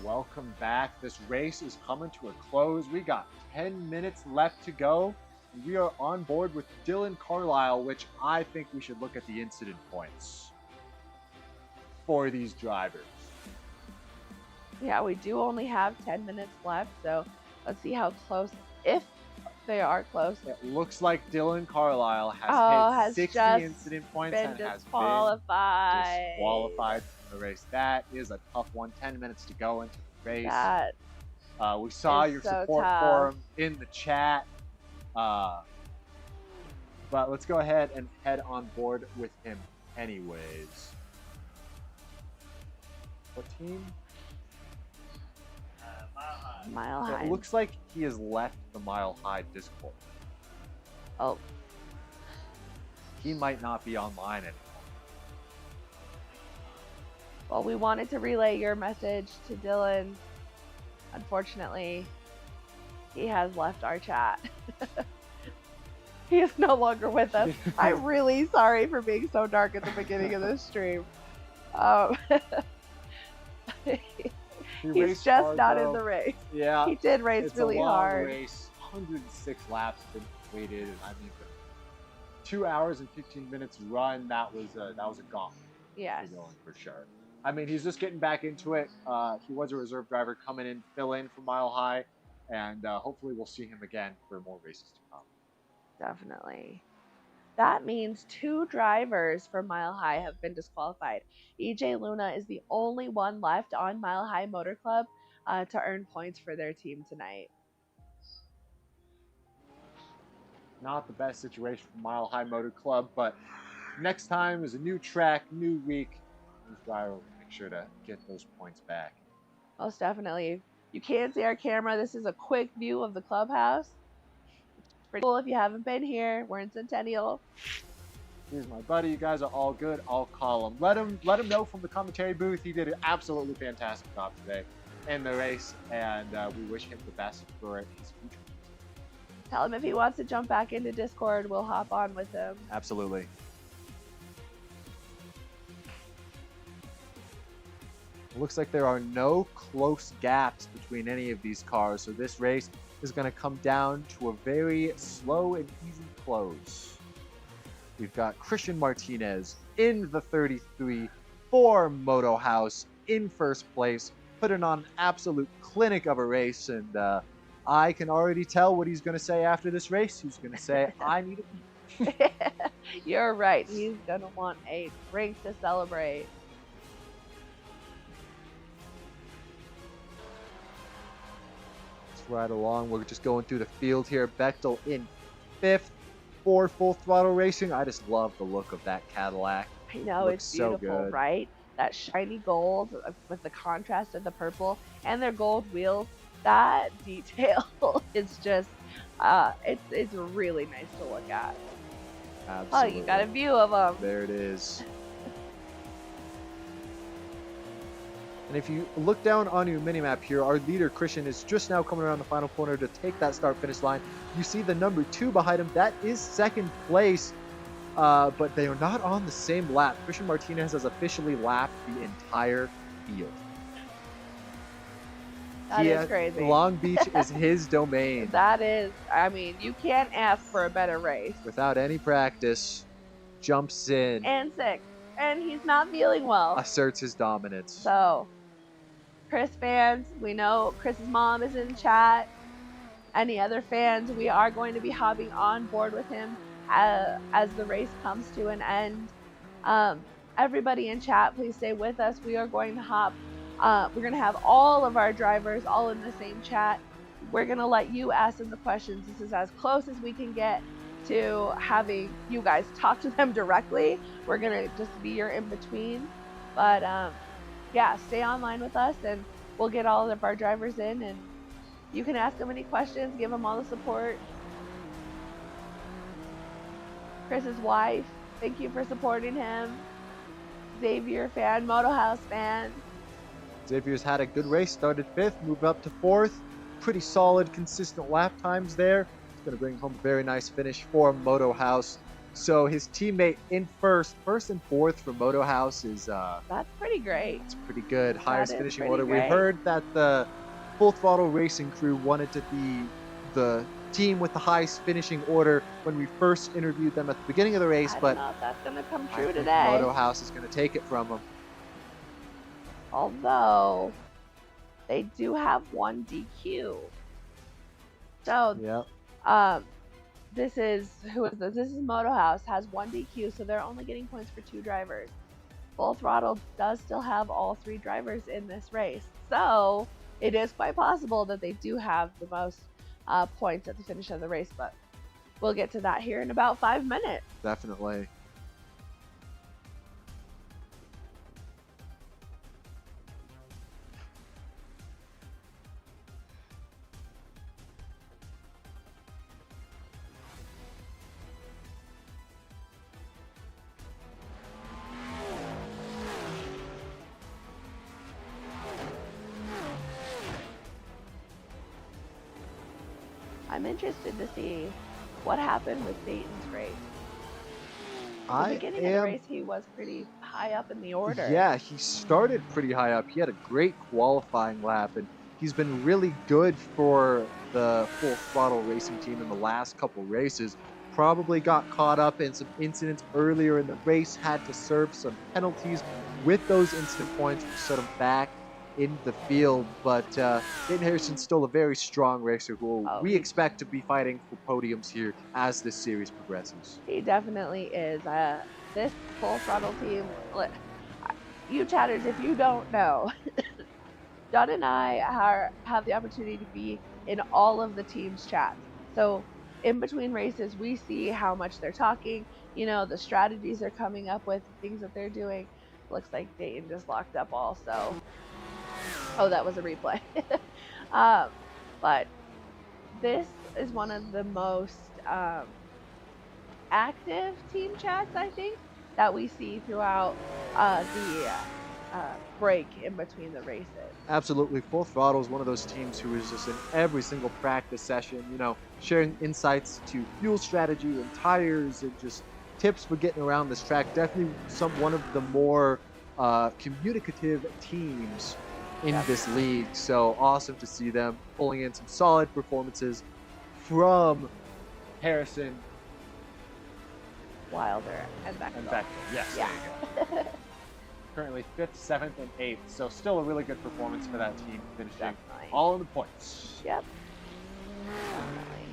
Welcome back. This race is coming to a close. We got 10 minutes left to go. We are on board with Dylan Carlisle, which I think we should look at the incident points for these drivers. Yeah, we do only have 10 minutes left, so let's see how close, if they are close. It looks like Dylan Carlisle has hit 60 just incident points been and has been disqualified from the race. That is a tough one. 10 minutes to go into the race. That we saw is your so support tough. for him in the chat. But let's go ahead and head on board with him anyways. What team? Mile High. Mile High. It looks like he has left the Mile High Discord. Oh, He might not be online anymore. well, we wanted to relay your message to Dylan. Unfortunately, he has left our chat. He is no longer with us. I'm really sorry for being so dark at the beginning of this stream. He's just hard, not though. in the race. Yeah, He did race it's really a long hard. race. 106 laps been completed, and I mean, the 2 hours and 15 minutes run. That was a gauntlet. Yes. For Dylan, for sure. I mean, he's just getting back into it. He was a reserve driver coming in, fill in for Mile High, and hopefully we'll see him again for more races to come. Definitely. That means 2 drivers from Mile High have been disqualified. EJ Luna is the only one left on Mile High Motor Club to earn points for their team tonight. Not the best situation for Mile High Motor Club, but next time is a new track, new week. This driver will make sure to get those points back. Most definitely. You can't see our camera. This is a quick view of the clubhouse. Pretty cool if you haven't been here. We're in Centennial. Here's my buddy. You guys are all good. I'll call him. Let him know from the commentary booth. He did an absolutely fantastic job today in the race, and we wish him the best for his future. Tell him if he wants to jump back into Discord, we'll hop on with him. Absolutely. It looks like there are no close gaps between any of these cars, so this race is going to come down to a very slow and easy close. We've got Christian Martinez in the 33 for Moto House in first place, putting on an absolute clinic of a race, and I can already tell what he's going to say after this race. He's going to say, I need a beat. You're right. He's going to want a drink to celebrate. Right along, we're just going through the field here. Bechtel in 5th for Full Throttle Racing. I just love the look of that Cadillac. I know, Looks it's beautiful, so good. right? That shiny gold with the contrast of the purple and their gold wheels. That detail is just, it's really nice to look at. Absolutely. Oh, you got a view of them. There it is. And if you look down on your minimap here, our leader, Christian, is just now coming around the final corner to take that start-finish line. You see the number 2 behind him. That is second place, but they are not on the same lap. Christian Martinez has officially lapped the entire field. That is crazy. Long Beach is his domain. That is, I mean, you can't ask for a better race. Without any practice, jumps in, And sick. And he's not feeling well. asserts his dominance. So, Chris fans, we know Chris's mom is in chat. Any other fans, we are going to be hopping on board with him as the race comes to an end. Everybody in chat, please stay with us. We are going to hop. We're going to have all of our drivers all in the same chat. We're going to let you ask them the questions. This is as close as we can get to having you guys talk to them directly. We're going to just be your in-between. But yeah, stay online with us and we'll get all of our drivers in and you can ask them any questions, give them all the support. Chris's wife, thank you for supporting him. Xavier fan, Moto House fan. Xavier's had a good race, started 5th, moved up to 4th. Pretty solid, consistent lap times there. It's going to bring home a very nice finish for Moto House. So his teammate in first and fourth for Moto House is That's pretty great. it's pretty good. Highest is finishing pretty order. We great. heard that the Full Throttle Racing crew wanted to be the team with the highest finishing order when we first interviewed them at the beginning of the race, I but don't know if that's gonna come I true think today. Moto House is going to take it from them. Although they do have one DQ. So Yep. this is who is this? This is Moto House has one DQ, so they're only getting points for 2 drivers. Full Throttle does still have all 3 drivers in this race, so it is quite possible that they do have the most points at the finish of the race. But we'll get to that here in about 5 minutes. Definitely. I'm interested to see what happened with Dayton's race. At the beginning of the race, he was pretty high up in the order. Yeah, he started pretty high up. He had a great qualifying lap, and he's been really good for the Full Throttle Racing team in the last couple races. Probably got caught up in some incidents earlier in the race, had to serve some penalties with those incident points, which set him back in the field. But Dayton Harrison's still a very strong racer who we expect to be fighting for podiums here as this series progresses. He definitely is. This Full Throttle team, you chatters, if you don't know, John and I have the opportunity to be in all of the team's chats. So in between races, we see how much they're talking, you know, the strategies they're coming up with, things that they're doing. Looks like Dayton just locked up also. Oh, that was a replay. But this is one of the most active team chats, I think, that we see throughout the break in between the races. Absolutely. Full Throttle is one of those teams who is just in every single practice session, you know, sharing insights to fuel strategy and tires and just tips for getting around this track. Definitely one of the more communicative teams in this league. So awesome to see them pulling in some solid performances from Harrison, Wilder, and Bechtel. Yes, Yeah. there you go. Currently 5th, 7th, and 8th. So still a really good performance for that team, finishing Definitely. all in the points. Yep. Definitely.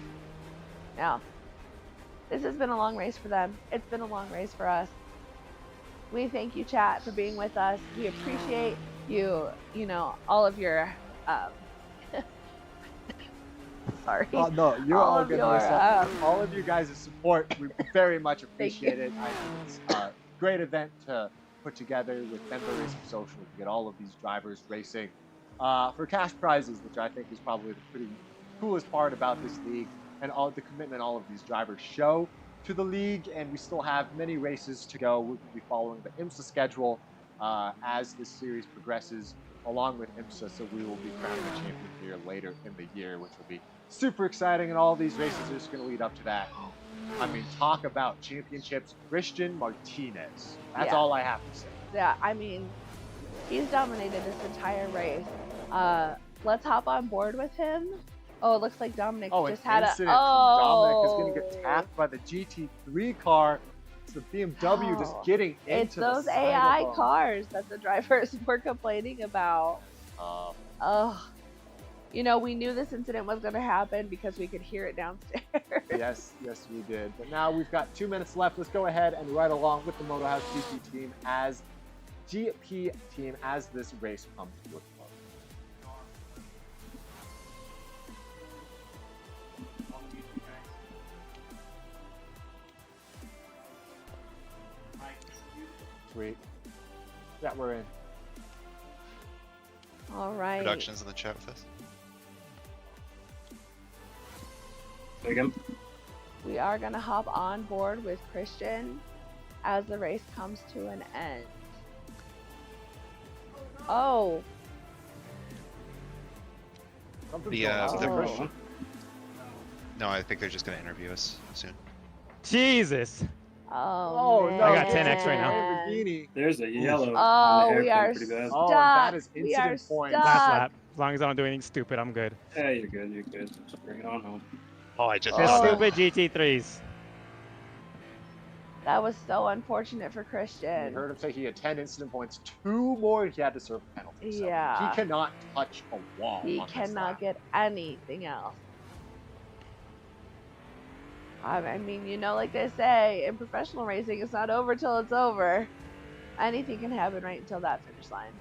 Now, this has been a long race for them. It's been a long race for us. We thank you, chat, for being with us. We appreciate you know, all of your sorry. Oh, no, you're all good. All of you guys' support, we very much appreciate it. I think it's a great event to put together with Denver Racing Social to get all of these drivers racing for cash prizes, which I think is probably the pretty coolest part about this league and all the commitment all of these drivers show to the league. And we still have many races to go. We'll be following the IMSA schedule as this series progresses along with IMSA, so we will be crowning a champion here later in the year, which will be super exciting, and all these races are just going to lead up to that. I mean, talk about championships. Christian Martinez. That's all I have to say. Yeah, I mean, he's dominated this entire race. Let's hop on board with him. Oh, it looks like Dominic just had incident from Dominic is going to get tapped by the GT3 car. It's the BMW just getting into It's those the AI cars that the drivers were complaining about. You know, we knew this incident was going to happen because we could hear it downstairs. Yes, we did. But now we've got 2 minutes left. Let's go ahead and ride along with the Moto House GP team as this race comes to a close. Sweet. Yeah, we're in. All right. Productions in the chat with us. Again. We are going to hop on board with Christian as the race comes to an end. Oh. No, I think they're just going to interview us soon. Jesus. Oh, no, man. I got 10x right now. Lamborghini. There's a yellow Oh, on the we hairpin are pretty bad. stuck. Oh, and that is We are incident point. stuck. Last lap. As long as I don't do anything stupid, I'm good. Yeah, you're good. You're good. Just bring it on home. Oh, I just Oh. saw that. Stupid GT3s. That was so unfortunate for You Christian. heard him say he had 10 incident points. 2 more he had to serve a penalty. So Yeah. he cannot touch a wall. He on this cannot lap. get anything else. I mean, you know, like they say, in professional racing, it's not over till it's over. Anything can happen right until that finish line.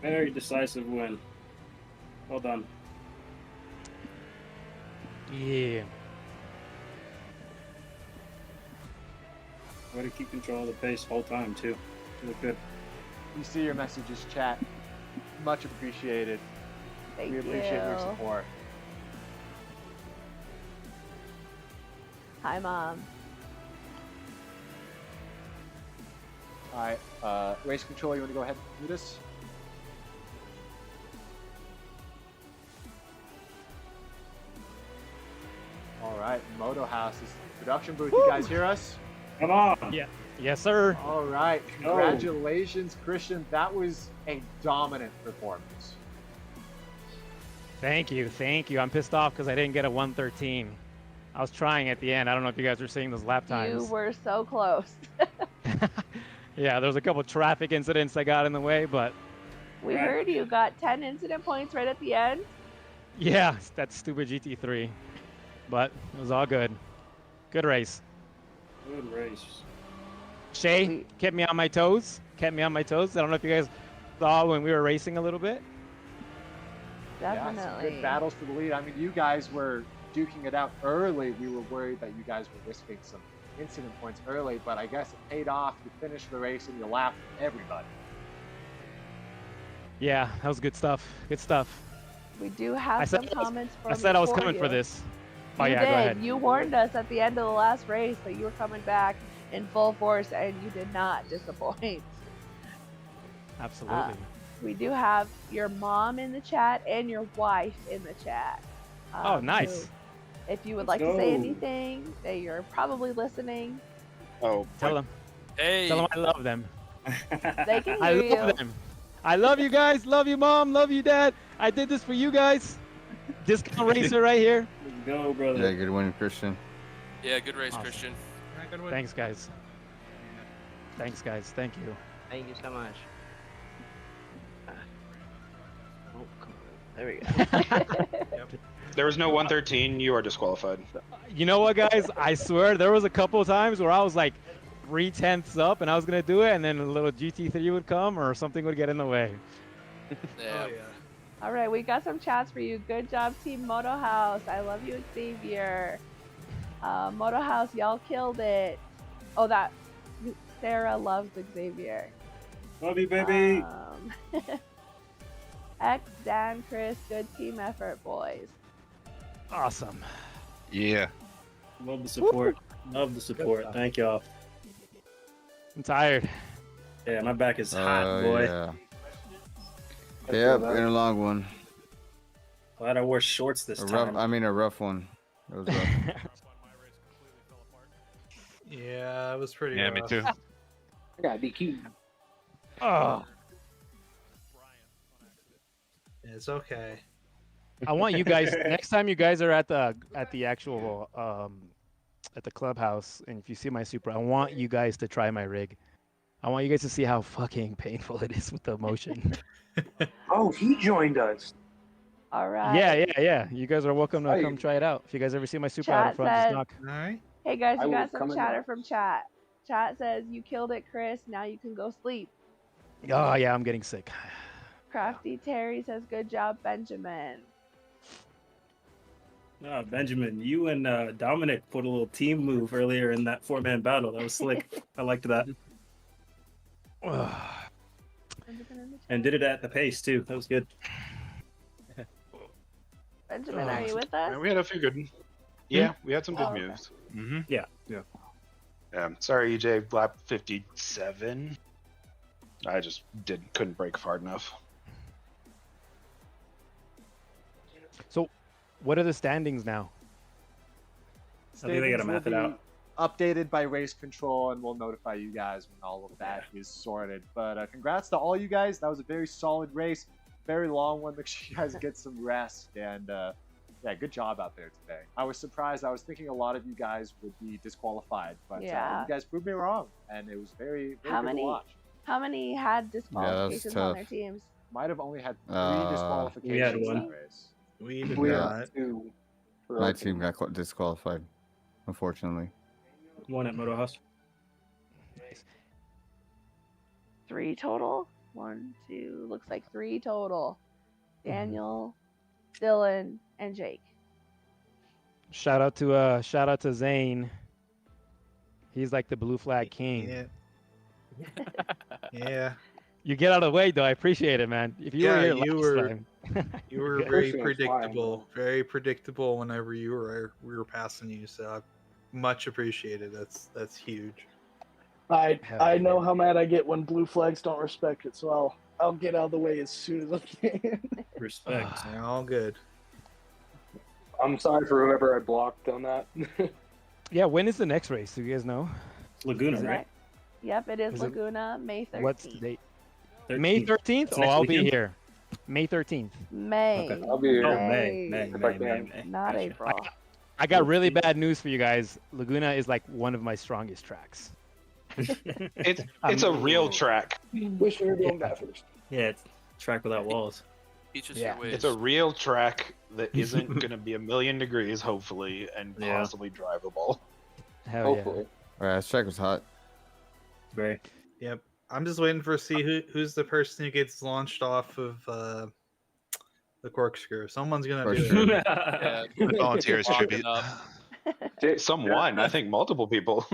Very decisive win. Well done. Yeah. Way to keep control of the pace whole time too. You look good. We see your messages, chat. Much appreciated. Thank We you. appreciate your support. Hi, Mom. All right, race control, you want to go ahead and do this? All right, Moto House is the production booth. You guys hear us? Come on. Yeah. Yes, sir. All right, congratulations, Christian. That was a dominant performance. Thank you. Thank you. I'm pissed off because I didn't get a 113. I was trying at the end. I don't know if you guys were seeing those lap times. You were so close. Yeah, there was a couple traffic incidents that got in the way, but We heard you got 10 incident points right at the end. yeah, that stupid GT3. But it was all good. Good race. Good race. Shay kept me on my toes. Kept me on my toes. I don't know if you guys saw when we were racing a little bit. Yeah, some Definitely. good battles for the lead. I mean, you guys were duking it out early. We were worried that you guys were risking some incident points early, but I guess it paid off. You finished the race and you laughed at everybody. Yeah, that was good stuff. Good stuff. We do have some comments from I said I was for coming you. for this. Oh You yeah, did. go ahead. You warned us at the end of the last race that you were coming back in full force, and you did not disappoint. Absolutely. We do have your mom in the chat and your wife in the chat. Oh, nice. so if you would Let's like to say go. anything, you're probably listening. Oh, Tell them. Hey. Tell them I love them. They can I hear love you. them. I love you guys. Love you, Mom. Love you, Dad. I did this for you guys. Discount racer right here. Let's go, brother. Yeah, good win, Christian. Yeah, good race, Awesome. Christian. Good win. Thanks, guys. Thanks, guys. Thank you. Thank you so much. Oh, come on. There we go. there was no 113. You are disqualified. You know what, guys? I swear there was a couple of times where I was like 3/10 up and I was gonna do it, and then a little GT3 would come or something would get in the way. Yeah. Oh, yeah. All right, we got some chats for you. Good job, Team Moto House. I love you, Xavier. Moto House, y'all killed it. Oh, that Sarah loves Xavier. Love you, baby. X, Dan, Chris, good team effort, boys. Awesome. Yeah. Love the support. Love the support. stuff. Thank y'all. I'm tired. Yeah, my back is hot, boy. Yeah. Yep, in a long one. Glad I wore shorts this time. A rough one. It was rough. Yeah, it was pretty Yeah, rough. me too. I gotta be cute. Oh, It's okay. I want you guys next time you guys are at the actual at the clubhouse, and if you see my Supra, I want you guys to try my rig. I want you guys to see how fucking painful it is with the motion. Oh, he joined us. All right. Yeah. You guys are welcome to come try it out. If you guys ever see my Supra out in Chat front, just said- knock. All right. Hey guys, I you will got some come in chatter now. from chat. Chat says you killed it, Chris. Now you can go sleep. Oh yeah, I'm getting sick. Crafty Terry says good job, Benjamin. Benjamin, you and Dominic put a little team move earlier in that 4-man battle. That was slick. I liked that. And did it at the pace too. That was good. Benjamin, are you with us? Yeah, we had a few good. Yeah, we had some good Oh, okay. moves. Mm-hmm. Yeah. Sorry, EJ. Lap 57. I just couldn't brake hard enough. So, what are the standings now? I think they gotta Standings math will it be out. updated by race control, and we'll notify you guys when all of that is sorted. But congrats to all you guys. That was a very solid race, very long one. Make sure you guys get some rest, and yeah, good job out there today. I was surprised. I was thinking a lot of you guys would be disqualified, but you guys proved me wrong, and it was very, very good to watch. How many had disqualifications on their teams? Might have only had 3 disqualifications we had in one. that race. We did We not. had 2. My team got disqualified, unfortunately. One at Moto House. 3 total. 1, 2. Looks like 3 total. Daniel, Dylan, and Jake. Shout out to Zane. He's like the blue flag king. Yeah. Yeah. You get out of the way though. I appreciate it, man. If you were here last time, you were very predictable. Very predictable whenever we were passing you. So much appreciated. That's huge. I know how mad I get when blue flags don't respect it, so I'll get out of the way as soon as I can. Respect. They're all good. I'm sorry for whoever I blocked on that. Yeah, when is the next race? Do you guys know? Laguna, right? Yep, it is Is it- Laguna, May 13th. What's the date? May 13th? Oh, Next I'll be weekend? here. May 13th. May. Okay. I'll be here. Oh, May. May. Not Gotcha. April. I got really bad news for you guys. Laguna is like one of my strongest tracks. It's a real track. Wish we were doing that first. Yeah, it's track without walls. Teach us Yeah. your ways. It's a real track that isn't going to be a million degrees, hopefully, and Yeah. possibly drivable. Hell Hopefully. Alright, this track was hot. Very. Yep. I'm just waiting for see who's the person who gets launched off of the corkscrew. Someone's gonna do it. Yeah, Volunteers walking tribute. up. Someone, I think multiple people.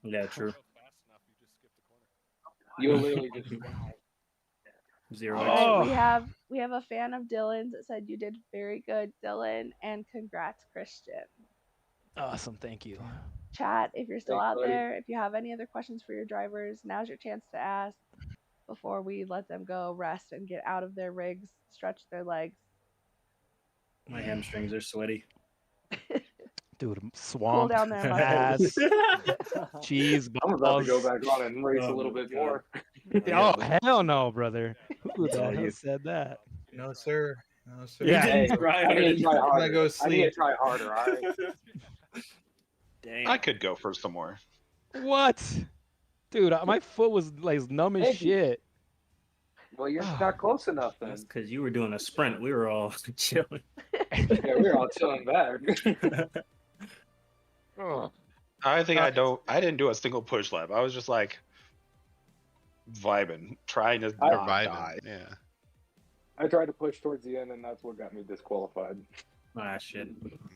Yeah, true. You'll literally just. Zero. Alright, we have a fan of Dylan's that said you did very good, Dylan, and congrats, Christian. Awesome, thank you. Chat, if you're still Thanks, out buddy. there, if you have any other questions for your drivers, now's your chance to ask before we let them go rest and get out of their rigs, stretch their legs. My hamstrings are sweaty. Dude, swamp, down their ass, cheese I'm about to balls. go back on and race a little bit more. Oh, hell no, brother. Who the Tell hell you. said that? No sir. No sir. Yeah. Hey, I need to try I'm gonna harder. go I need to sleep. try harder, alright? Damn. I could go for some more. What? Dude, my foot was like numb as Hey. shit. Well, you're not close enough then. That's because you were doing a sprint. We were all chilling. Yeah, we're all chilling back. I think I didn't do a single push lap. I was just like vibing, trying to not die. Surviving. Yeah. I tried to push towards the end, and that's what got me disqualified. Ah, shit.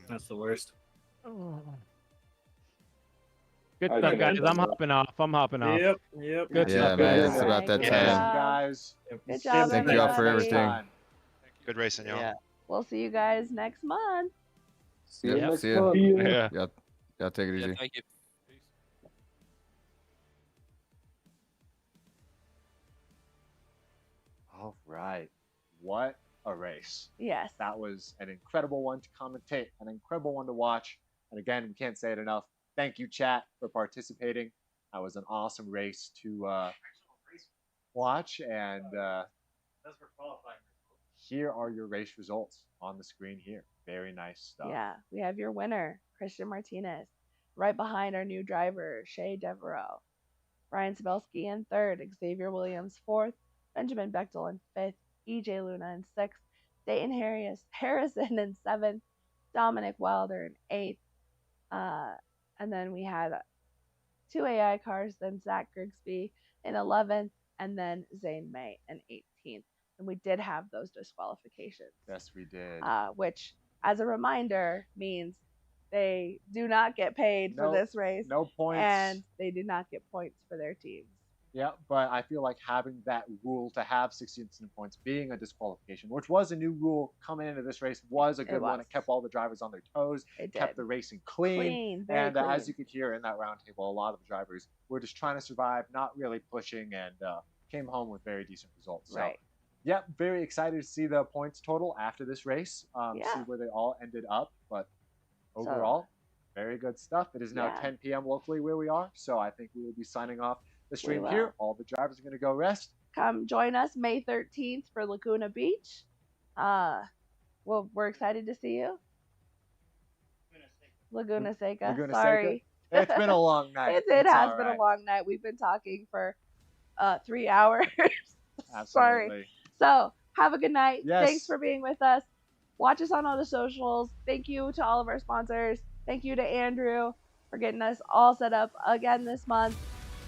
That's the worst. Good I stuff, think guys. that's I'm hopping off. Yep. Good Yeah, stuff, man, guys. it's about that Good time. job. Guys. Good job, Thank you all for everybody. everything. Good racing, y'all. Yeah. We'll see you guys next month. See you Yep, next see ya. month. Yeah. Y'all take it Yeah, easy. thank you. All right. What a race. Yes. That was an incredible one to commentate, an incredible one to watch. And again, we can't say it enough. Thank you, chat, for participating. That was an awesome race to watch. And here are your race results on the screen here. Very nice stuff. Yeah, we have your winner, Christian Martinez. Right behind our new driver, Shea Devereaux. Brian Sabelski in third, Xavier Williams fourth, Benjamin Bechtel in fifth, EJ Luna in sixth, Dayton Harrison in seventh, Dominic Wilder in eighth. And then we had 2 AI cars, then Zach Grigsby in 11th, and then Zane May in 18th. And we did have those disqualifications. Yes, we did. Which, as a reminder, means they do not get paid for this race. No points. And they do not get points for their teams. Yeah, but I feel like having that rule to have 16 points being a disqualification, which was a new rule coming into this race, was a good one. It kept all the drivers on their toes, It kept did. the racing clean. Very And clean. as you could hear in that roundtable, a lot of the drivers were just trying to survive, not really pushing, and came home with very decent results. So Right. Yep, very excited to see the points total after this race. See Yeah. where they all ended up. But overall, very good stuff. It is now 10 p.m. locally where we are, so I think we will be signing off the stream will. here. All the drivers are going to go rest. Come join us May 13th for Laguna Beach. Well, we're excited to see you. Laguna Seca. Laguna Sorry. Seca. It's been a long night. It has been a long night. We've been talking for 3 hours. Sorry. So have a good night. Yes. Thanks for being with us. Watch us on all the socials. Thank you to all of our sponsors. Thank you to Andrew for getting us all set up again this month.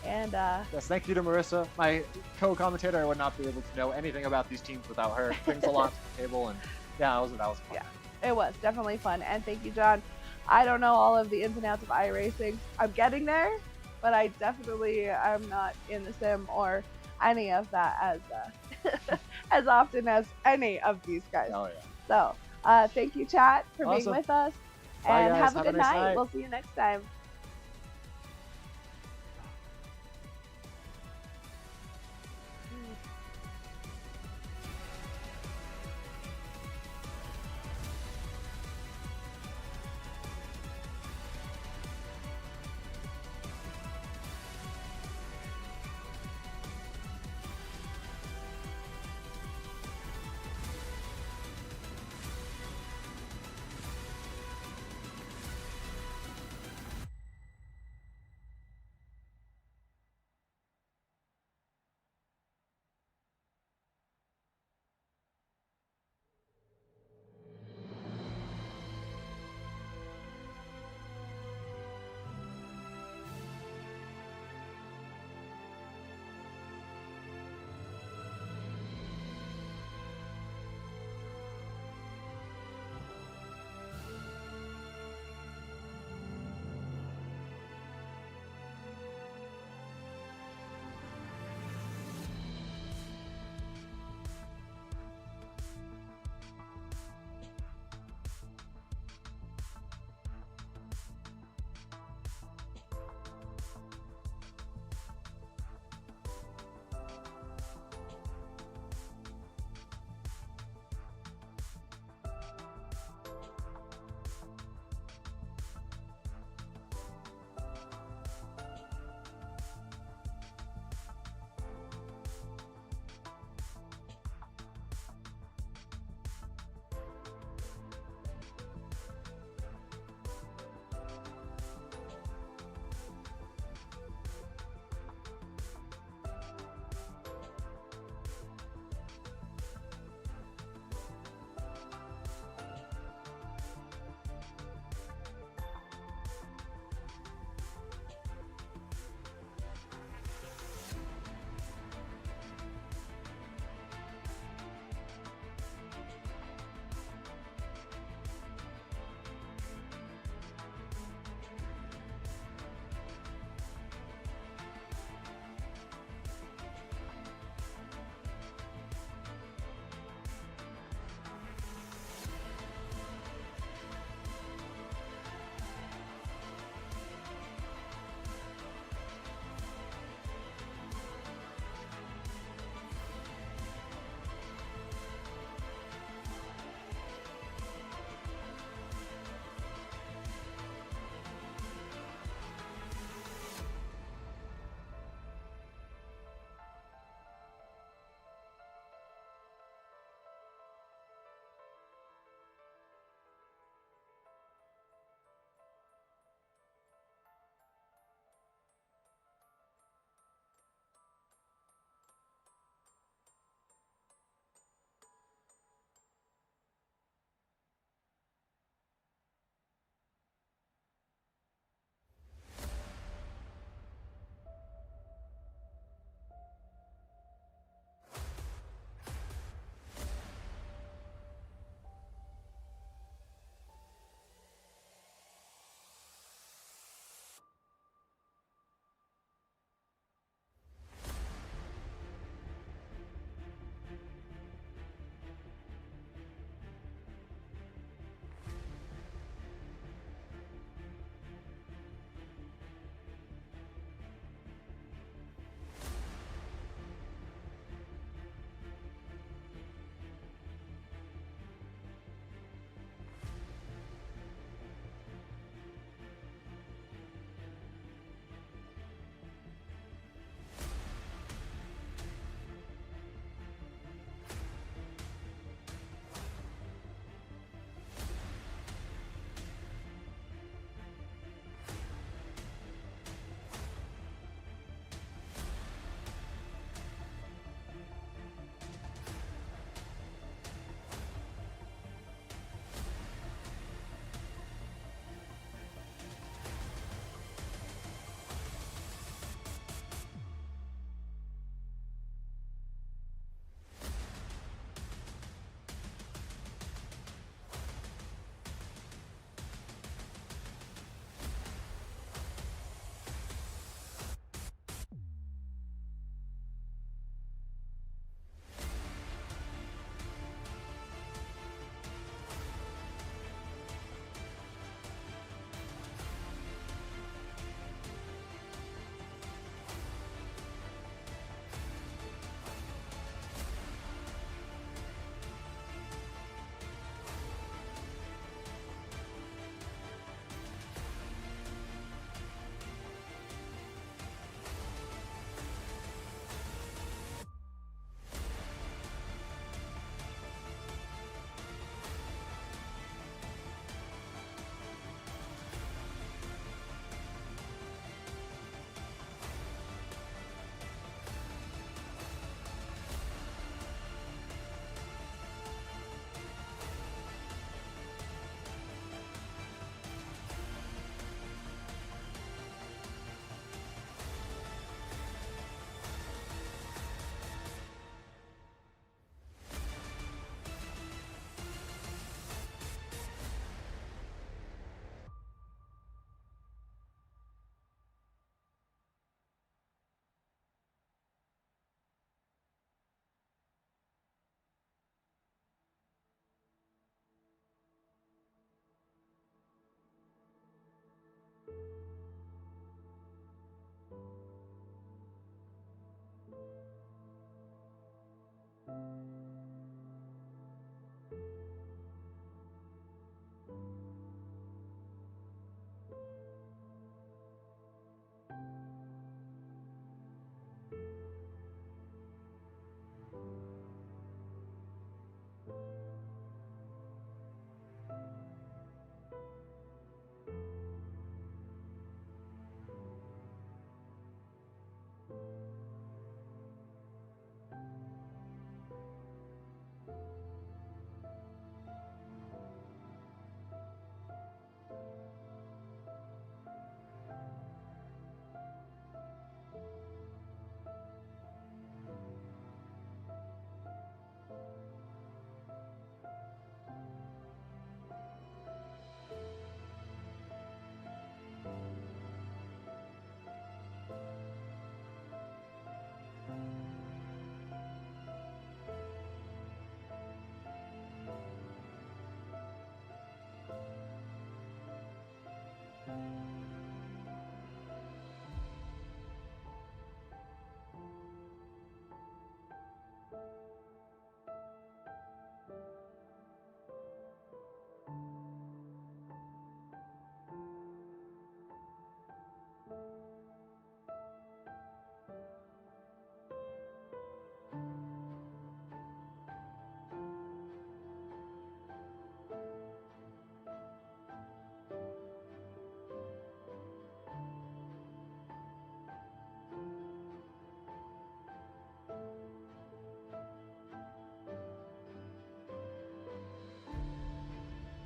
And yes, thank you to Marissa, my co-commentator. I would not be able to know anything about these teams without her. Brings a lot to the table, and yeah, that was fun. Yeah, it was definitely fun. And thank you, John. I don't know all of the ins and outs of iRacing. I'm getting there, but I definitely am not in the sim or any of that as as often as any of these guys. Oh yeah. So thank you, chat, for being Awesome. with us, Bye, and guys. have a good nice night. night. We'll see you next time.